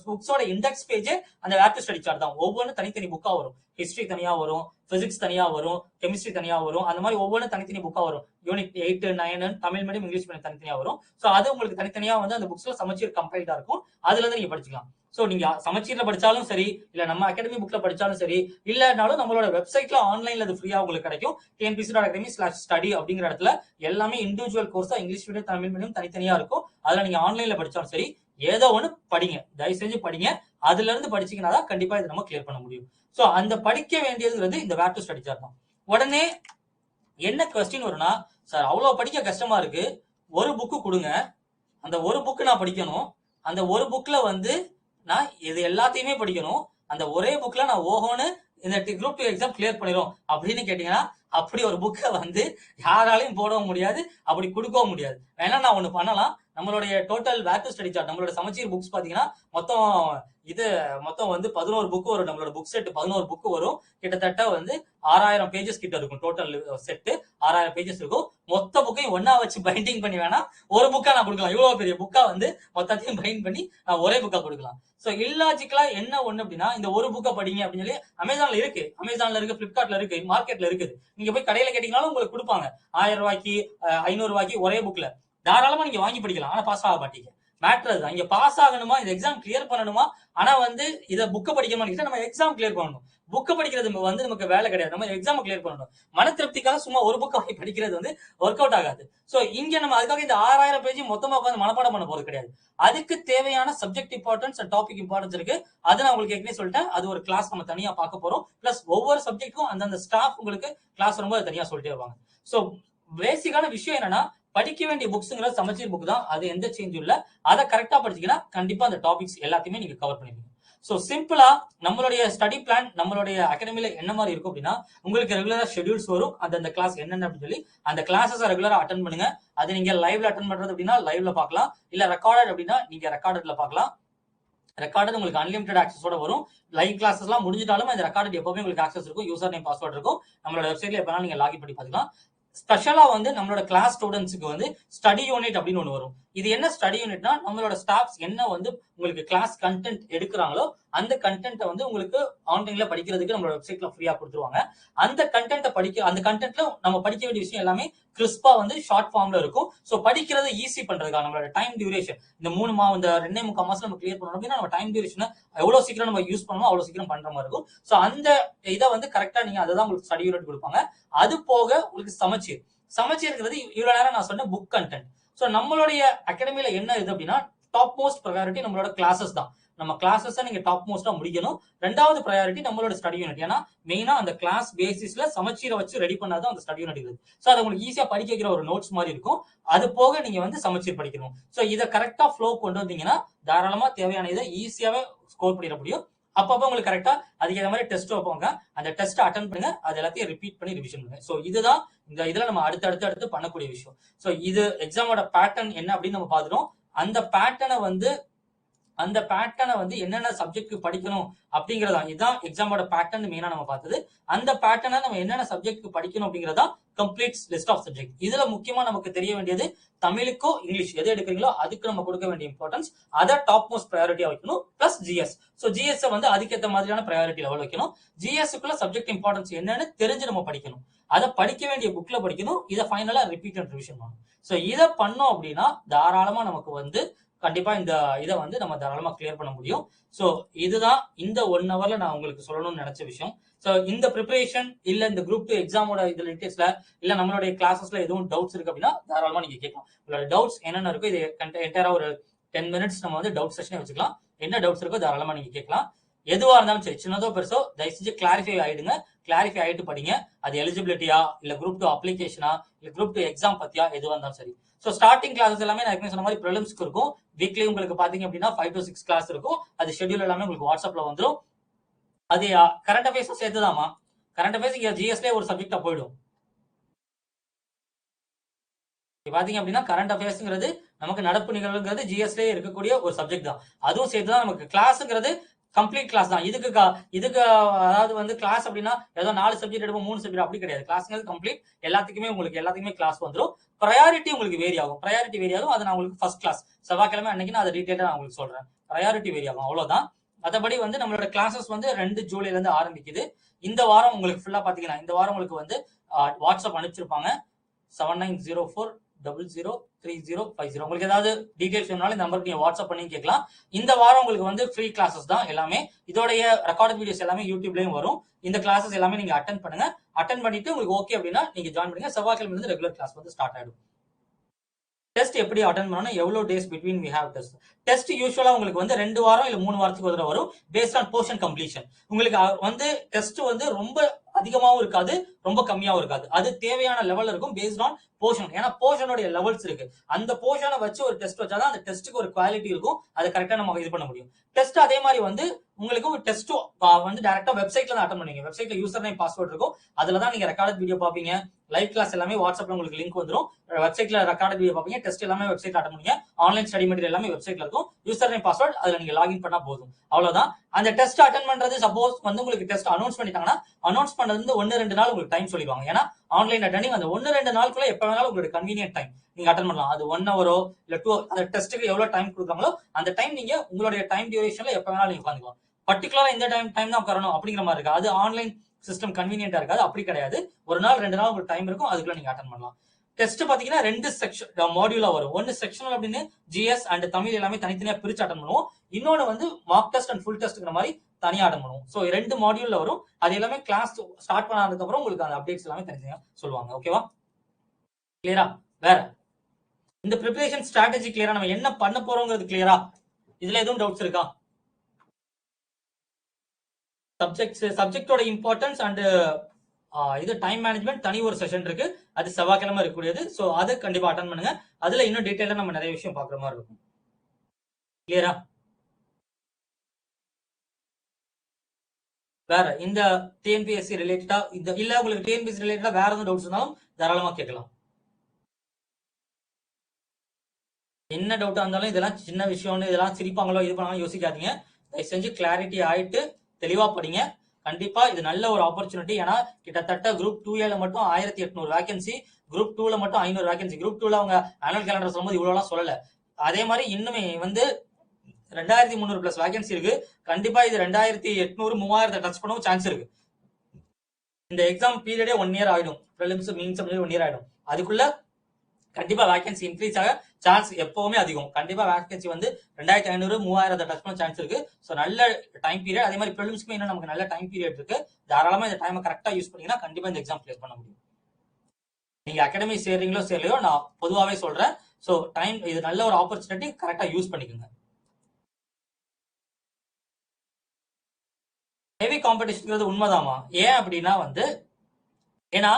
புக்ஸோட இண்டெக்ஸ் பேஜே அந்த வேர் டு ஸ்டடி சார்ட் தான். ஒவ்வொன்றும் தனித்தனி புக்கா வரும். ஹிஸ்டரி தனியா வரும், பிசிக்ஸ் தனியா வரும், கெமிஸ்ட்ரி தனியா வரும். அந்த மாதிரி ஒவ்வொன்றும் தனித்தனி புக்கா வரும். Unit 8, 9 Tamil medium, English medium தனித்தனியா வரும். சோ அது உங்களுக்கு தனித்தனியா வந்து அந்த புக்ஸ்ல சமச்சீர் கம்பைல்டா இருக்கும். அதுல இருந்து நீங்க படிச்சுக்கலாம். சோ நீங்க சமச்சீர்ல படிச்சாலும் சரி, இல்ல நம்ம அகாடமி புக்ல படிச்சாலும் சரி, இல்லனாலும் நம்மளோட வெப்சைட்ல ஆன்லைன்ல அது ஃப்ரீயா உங்களுக்கு கிடைக்கும். tnpc.academy/study அப்படிங்கிற இடத்துல எல்லாமே இண்டிவிஜுவல் கோர்ஸா இங்கிலீஷ் மீடியம், தமிழ் மீடியம் தனித்தனியா இருக்கும். அதுல நீங்க ஆன்லைன்ல படிச்சாலும் சரி, ஏதோ ஒண்ணு படிங்க, தயவு செஞ்சு படிங்க. அதுல இருந்து படிச்சீங்கன்னா தான் கண்டிப்பா இதை நம்ம கிளியர் பண்ண முடியும். சோ அந்த படிக்க வேண்டியதுங்கிறது இந்த வேர் டு ஸ்டடி சார்ட் தான். உடனே என்ன கொஸ்டின் வரும்னா, சார் அவ்வளவு படிக்க கஷ்டமா இருக்கு, ஒரு புக்கு கொடுங்க, அந்த ஒரு புக்கு நான் படிக்கணும், அந்த ஒரு புக்ல வந்து நான் இது எல்லாத்தையுமே படிக்கணும், அந்த ஒரே புக்ல நான் ஓஹோன்னு இந்த குரூப் 2 எக்ஸாம் கிளியர் பண்ணிரும் அப்படின்னு கேட்டீங்கன்னா அப்படி ஒரு புக்கை வந்து யாராலையும் போடவும் முடியாது, அப்படி கொடுக்கவும் முடியாது. வேணா நான் ஒண்ணு பண்ணலாம். நம்மளுடைய total where to study chart, நம்மளோட சமச்சீர் புக்ஸ் பாத்தீங்கன்னா மொத்தம் இது மொத்தம் வந்து 11 புக் வரும். நம்மளோட புக் செட் 11 புக் வரும். கிட்டத்தட்ட வந்து 6000 பேஜஸ் கிட்ட இருக்கும். டோட்டல் செட்டு 6000 பேஜஸ் இருக்கும். மொத்த புக்கையும் ஒன்னா வச்சு பைண்டிங் பண்ணி வேணா ஒரு புக்கா நான் கொடுக்கலாம். இவ்வளவு பெரிய புக்கா வந்து மொத்தத்தையும் பைண்ட் பண்ணி நான் ஒரே புக்கா கொடுக்கலாம். சோ இல்லாஜிக்கலா என்ன ஒண்ணு அப்படின்னா, இந்த ஒரு புக்கை படிங்க அப்படின்னு சொல்லி அமேசான்ல இருக்கு, பிளிப்கார்ட்ல இருக்கு, மார்க்கெட்ல இருக்குது. நீங்க போய் கடையில கேட்டீங்கன்னாலும் உங்களுக்கு கொடுப்பாங்க. 1000 ரூபாய்க்கு 500 ரூபாய்க்கு ஒரே புக்ல தாராளமா நீங்க வாங்கி படிக்கலாம். ஆனா பாஸ் ஆக மாட்டீங்க. மேட்டர் தான், இங்க பாஸ் ஆகணுமா, இந்த எக்ஸாம் கிளியர் பண்ணணுமா, ஆனா வந்து இத புக்க படிக்கணுமா, நம்ம எக்ஸாம் கிளியர் பண்ணணும். புக்க படிக்கிறது வந்து நமக்கு வேலை கிடையாது, நம்ம எக்ஸாம் கிளியர் பண்ணணும். மன திருப்திக்காக சும்மா ஒரு புக் வாங்கி படிக்கிறது வந்து ஒர்க் அவுட் ஆகாது. சோ இங்க நம்ம அதுக்காக இந்த 6000 பேஜ் மொத்தமா உட்காந்து மனப்பாடம் பண்ண போறது கிடையாது. அதுக்கு தேவையான subject importance and topic importance இருக்கு. அதை நான் உங்களுக்கு ஏற்கனவே சொல்லிட்டேன். அது ஒரு கிளாஸ் நம்ம தனியா பார்க்க போறோம். பிளஸ் ஒவ்வொரு சப்ஜெக்ட்டுக்கும் அந்தந்த ஸ்டாஃப் உங்களுக்கு கிளாஸ் ரொம்ப தனியா சொல்லிட்டே வருவாங்க. சோ பேசிக்கான விஷயம் என்னன்னா, படிக்க வேண்டிய புக்ஸ்ங்கிறது சமச்சீர் புக் தான். அது எந்த சேஞ்சும் இல்ல. அதை கரெக்டா படிச்சீங்கன்னா கண்டிப்பா அந்த டாபிக்ஸ் எல்லாத்தையுமே நீங்க கவர் பண்ணிடுவீங்க. சோ சிம்பிளா நம்மளுடைய ஸ்டடி பிளான் நம்மளுடைய அகாடமில என்ன மாதிரி இருக்கும் அப்படின்னா, உங்களுக்கு ரெகுலரா ஷெட்யூல்ஸ் வரும். அந்த கிளாஸ் என்னென்ன அப்படின்னு சொல்லி அந்த கிளாஸஸ் ரெகுலரா அட்டன் பண்ணுங்க. அது நீங்க லைவ்ல அட்டன் பண்றது அப்படின்னா லைவ்ல பார்க்கலாம். இல்ல ரெக்கார்டட் அப்படின்னா நீங்க ரெக்கார்டட்ல பார்க்கலாம். ரெக்கார்டட் உங்களுக்கு அன்லிமிட்டட் ஆக்சஸோட வரும். லைவ் கிளாஸஸ் எல்லாம் முடிஞ்சிட்டாலும் இந்த ரெக்கார்டட் எப்பவுமே உங்களுக்கு ஆக்சஸ் இருக்கும். யூசர் நேம் பாஸ்வேர்ட் இருக்கும். நம்மளோட வெப்சைட்ல எப்பனாலும் நீங்க லாகின் பண்ணி பார்த்துக்கலாம். ஸ்பெஷலா வந்து நம்மளோட கிளாஸ் ஸ்டூடெண்ட்ஸ்க்கு வந்து ஸ்டடி யூனிட் அப்படின்னு ஒன்று வரும். இது என்ன ஸ்டடி யூனிட்னா, நம்மளோட ஸ்டாஃப்ஸ் என்ன வந்து உங்களுக்கு கிளாஸ் கண்டென்ட் எடுக்கிறாங்களோ அந்த கண்டென்ட்டை வந்து உங்களுக்கு ஆன்லைன்ல படிக்கிறதுக்கு நம்மளோட வெப்சைட்ல ஃப்ரீயா கொடுத்துருவாங்க. அந்த கண்டென்ட்ல நம்ம படிக்க வேண்டிய விஷயம் எல்லாமே கிறிஸ்பா வந்து ஷார்ட் ஃபார்ம்ல இருக்கும். சோ படிக்கிறத ஈஸி பண்றதுக்காக நம்மளோட டைம் டியூரேஷன் இந்த 2.5 மாசம் நம்ம கிளியர் பண்ணணும் அப்படின்னா, நம்ம டைம் டியூரேஷன் எவ்வளவு சீக்கிரம் நம்ம யூஸ் பண்ணணும் அவ்வளவு சீக்கிரம் பண்ற மாதிரி இருக்கும். சோ அந்த இதை வந்து கரெக்டா நீங்க அதை தான் உங்களுக்கு ஸ்டடி யூனிட் கொடுப்பாங்க. அது போக உங்களுக்கு சமச்சீர்ங்கிறது இவ்வளவு நேரம் நான் சொன்ன புக் கண்டென்ட். சோ நம்மளுடைய அகாடமில என்ன இது அப்படின்னா, டாப் மோஸ்ட் ப்ரையாரிட்டி நம்மளோட கிளாஸஸ் தான். நம்ம கிளாஸஸ் நீங்க டாப் மோஸ்டா முடிக்கணும். ரெண்டாவது ப்ரையாரிட்டி நம்மளோட ஸ்டடி யூனிட். ஏன்னா மெயினா அந்த கிளாஸ் பேசிஸ்ல சமச்சீரை வச்சு ரெடி பண்ணாதான் அந்த ஸ்டடி யூனிட் இருக்குது. சோ அது உங்களுக்கு ஈஸியா படிக்க வைக்கிற ஒரு நோட்ஸ் மாதிரி இருக்கும். அது போக நீங்க வந்து சமச்சீர் படிக்கணும். சோ இதை கரெக்டா ஃப்ளோ கொண்டு வந்தீங்கன்னா தாராளமா தேவையான இதை ஈஸியாவே ஸ்கோர் பண்ணிட முடியும். அப்பப்போ உங்களுக்கு கரெக்டா அதுக்கு மாதிரி டெஸ்ட் வைப்பாங்க. அந்த டெஸ்ட் அட்டன் பண்ணுங்க. அது எல்லாத்தையும் ரிப்பீட் பண்ணி ரிவிஷன் பண்ணுங்க. சோ இதுதான் இந்த இதுல நம்ம அடுத்து பண்ணக்கூடிய விஷயம். சோ இது எக்ஸாமோட பேட்டர்ன் என்ன அப்படின்னு நம்ம பாத்துறோம். அந்த பேட்டர்னை வந்து என்னென்ன சப்ஜெக்ட் படிக்கணும் அப்படிங்கறதா இதுதான் எக்ஸாமோட பேட்டர்ன் மெயினா நம்ம பார்த்தது. அந்த பேட்டர்னை நம்ம என்னென்ன சப்ஜெக்ட் படிக்கணும் அப்படிங்கறதா கம்ப்ளீட் லிஸ்ட் ஆஃப் சப்ஜெக்ட். இதுல முக்கியமா நமக்கு தெரிய வேண்டியது தமிழுக்கோ இங்கிலீஷ் எது எடுக்கிறீங்களோ அதுக்கு நம்ம கொடுக்க வேண்டிய இம்பார்ட்டன்ஸ், அதை டாப் மோஸ்ட் ப்ரையாரிட்டியா வைக்கணும். Plus GS. சோ ஜிஎஸ் வந்து அதுக்கேற்ற மாதிரியான ப்ரையாரிட்டி லெவல் வைக்கணும். ஜிஎஸ்க்குள்ள சப்ஜெக்ட் இம்பார்ட்டன்ஸ் என்னன்னு தெரிஞ்சு நம்ம படிக்கணும். அதை படிக்க வேண்டிய புக்ல படிக்கணும். இதை ஃபைனலா ரிப்பீட் அண்ட் ரிவிஷன் பண்ணணும். சோ இதை பண்ணோம் அப்படின்னா தாராளமா நமக்கு வந்து கண்டிப்பா இந்த இதை வந்து நம்ம தாராளமா கிளியர் பண்ண முடியும். சோ இதுதான் இந்த 1 ஹவர்ல நான் உங்களுக்கு சொல்லணும்னு நினைச்ச விஷயம். சோ இந்த ப்ரிப்பரேஷன் இல்ல இந்த குரூப் 2 எக்ஸாமோட இதுல டீடைல்ஸ்ல இல்ல நம்மளுடைய கிளாஸஸ்ல எதுவும் டவுட்ஸ் இருக்கு அப்படின்னா தாராளமா நீங்க கேட்கலாம். உங்களோட டவுட்ஸ் என்னென்ன இருக்கோ இது என்டையரா ஒரு 10 மினிட்ஸ் நம்ம வந்து டவுட் செஷனே வச்சுக்கலாம். என்ன டவுட்ஸ் இருக்கோ தாராளமா நீங்க கேட்கலாம். எதுவா இருந்தாலும் சரி, சின்னதோ பெருசோ தயவு செஞ்சு கிளாரிஃபை ஆயிடுங்க. கிளாரிஃபை ஆயிட்டு படிங்க. அது எலிஜிபிலிட்டியா இல்ல குரூப் 2 அப்ளிகேஷனா இல்ல குரூப் 2 எக்ஸாம் பத்தியா எதுவா இருந்தாலும் சரி. சோ ஸ்டார்டிங் கிளாஸஸ் எல்லாமே நான் சொன்ன மாதிரி ப்ரிலிம்ஸ்க்கு இருக்கும். வீக்லி உங்களுக்கு பாத்தீங்க அப்படின்னா 5 to 6 கிளாஸ் இருக்கும். அது ஷெட்யூல் எல்லாமே உங்களுக்கு வாட்ஸ்அப்ல வந்துடும். அது கரண்ட் அஃபேர்ஸும் சேர்த்துதாமா. கரண்ட் அஃபேர்ஸ் இங்க ஜிஎஸ்ல ஒரு சப்ஜெக்டா போயிடும். பாத்தீங்க அப்படின்னா கரண்ட் அஃபேர்ஸ்ங்கிறது நமக்கு நடப்பு நிகழ்வுங்கிறது ஜிஎஸ்ல இருக்கக்கூடிய ஒரு சப்ஜெக்ட் தான். அதுவும் சேர்த்துதான் நமக்கு கிளாஸ்ங்கிறது கம்ப்ளீட் கிளாஸ் தான். இதுக்கு அதாவது வந்து கிளாஸ் அப்படின்னா ஏதோ 4 சப்ஜெக்ட் எடுப்போம் 3 சப்ஜெக்ட் அப்படி கிடையாது. கிளாஸ்ங்கிறது கம்ப்ளீட் எல்லாத்துக்குமே கிளாஸ் வந்துடும். ப்ரையாரிட்டி உங்களுக்கு வேரி ஆகும். அது நான் உங்களுக்கு ஃபர்ஸ்ட் கிளாஸ் செவ்வாய்க்கிழமை அன்னைக்கு நான் அதை டீடைலா நான் உங்களுக்கு சொல்றேன். ப்ரையாரிட்டி வேரி ஆகும், அவ்வளவுதான். மற்றபடி வந்து நம்மளோட கிளாஸஸ் வந்து 2 ஜூலைல இருந்து ஆரம்பிக்குது. இந்த வாரம் உங்களுக்கு ஃபுல்லா பாத்தீங்கன்னா இந்த வாரம் உங்களுக்கு வந்து வாட்ஸ்அப் அனுப்பிச்சிருப்பாங்க 7904003050. உங்களுக்கு ஏதாவது டீடைல்ஸ் வேணாலும் இந்த நம்பருக்கு நீங்க வாட்ஸ்அப் பண்ணி கேட்கலாம். இந்த வாரம் உங்களுக்கு வந்து ஃப்ரீ கிளாஸஸ் தான் எல்லாமே. இதோடைய ரெக்கார்டட் வீடியோஸ் எல்லாமே யூடியூப்லயும் வரும். இந்த கிளாஸஸ் எல்லாமே நீங்க அட்டென்ட் பண்ணுங்க. அட்டென்ட் பண்ணிட்டு உங்களுக்கு ஓகே அப்படின்னா நீங்க ஜாயின் பண்ணுங்க. செவ்வாய்க்கிழமை இருந்து ரெகுலர் கிளாஸ் வந்து ஸ்டார்ட் ஆயிடும். டெஸ்ட் எப்படி அட்டென்ட் பண்ணணும், எவ்வளவு days between we have test. Test யூசுவலா உங்களுக்கு வந்து 2 வாரம் இல்ல 3 வாரத்துக்கு ஒரு தடவை வரும். Based on portion completion. உங்களுக்கு வந்து டெஸ்ட் வந்து ரொம்ப அதிகமாவும் இருக்காது ரொம்ப கம்மியாவும் இருக்காது. அது தேவையான லெவல்ல இருக்கும். Based on portion. ஏன்னா போர்ஷனோட லெவல்ஸ் இருக்கு. அந்த போர்ஷனை வச்சு ஒரு டெஸ்ட் வச்சாதான் அந்த டெஸ்ட்டுக்கு ஒரு குவாலிட்டி இருக்கும். அதை கரெக்டா நம்ம இது பண்ண முடியும். டெஸ்ட் அதே மாதிரி வந்து உங்களுக்கு ஒரு டெஸ்ட் வந்து டைரக்டா வெப்சைட்ல தான் அட்டன் பண்ணுவீங்க. வெப்சைட்ல யூசர் நேம் பாஸ்வேர்ட் இருக்கும். அதுல தான் நீங்க ரெக்கார்ட் வீடியோ பாப்பீங்க. லைவ் கிளாஸ் எல்லாமே வாட்ஸ்அப்ல உங்களுக்கு லிங்க் வந்துரும். வெப்சைட்ல ரெக்கார்ட் வீடியோ பாப்பீங்க. டெஸ்ட் எல்லாமே வெப்சைட்ல அட்டன் பண்ணுவீங்க. ஆன்லைன் ஸ்டடி மெட்டீரியல் எல்லாமே வெப்சைட்ல இருக்கும். யூசர் நேம் பாஸ்வேர்ட் அதுல நீங்க லாகின் பண்ணா போதும். அவ்வளவுதான். அந்த டெஸ்ட் அட்டன் பண்றது சப்போஸ் வந்து உங்களுக்கு டெஸ்ட் அனௌன்ஸ் பண்ணிட்டாங்கன்னா அனௌன்ஸ் பண்றது வந்து 1-2 நாள் உங்களுக்கு டைம் சொல்லிடுவாங்க. ஏன்னா ஆன்லைன் அட்டெண்டிங் அந்த 1-2 நாளுக்குள்ள எப்ப வேணாலும் உங்களுக்கு கன்வீனியன்ட் டைம் நீங்க அட்டன் பண்ணலாம். அது 1 ஹவரோ இல்ல 2 அந்த டெஸ்ட்டுக்கு எவ்வளவு டைம் கொடுக்குறாங்களோ அந்த டைம் நீங்க உங்களுடைய டைம் டியூரேஷன்ல எப்ப வேணாலும் நீங்க உட்காந்துக்கலாம். பர்டிகுலரா இந்த டைம் தான் உட்காரணும் அப்படிங்கிற மாதிரி இருக்கு. அது ஆன்லைன் சிஸ்டம் கன்வீனியன்டா இருக்காது. அப்படி கிடையாது. ஒரு நாள் 2 நாள் உங்களுக்கு டைம் இருக்கும். அதுக்குள்ள நீங்க அட்டன் பண்ணலாம். டெஸ்ட் பாத்தீங்கன்னா 2 செக்ஷன் மாடியூலா வரும். ஒன்னு செக்ஷனல் அப்படின்னு ஜிஎஸ் அண்ட் தமிழ் எல்லாமே தனித்தனியா பிரிச்சு அட்டன் பண்ணுவோம். இன்னொன்னு வந்து மார்க் டெஸ்ட் அண்ட் ஃபுல் டெஸ்ட்ங்கிற மாதிரி தனியா அட்டன் பண்ணுவோம். சோ 2 மாடியூல்ல வரும். அது எல்லாமே கிளாஸ் ஸ்டார்ட் பண்ணதுக்கு அப்புறம் உங்களுக்கு அந்த அப்டேட்ஸ் எல்லாமே தனித்தனியா சொல்லுவாங்க. ஓகேவா? கிளியரா? வேற இந்த ப்ரிப்பரேஷன் ஸ்ட்ராட்டஜி கிளியரா? நம்ம என்ன பண்ண போறோங்கிறது கிளியரா? இதுல எதுவும் டவுட்ஸ் இருக்கா? சப்ஜெக்டோட இம்பார்ட்டன்ஸ் அண்ட் இது டைம் மேனேஜ்மெண்ட் தனி ஒரு செஷன் இருக்கு. அது செவ்வாய்க்கிழமை இருக்கக்கூடியது. சோ அது கண்டிப்பா அட்டன் பண்ணுங்க. அதுல இன்னும் டீடைலா நம்ம நிறைய விஷயம் பாக்குற மாதிரி இருக்கும். கிளியரா? வேற இந்த டிஎன்பிஎஸ்சி ரிலேட்டடா இல்ல உங்களுக்கு டிஎன்பிஎஸ்சி ரிலேட்டடா வேற எதுவும் டவுட்ஸ் இருந்தாலும் தாராளமா கேட்கலாம். என்ன டவுட்டா இருந்தாலும் இதெல்லாம் சின்ன விஷயம்னு இதெல்லாம் சிரிப்பாங்களோ இது பண்ணாலும் யோசிக்காதீங்க. தயவு செஞ்சு கிளாரிட்டி ஆயிட்டு தெளிவா படிங்க. கண்டிப்பா இது நல்ல ஒரு ஆப்பர்ச்சுனிட்டி. ஏன்னா கிட்டத்தட்ட குரூப் 2A மட்டும் 1800 வேகன்சி, குரூப் 2ல மட்டும் 500 வேகன்சி. குரூப் 2ல அவங்க ஆனுவல் கேலண்டர் சொல்லும்போது இவ்வளவு சொல்லல. அதே மாதிரி இன்னுமே வந்து 2300 பிளஸ் வேகன்சி இருக்கு. கண்டிப்பா இது 2800 3000 டச் பண்ணவும் சான்ஸ் இருக்கு. இந்த எக்ஸாம் பீரியடே 1 இயர் ஆயிடும். ப்ரிலிம்ஸ் மீன்ஸ் 1 இயர் ஆயிடும். அதுக்குள்ள கண்டிப்பா வேகன்சி இன்க்ரீஸ் ஆக சான்ஸ் எப்பவுமே அதிகம். கண்டிப்பா வேகன்சி வந்து 2500 3000 டச் பண்ண சான்ஸ் இருக்கு. சோ நல்ல டைம் பீரியட். அதே மாதிரி ப்ரிலிம்ஸ்க்கு இன்னும் நமக்கு நல்ல டைம் பீரியட் இருக்கு. தாராளமா இந்த டைமை கரெக்டா யூஸ் பண்ணீங்கன்னா கண்டிப்பா இந்த எக்ஸாம் கிளியர் பண்ண முடியும். நீங்க அகாடமி சேர்றீங்களோ சேரலையோ நான் பொதுவாவே சொல்றேன். சோ டைம் இது நல்ல ஒரு ஆப்பர்ச்சுனிட்டி, கரெக்டா யூஸ் பண்ணிக்கோங்க. ஹெவி காம்படிஷன் உண்மைதாமா? ஏன் அப்படின்னா வந்து ஏன்னா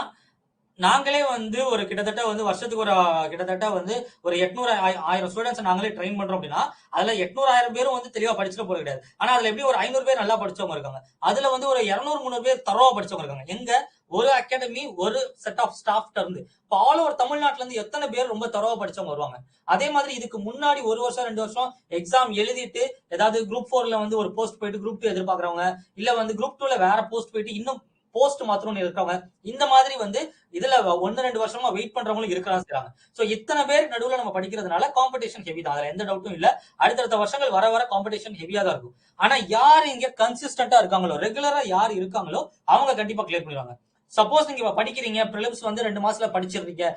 நாங்களே வந்து ஒரு கிட்டத்தட்ட வந்து வருஷத்துக்கு ஒரு கிட்டத்தட்ட வந்து ஒரு 800 1000 ஸ்டூடெண்ட்ஸ் நாங்களே ட்ரெயின் பண்றோம் அப்படின்னா அதுல 800 பேரும் வந்து தெளிவா படிச்சுட்டு போறது கிடையாது. ஆனா அதுல எப்படி ஒரு 500 பேர் நல்லா படிச்சவங்க இருக்காங்க. அதுல வந்து ஒரு 200-300 பேர் தரவா படிச்சவங்க இருக்காங்க. எங்க ஒரு அகாடமி ஒரு செட் ஆஃப் ஸ்டாஃப்ட இருந்து இப்போ ஆல் ஓவர் தமிழ்நாட்டுல இருந்து எத்தனை பேர் ரொம்ப தரவா படிச்சவங்க வருவாங்க. அதே மாதிரி இதுக்கு முன்னாடி 1 வருஷம் 2 வருஷம் எக்ஸாம் எழுதிட்டு ஏதாவது குரூப் 4ல வந்து ஒரு போஸ்ட் போயிட்டு குரூப் 2 எதிர்பார்க்கறவங்க, இல்ல வந்து குரூப் 2ல வேற போஸ்ட் போயிட்டு இன்னும் போஸ்ட் மாத்திரம் இருக்கிறவங்க, இந்த மாதிரி வந்து இதுல 1-2 வருஷமா வெயிட் பண்றவங்களும் இருக்கதான் செய்றாங்க. சோ இத்தனை பேர் நடுவுல நம்ம படிக்கிறதுனால காம்படிஷன் ஹெவி தான். அதுல எந்த டவுட்டும் இல்ல. அடுத்தடுத்த வருஷங்கள் வர வர காம்படிஷன் ஹெவியா தான் இருக்கும். ஆனா யார் இங்க கன்சிஸ்டன்டா இருக்காங்களோ, ரெகுலரா யார் இருக்காங்களோ அவங்க கண்டிப்பா கிளியர் பண்ணிடுவாங்க. சப்போஸ் நீங்க படிக்கிறீங்க, பிரிலிம்ஸ் வந்து 2 மாசத்துல படிச்சிருக்கீங்க,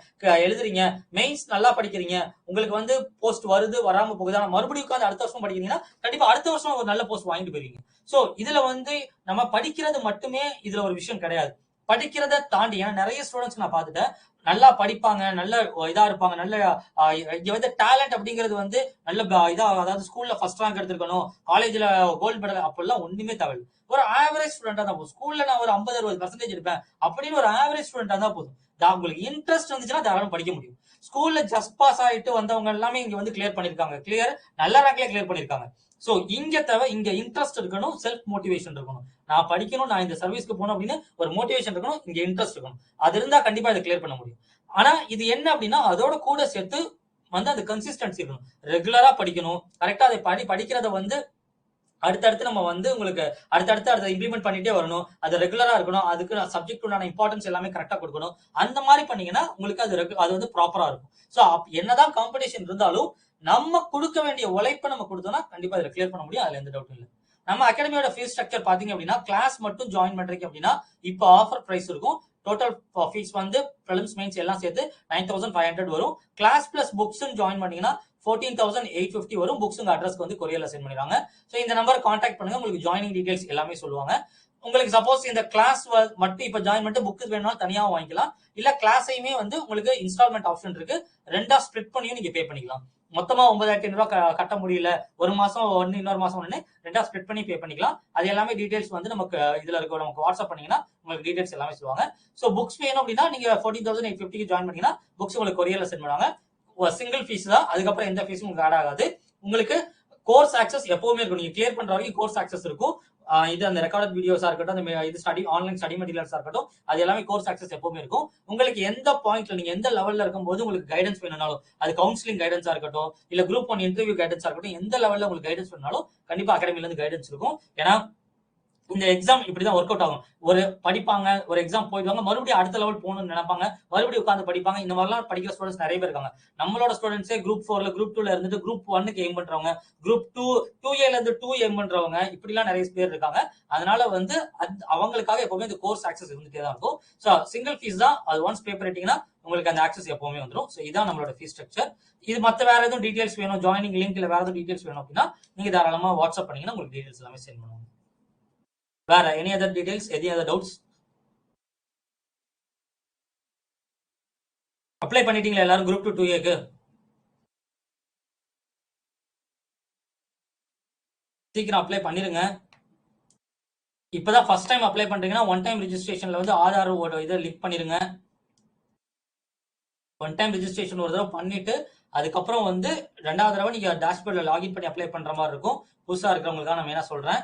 எழுதுறீங்க, மெயின்ஸ் நல்லா படிக்கிறீங்க, உங்களுக்கு வந்து போஸ்ட் வருது வராம போகுது, ஆனா மறுபடியும் உட்காந்து அடுத்த வருஷம் படிக்கிறீங்கன்னா கண்டிப்பா அடுத்த வருஷம் ஒரு நல்ல போஸ்ட் வாங்கிட்டு போயிருவீங்க. சோ இதுல வந்து நம்ம படிக்கிறது மட்டுமே இதுல ஒரு விஷயம் கிடையாது. படிக்கிறத தாண்டி ஏன்னா நிறைய ஸ்டூடெண்ட்ஸ் நான் பார்த்துட்டேன். நல்லா படிப்பாங்க, நல்ல இதா இருப்பாங்க, நல்ல இங்க வந்து டேலண்ட் அப்படிங்கிறது வந்து நல்ல இதா அதாவது ஸ்கூல்ல ஃபர்ஸ்ட் ரேங்க் எடுத்திருக்கணும், காலேஜ்ல கோல்டு மெடல் அப்படிலாம் ஒண்ணுமே தேவையில்லை. ஒரு ஆவரேஜ் ஸ்டூடெண்டா தான் போதும். ஸ்கூல்ல நான் ஒரு 50-60% எடுப்பேன் அப்படின்னு ஒரு ஆவரேஜ் ஸ்டூடெண்டா தான் போதும். உங்களுக்கு இன்ட்ரெஸ்ட் வந்துச்சுன்னா தாராளம் படிக்க முடியும். ஸ்கூல்ல ஜஸ்ட் பாஸ் ஆயிட்டு வந்தவங்க எல்லாமே இங்க வந்து கிளியர் பண்ணிருக்காங்க. நல்ல ரேங்க்ல கிளியர் பண்ணிருக்காங்க. சோ இங்க தேவை இங்க இன்ட்ரெஸ்ட் இருக்கணும், செல்ஃப் மோட்டிவேஷன் இருக்கணும். நான் படிக்கணும், நான் இந்த சர்வீஸ்க்கு போகணும் அப்படின்னு ஒரு மோட்டிவேஷன் இருக்கணும், இங்க இன்ட்ரெஸ்ட் இருக்கணும். அது இருந்தா கண்டிப்பா இதை கிளியர் பண்ண முடியும். ஆனா இது என்ன அப்படின்னா அதோட கூட சேர்த்து வந்து அது கன்சிஸ்டன்சி இருக்கணும். ரெகுலரா படிக்கணும், கரெக்டா அதை படிக்கிறத வந்து அடுத்தடுத்து நம்ம வந்து உங்களுக்கு அடுத்தடுத்து அதை இம்ப்ளிமெண்ட் பண்ணிட்டே வரணும். அது ரெகுலரா இருக்கணும். அதுக்கு சப்ஜெக்ட் உண்டான இம்பார்ட்டன்ஸ் எல்லாமே கரெக்டா கொடுக்கணும். அந்த மாதிரி பண்ணீங்கன்னா உங்களுக்கு அது வந்து ப்ராப்பரா இருக்கும். சோ என்னதான் காம்படிஷன் இருந்தாலும் நம்ம கொடுக்க வேண்டிய உழைப்பை நம்ம கொடுத்தோம்னா கண்டிப்பா இதை கிளியர் பண்ண முடியும். அதுல எந்த டவுட்டும் இல்லை. நம்ம அகாடமியோட ஃபீஸ் ஸ்ட்ரக்சர் பாத்தீங்க அப்படின்னா கிளாஸ் மட்டும் ஜாயின் பண்றீங்க அப்படின்னா இப்போ ஆஃபர் பிரைஸ் இருக்கும். டோட்டல் ஃபீஸ் வந்து ப்ரிலிம்ஸ் மெயின்ஸ் எல்லாம் சேர்த்து 9500 வரும். கிளாஸ் பிளஸ் புக்ஸ் ஜாயின் பண்ணீங்கன்னா 14,850 வரும். புக்ஸ் உங்க அட்ரஸ்க்கு வந்து கொரியர்ல சென்ட் பண்ணிடுவாங்க. சோ இந்த நம்பர் கான்டாக்ட் பண்ணுங்க. உங்களுக்கு ஜாயினிங் டீடைல்ஸ் எல்லாமே சொல்லுவாங்க. உங்களுக்கு சப்போஸ் இந்த கிளாஸ் மட்டும் இப்ப ஜாயின் பண்ணிட்டு புக் வேணும்னாலும் தனியாக வாங்கிக்கலாம். இல்ல கிளாஸையுமே வந்து உங்களுக்கு இன்ஸ்டால்மெண்ட் ஆப்ஷன் இருக்கு. ரெண்டா ஸ்ப்ளிட் பண்ணியும் நீங்க பே பண்ணிக்கலாம். மொத்தமா 9,500 ரூபாய் கட்ட முடியல, ஒரு மாசம் ஒன்னு இன்னொரு மாசம் ஒன்னு ரெண்டா ஸ்ப்ளிட் பண்ணி பே பண்ணிக்கலாம். அது எல்லாமே டீடைல்ஸ் வந்து நமக்கு இதுல இருக்கும். நமக்கு வாட்ஸ்அப் பண்ணீங்கன்னா உங்களுக்கு டீடைல்ஸ் எல்லாமே சொல்லுவாங்க. சோ புக்ஸ் வேணும் அப்படின்னா நீங்க 14,850 ஜாயின் பண்ணீங்கன்னா புக்ஸ் உங்களுக்கு கொரியர்ல சென்ட் பண்ணுவாங்க. சிங்கிள் ஃபீஸ் தான், அதுக்கப்புறம் எந்த ஃபீஸும் உங்களுக்கு ஆட் ஆகாது. உங்களுக்கு கோர்ஸ் ஆக்சஸ் எப்பவுமே இருக்கும். நீங்க கிளியர் பண்ற வரைக்கும் கோர்ஸ் ஆக்சஸ் இருக்கும். இது அந்த ரெக்கார்டட் வீடியோஸா இருக்கட்டும், அந்த இது ஸ்டடி ஆன்லைன் ஸ்டடி மெட்டீரியல்ஸா இருக்கட்டும், அது எல்லாமே கோர்ஸ் ஆக்சஸ் எப்பவுமே இருக்கும். உங்களுக்கு எந்த பாயிண்ட்ல நீங்க எந்த லெவல்ல இருக்கும்போது உங்களுக்கு கைடன்ஸ் வேணும்னாலும், அது கவுன்சிலிங் கைடன்ஸா இருக்கட்டும், இல்ல குரூப் 1 இன்டர்வியூ கைடன்ஸா இருக்கட்டும், எந்த லெவல்ல உங்களுக்கு கைடன்ஸ் வேணும்னாலும் கண்டிப்பா அகாடமில இருந்து கைடன்ஸ் இருக்கும். ஏன்னா இந்த எக்ஸாம் இப்படிதான் ஒர்க் அவுட் ஆகும். ஒரு படிப்பாங்க, ஒரு எக்ஸாம் போயிடுவாங்க, மறுபடியும் அடுத்த லெவல் போகணும்னு நினைப்பாங்க, மறுபடியும் உட்காந்து படிப்பாங்க. இந்த மாதிரிலாம் படிக்கிற ஸ்டூடெண்ட்ஸ் நிறைய பேர் இருக்காங்க. நம்மளோட ஸ்டூடெண்ட்ஸே குரூப் 4ல குரூப் 2ல இருந்துட்டு குரூப் 1க்கு எய்ம் பண்றவங்க, குரூப் 2A ல இருந்து 2 எய்ம் பண்றவங்க, இப்படிலாம் நிறைய பேர் இருக்காங்க. அதனால வந்து அவங்களுக்காக எப்பவுமே இந்த கோர்ஸ் ஆக்சஸ் இருந்துட்டே தான் இருக்கும். ஸோ சிங்கிள் ஃபீஸ் தான், அது ஒன்ஸ் பே பண்ணிட்டீங்கன்னா உங்களுக்கு அந்த ஆக்சஸ் எப்பவுமே வந்துடும். ஸோ இதான் நம்மளோட ஃபீஸ் ஸ்ட்ரக்சர். இது மற்ற வேற எதுவும் டீடைல்ஸ் வேணும், ஜாயினிங் லிங்க் இல்ல வேற எதுவும் டீடைல்ஸ் வேணும் அப்படின்னா நீங்க தாராளமா வாட்ஸ்அப் பண்ணீங்கன்னா உங்களுக்கு டீடைல்ஸ் எல்லாமே சென்ட் பண்ணுவாங்க. வேற any other details, any other doubts? Apply பண்ணிட்டீங்களா எல்லாரும் குரூப் 2 2Aக்கு? சீக்கிரம் அப்ளை பண்ணிருங்க. இப்பதான் ஃபர்ஸ்ட் டைம் அப்ளை பண்றீங்கன்னா ஒன் டைம் ரெஜிஸ்ட்ரேஷன்ல வந்து ஆதார் இதை லிங்க் பண்ணிருங்க. ஒன் டைம் ரெஜிஸ்ட்ரேஷன் ஒரு தடவை பண்ணிட்டு அதுக்கப்புறம் வந்து ரெண்டாவது தடவை நீங்க டேஷ்போர்ட்ல லாகின் பண்ணி அப்ளை பண்ற மாதிரி இருக்கும். புதுசா இருக்கிறவங்களுக்காக நான் என்ன சொல்றேன்,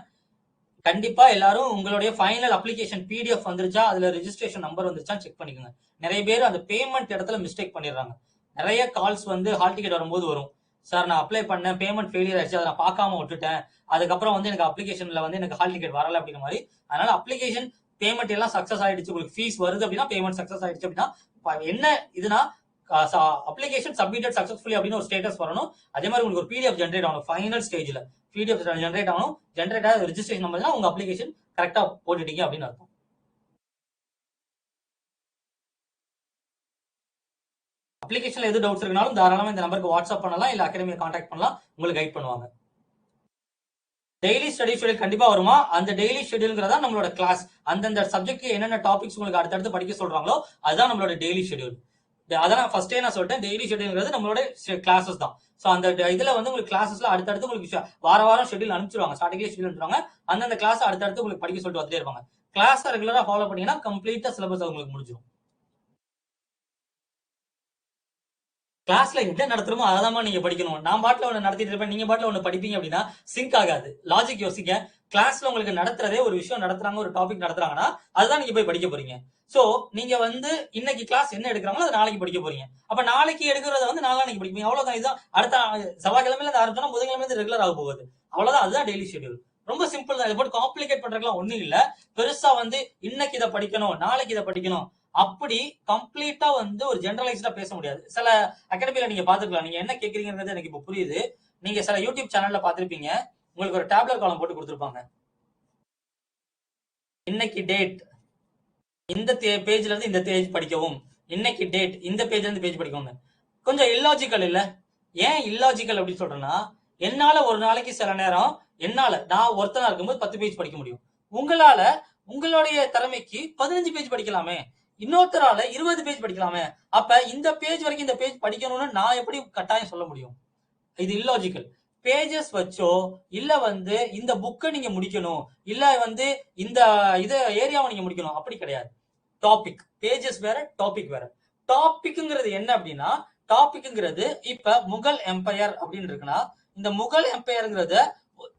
கண்டிப்பா எல்லாரும் உங்களுடைய ஃபைனல் அப்ளிகேஷன் பிடிஎஃப் வந்துருச்சா, அதுல ரெஜிஸ்ட்ரேஷன் நம்பர் வந்துருச்சா செக் பண்ணிக்கோங்க. நிறைய பேர் அந்த பேமெண்ட் இடத்துல மிஸ்டேக் பண்ணிடுறாங்க. நிறைய கால்ஸ் வந்து ஹால் டிக்கெட் வரும்போது வரும், சார் நான் அப்ளை பண்ணேன், பேமெண்ட் ஃபெயிலியர் ஆயிடுச்சு, அதை நான் பார்க்காம விட்டுட்டேன், அதுக்கப்புறம் வந்து எனக்கு அப்ளிகேஷன்ல வந்து எனக்கு ஹால் டிக்கெட் வரல அப்படிங்கிற மாதிரி. அதனால அப்ளிகேஷன் பேமெண்ட் எல்லாம் சக்சஸ் ஆயிடுச்சு, உங்களுக்கு ஃபீஸ் வருது அப்படின்னா, பேமெண்ட் சக்சஸ் ஆயிடுச்சு அப்படின்னா, என்ன இதுனா அப்ளிகேஷன் சப்மிட்டட் சக்சஸ்ஃபுல்லி அப்படின்னு ஒரு ஸ்டேட்டஸ் வரணும். அதே மாதிரி உங்களுக்கு ஒரு பிடிஎஃப் ஜென்ரேட் ஆகணும். ஃபைனல் ஸ்டேஜ்ல பிடிஎஃப் ஜென்ரேட் ஆகணும். ஜென்ரேட் ஆக ரெஜிஸ்ட்ரேஷன் நம்பர் உங்க அப்ளிகேஷன் கரெக்டா போட்டுட்டீங்க அப்படின்னு அர்த்தம். அப்ளிகேஷன்ல எது டவுட்ஸ் இருக்குனாலும் தாராளமா இந்த நம்பருக்கு வாட்ஸ்அப் பண்ணலாம், இல்ல அகாடமியை கான்டாக்ட் பண்ணலாம், உங்களுக்கு கைட் பண்ணுவாங்க. டெய்லி ஸ்டடி ஷெடியூல் கண்டிப்பா வருமா? அந்த டெய்லி ஷெடியூல்ங்கிறதா நம்மளோட கிளாஸ். அந்தந்த சப்ஜெக்ட்க்கு என்னென்ன டாபிக்ஸ் உங்களுக்கு அடுத்தடுத்து படிக்க சொல்றாங்களோ அதுதான் நம்மளோட டெய்லி ஷெடியூல். அதான் ஃபர்ஸ்டே நான் சொல்லிட்டேன், டெய்லி ஷெடியூல்ங்கிறது நம்மளோட கிளாஸஸ் தான். ஸோ அந்த இதுல வந்து உங்களுக்கு கிளாஸஸ்ல அடுத்தடுத்து உங்களுக்கு வாரம் ஷெடியூல் அனுப்பிச்சிருவாங்க. ஸ்டார்டிங்லேயே ஷெடியூல் அனுப்பிச்சிருவாங்க. அந்தந்த கிளாஸ் அடுத்தடுத்து உங்களுக்கு படிக்க சொல்லிட்டு வந்துட்டே இருப்பாங்க. கிளாஸ் ரெகுலரா ஃபாலோ பண்ணீங்கன்னா கம்ப்ளீட்டா சிலபஸ் உங்களுக்கு முடிஞ்சிடும். கிளாஸ்ல என்ன நடத்துறோமோ அதான் நீங்க படிக்கணும். நான் பாட்டுல ஒண்ணு நடத்திட்டு இருப்பேன், நீங்க பாட்டுல ஒண்ணு படிப்பீங்க அப்படின்னா சிங்க் ஆகாது. லாஜிக் யோசிக்க. கிளாஸ்ல உங்களுக்கு நடத்துறதே ஒரு விஷயம் நடத்துறாங்க, ஒரு டாபிக் நடத்துறாங்கன்னா அதுதான் நீங்க போய் படிக்க போறீங்க. சோ நீங்க வந்து இன்னைக்கு கிளாஸ் என்ன எடுக்கிறாங்களோ அதை நாளைக்கு படிக்க போறீங்க. அப்ப நாளைக்கு எடுக்கிறத வந்து நாளைக்கு படிப்பீங்க. அவ்வளவுதான். இதுதான் அடுத்த செவ்வாய்க்கிழமையில இருந்து ஆரம்பிச்சோம்னா புதன்கிழமை ரெகுலர் ஆக போகுது. அவ்வளவுதான். அதுதான் டெய்லி ஷெடியூல். ரொம்ப சிம்பிள் தான். இதை போட்டு காம்ப்ளிகேட் பண்றதுலாம் ஒண்ணும் இல்ல. பெருசா வந்து இன்னைக்கு இதை படிக்கணும், நாளைக்கு இதை படிக்கணும், அப்படி கம்ப்ளீட்டா வந்து ஒரு ஜெனரலைஸ்டா பேச முடியாது. சில அகாடமில நீங்க பாத்துக்கலாம். நீங்க என்ன கேக்குறீங்கிறது எனக்கு இப்ப புரியுது. நீங்க சில யூடியூப் சேனல்ல பாத்திருப்பீங்க, உங்களுக்கு ஒரு டேப்லெட் காலம் போட்டு கொடுத்திருப்பாங்க. இன்னைக்கு டேட் இந்த பேஜ்ல இருந்து இந்த பேஜ் படிக்கவும், இன்னைக்கு டேட் இந்த பேஜ்ல இருந்து பேஜ் படிக்கவும். கொஞ்சம் இல்லாஜிக்கல் இல்ல? ஏன் இல்லாஜிக்கல் அப்படி சொல்றேன்னா, என்னால ஒரு நாளைக்கு சில நேரம் நான் ஒருத்தனா இருக்கும்போது 10 பேஜ் படிக்க முடியும். உங்களால உங்களுடைய திறமைக்கு 15 பேஜ் படிக்கலாமே, இன்னொருத்தரால 20 பேஜ் படிக்கலாமே. அப்ப இந்த பேஜ் வரைக்கும் இந்த பேஜ் படிக்கணும்னு நான் எப்படி கட்டாயம் சொல்ல முடியும்? இது இல்லாஜிக்கல். பேஜஸ் வச்சோ இல்ல வந்து இந்த புக்கை நீங்க முடிக்கணும், இல்ல வந்து இந்த ஏரியாவை நீங்க முடிக்கணும், அப்படி கிடையாது. டாபிக் பேஜஸ் வேற, டாபிக் வேற. டாபிக்ங்கிறது என்ன அப்படின்னா, டாபிக்ங்கிறது இப்ப முகல் எம்பையர் அப்படின்னு இருக்குன்னா, இந்த முகல் எம்பையர்ங்கிறத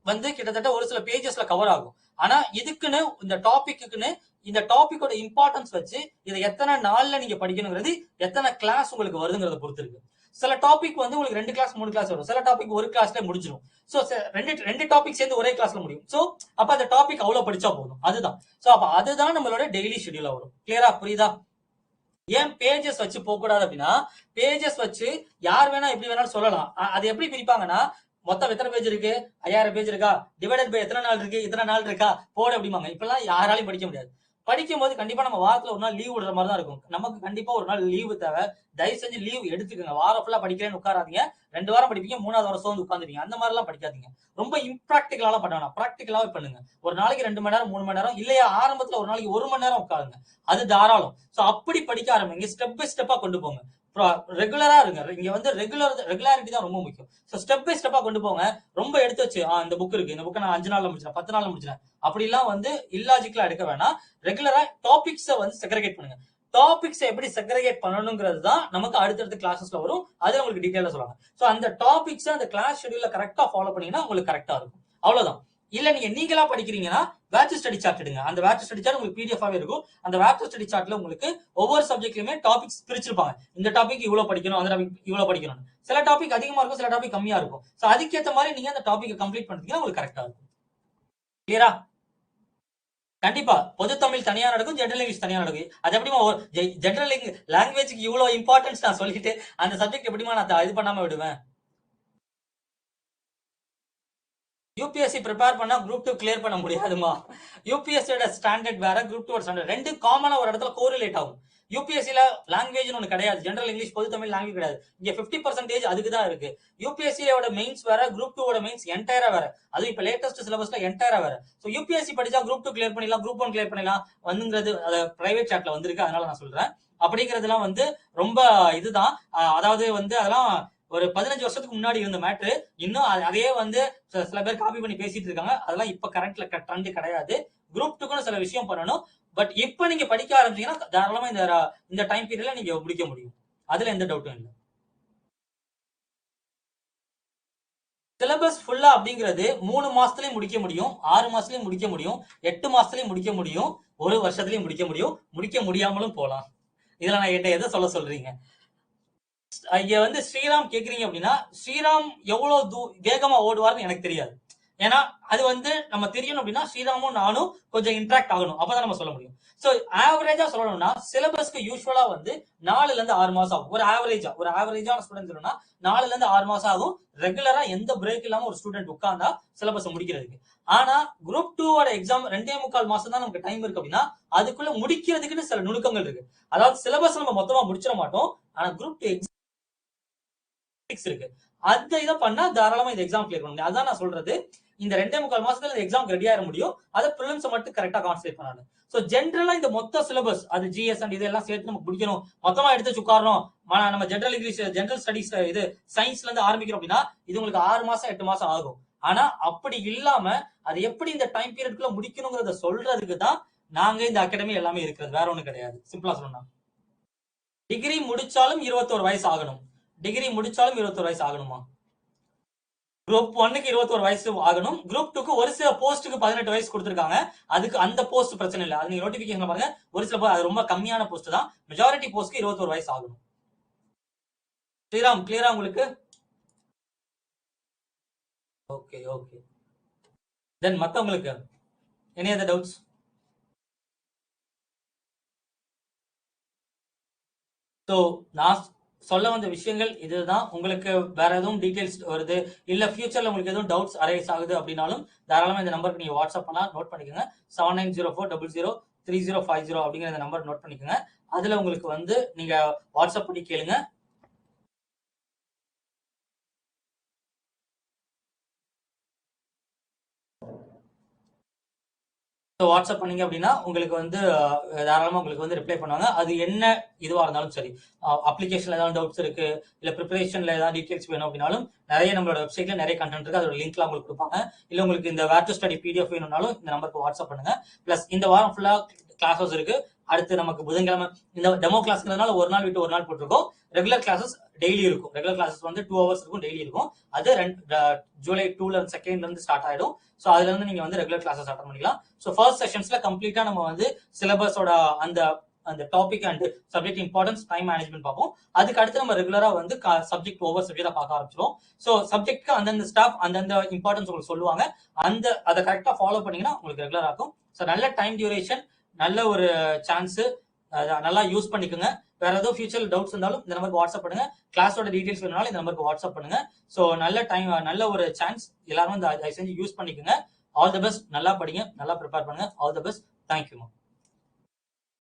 வந்து கிட்டத்தட்ட ஒரு சில பேஜஸ்ல கவர் ஆகும். ஆனா இதுக்குன்னு இந்த டாபிக்குன்னு இந்த டாபிக்கோட இம்பார்ட்டன்ஸ் வச்சு இதை எத்தனை நாள்ல நீங்க படிக்கணுங்கிறது, எத்தனை கிளாஸ் உங்களுக்கு வருதுங்கிறத பொறுத்து இருக்கு. சில டாபிக் வந்து உங்களுக்கு 2 கிளாஸ் 3 கிளாஸ் வரும். சில டாபிக் ஒரு கிளாஸ்ல முடிஞ்சிடும். சோ ரெண்டு டாபிக் சேர்ந்து ஒரே கிளாஸ்ல முடியும். சோ அப்ப அந்த டாபிக் அவ்வளவு படிச்சா போதும். அதுதான். சோ அப்ப அதுதான் நம்மளோட டெய்லி ஷெட்யூலா வரும். கிளியரா புரியுதா? ஏன் பேஜஸ் வச்சு போக கூடாது அப்படின்னா, பேஜஸ் வச்சு யார் வேணா எப்படி வேணாலும் சொல்லலாம். அது எப்படி பிரிப்பாங்கன்னா, மொத்தம் எத்தனை பேஜ் இருக்கு, 5000 பேஜ் இருக்கா, டிவைடட் பை எத்தனை நாள் இருக்கு, இத்தனை நாள் இருக்கா, போடு அப்படிம்பாங்க. இப்பெல்லாம் யாராலையும் படிக்க முடியாது. படிக்கும் போது கண்டிப்பா நம்ம வாரத்துல ஒரு நாள் லீவ் விடுற மாதிரி தான் இருக்கும். நமக்கு கண்டிப்பா ஒரு நாள் லீவு தேவை. தயவு செஞ்சு லீவ் எடுத்துக்கோங்க. வாரம் ஃபுல்லா படிக்கிறேன்னு உட்காராதீங்க. 2 வாரம் படிப்பீங்க, 3வது வாரம் சோர்ந்து உட்காந்துருவீங்க. அந்த மாதிரி எல்லாம் படிக்காதீங்க. ரொம்ப இம்ப்ராக்டிகலாலாம் பண்ண வேணாம். ப்ராக்டிகலாவே பண்ணுங்க. ஒரு நாளைக்கு 2 மணி நேரம் 3 மணி நேரம், இல்லையா ஆரம்பத்துல ஒரு நாளைக்கு 1 மணி நேரம் உட்காருங்க. அது தாராளம். சோ அப்படி படிக்க ஆரம்பிங்க. ஸ்டெப் பை ஸ்டெப்பா கொண்டு போங்க. ரெகுலரா இருங்க. இங்க வந்து ரெகுலாரிட்டி தான் ரொம்ப முக்கியம். ஸோ ஸ்டெப் பை ஸ்டெப்பா கொண்டு போங்க. ரொம்ப எடுத்து வச்சு இந்த புக் இருக்கு, இந்த புக்கை நான் 5 நாள்ல முடிச்சிடறேன், 10 நாள்ல முடிச்சிடறேன் அப்படிலாம் வந்து இல்லாஜிக்கலா எடுக்க வேணாம். ரெகுலரா டாபிக்ஸை வந்து செக்ரிகேட் பண்ணுங்க. டாபிக்ஸ் எப்படி செக்ரிகேட் பண்ணணுங்கிறது தான் நமக்கு அடுத்தடுத்த கிளாஸஸ்ல வரும். அது உங்களுக்கு டீடைலா சொல்லுவாங்க. ஸோ அந்த டாபிக்ஸ் அந்த கிளாஸ் ஷெட்யூல்ல கரெக்டா ஃபாலோ பண்ணீங்கன்னா உங்களுக்கு கரெக்டா இருக்கும். அவ்வளவுதான். இல்ல நீங்களா படிக்கிறீங்கன்னா பேட்ச் ஸ்டடி சார்ட் எடுங்க. அந்த பேட்ச் ஸ்டடி சார்ட் உங்களுக்கு பிடிஎஃப் இருக்கும். அந்த பேட்ச் ஸ்டடி சார்ட்ல உங்களுக்கு ஒவ்வொரு சப்ஜெக்ட்லயுமே டாபிக்ஸ் பிரிச்சிருப்பாங்க. இந்த டாபிக் இவ்வளவு படிக்கணும், அந்த டாபிக் இவ்வளவு படிக்கணும். சில டாபிக் அதிகமா இருக்கும், சில டாபிக் கம்மியா இருக்கும். சோ அதுக்கேற்ற மாதிரி நீங்க அந்த டாபிக் கம்ப்ளீட் பண்ணிட்டீங்கன்னா உங்களுக்கு கரெக்டா இருக்கும். கிளியரா? கண்டிப்பா பொது தமிழ் தனியா நடக்கும், ஜெனரல் இங்கிலீஷ் தனியா நடக்கும். அது எப்படிமா ஜெனரல் லாங்குவேஜ்க்கு இவ்வளவு இம்பார்ட்டன்ஸ் நான் சொல்லிட்டு அந்த சப்ஜெக்ட் எப்படிமா நான் இது பண்ணாம விடுவேன்? யூபிஎஸ்சி ப்ரிப்பேர் பண்ணா குரூப் 2 கிளியர் பண்ண முடியாதுமா. யூபிஎஸ்சியோட ஸ்டாண்டர்ட் வேற, குரூப் 2 ஸ்டாண்டர்ட் ரெண்டு காமனா ஒரு இடத்துல கோரிலேட் ஆகும். யூபிஎஸ்சில லாங்குவேஜ் ஒன்று கிடையாது, ஜெனரல் இங்கிலீஷ் பொது தமிழ் லாங்குவேஜ் கிடையாது. இங்க 50% அதுக்கு தான் இருக்கு. யூபிஎஸ்சியோட மெயின்ஸ் வேற, குரூப் 2 மெயின்ஸ் என்டையரா வேற. அது இப்ப லேட்டஸ்ட் சிலபஸ்ல என்டையரா வேற. சோ யூபிஎஸ்சி படிச்சா குரூப் 2 கிளியர் பண்ணிடலாம், குரூப் 1 கிளியர் பண்ணிடலாம் வந்துங்கிறது பிரைவேட் சாட்ல வந்திருக்கு. அதனால நான் சொல்றேன். அப்படிங்கிறதுலாம் வந்து ரொம்ப இதுதான். அதாவது வந்து அதெல்லாம் ஒரு 15 வருஷத்துக்கு முன்னாடி இருந்த மேட்ரு. இன்னும் அதையே வந்து சில பேர் காப்பி பண்ணி பேசிட்டு இருக்காங்க. அதெல்லாம் இப்ப கரண்ட்ல ட்ரெண்ட் கிடையாது. குரூப் 2க்கு சில விஷயம் பண்ணணும். பட் இப்ப நீங்க படிக்க ஆரம்பிச்சீங்கன்னா தாராளமா இந்த டைம் பீரியட்ல நீங்க முடிக்க முடியும். அதுல எந்த டவுட்டும் இல்லை. சிலபஸ் ஃபுல்லா அப்படிங்கிறது 3 மாசத்துலயும் முடிக்க முடியும், 6 மாசத்துலயும் முடிக்க முடியும், 8 மாசத்துலயும் முடிக்க முடியும், 1 வருஷத்துலயும் முடிக்க முடியும், முடிக்க முடியாமலும் போலாம். இதுல நான் எதை சொல்ல சொல்றீங்க? இங்க வந்து ஸ்ரீராம் கேக்குறீங்க அப்படின்னா, ஸ்ரீராம் எவ்வளவு வேகமா ஓடுவார்னு எனக்கு தெரியாது. ஏன்னா அது வந்து நம்ம தெரியணும் அப்படின்னா ஸ்ரீராமும் நானும் கொஞ்சம் இன்ட்ராக்ட் ஆகணும், அப்பதான் நம்ம சொல்ல முடியும். சோ ஆவரேஜா சொல்லணும்னா சிலபஸ்க்கு யூஸ்வலா வந்து 4ல இருந்து 6 மாசம் ஆகும். ஒரு ஆவரேஜான ஸ்டூடெண்ட் சொல்லணும்னா 4ல இருந்து 6 மாசம் ஆகும். ரெகுலரா எந்த பிரேக் இல்லாம ஒரு ஸ்டூடெண்ட் உட்கார்ந்தா சிலபஸ் முடிக்கிறதுக்கு. ஆனா குரூப் 2 எக்ஸாம் 2.25 மாசம் தான் நமக்கு டைம் இருக்கு அப்படின்னா அதுக்குள்ள முடிக்கிறதுக்குன்னு சில நுணுக்கங்கள் இருக்கு. அதாவது சிலபஸ் நம்ம மொத்தமா முடிச்சிட மாட்டோம். ஆனா குரூப் 2 இருக்கு. அந்த இதை பண்ணா தாராளமா இந்த எக்ஸாம் கிளியர் பண்ண முடியும். அதான் நான் சொல்றது. இந்த 2.25 மாசத்துல இந்த எக்ஸாம் ரெடி ஆயிட முடியும். அதை ப்ரிலிம்ஸ் மட்டும் கரெக்டா கான்சென்ட்ரேட் பண்ணணும். சோ ஜென்ரலா இந்த மொத்த சிலபஸ் அது ஜிஎஸ் அண்ட் இதெல்லாம் சேர்த்து நமக்கு முடிக்கணும், மொத்தமா எடுத்து உட்காரணும். நம்ம ஜெனரல் இங்கிலீஷ், ஜெனரல் ஸ்டடிஸ் இது சயின்ஸ்ல இருந்து ஆரம்பிக்கிறோம் அப்படின்னா இது உங்களுக்கு 6 மாசம் 8 மாசம் ஆகும். ஆனா அப்படி இல்லாம அது எப்படி இந்த டைம் பீரியட்குள்ள முடிக்கணுங்கிறத சொல்றதுக்கு தான் நாங்க இந்த அகாடமி எல்லாமே இருக்கிறது. வேற ஒண்ணும் கிடையாது. சிம்பிளா சொல்லணும்னா டிகிரி முடிச்சாலும் 21 வயசு ஆகணும். டிகிரி முடிச்சாலும் 21 வயசு ஆகணுமா? குரூப் 1க்கு 21 வயசு ஆகணும். குரூப் 2க்கு ஒரு சில போஸ்ட்டுக்கு 18 வயசு கொடுத்திருக்காங்க. அதுக்கு அந்த போஸ்ட் பிரச்சனை இல்லை. அது நீங்க நோட்டிபிகேஷன் பாருங்க. ஒரு சில அது ரொம்ப கம்மியான போஸ்ட் தான். மெஜாரிட்டி போஸ்ட்க்கு 21 வயசு ஆகணும். ஸ்ரீராம் கிளியரா உங்களுக்கு? Okay okay. தென் மத்தவங்களுக்கு எனி அதர் டவுட்ஸ்? ஸோ நான் சொல்ல வந்த விஷயங்கள் இதுதான். உங்களுக்கு வேற எதுவும் டீடைல்ஸ் வருது இல்ல ஃபியூச்சர்ல உங்களுக்கு எதுவும் டவுட்ஸ் அரைஸ் ஆகுது அப்படின்னாலும் தாராளமா இந்த நம்பருக்கு நீங்க வாட்ஸ்அப் பண்ணா நோட் பண்ணிக்கோங்க. 7904003050 அப்படிங்கிற இந்த நம்பர் நோட் பண்ணிக்கோங்க. அதுல உங்களுக்கு வந்து நீங்க வாட்ஸ்அப் பண்ணி கேளுங்க. வாட்ஸ்அப் பண்ணீங்க அப்படின்னா உங்களுக்கு வந்து தாராளமா உங்களுக்கு வந்து ரிப்ளை பண்ணுவாங்க. அது என்ன இதுவா இருந்தாலும் சரி, அப்ளிகேஷன்ல ஏதாவது டவுட்ஸ் இருக்கு இல்ல ப்ரிப்பரேஷன்ல ஏதாவது டீடைல்ஸ் வேணும் அப்படின்னாலும் நிறைய நம்மளோட வெப்சைட்ல நிறைய கண்டென்ட் இருக்கு. அதோட லிங்க்லாம் உங்களுக்கு கொடுப்பாங்க. இல்ல உங்களுக்கு இந்த வேர் டு ஸ்டடி பிடிஎஃப் வேணும்னாலும் இந்த நம்பருக்கு வாட்ஸ்அப் பண்ணுங்க. பிளஸ் இந்த வாரம் ஃபுல்லா கிளாஸஸ் இருக்கு. அடுத்து நமக்கு புதன்கிழமை இந்த டெமோ கிளாஸ்ங்கிறதுனால ஒரு நாள் விட்டு ஒரு நாள் போட்டிருக்கோம். ரெகுலர் கிளாஸஸ் டெய்லி இருக்கும். ரெகுலர் கிளாஸஸ் வந்து 2 hours இருக்கும், டெய்லி இருக்கும். அது ஜூலை 2ல இருந்து ஸ்டார்ட் ஆயிடும். ஸோ அதுல இருந்து நீங்க வந்து ரெகுலர் கிளாஸஸ் அட்டன் பண்ணிக்கலாம். ஸோ ஃபர்ஸ்ட் செஷன்ஸ்ல கம்ப்ளீட்டா நம்ம வந்து சிலபஸோட அந்த topic and subject importance, time management பார்ப்போம். அதுக்கு அடுத்து நம்ம ரெகுலரா வந்து சப்ஜெக்ட் ஒவ்வொரு சப்ஜெக்டா பார்க்க ஆரம்பிச்சிடும். ஸோ சப்ஜெக்ட்க்கு அந்தந்த ஸ்டாஃப் அந்தந்த இம்பார்ட்டன்ஸ் உங்களுக்கு சொல்லுவாங்க. அதை கரெக்டா ஃபாலோ பண்ணீங்கன்னா உங்களுக்கு ரெகுலர் ஆகும். ஸோ நல்ல டைம் டியூரேஷன், நல்ல ஒரு சான்ஸ், நல்லா யூஸ் பண்ணிக்கோங்க. வேற ஏதோ ஃபியூச்சர் டவுட்ஸ் இருந்தாலும் இந்த நம்பருக்கு வாட்ஸ்அப் பண்ணுங்க. கிளாஸோட டீடைல்ஸ் வேணும்னாலும் இந்த நம்பருக்கு வாட்ஸ்அப் பண்ணுங்க. ஸோ நல்ல ஒரு சான்ஸ், எல்லாரும் தயவு செஞ்சு யூஸ் பண்ணிக்கோங்க. All the best. நல்லா படிங்க, நல்லா ப்ரிப்பேர் பண்ணுங்க. All the best. தேங்க்யூ.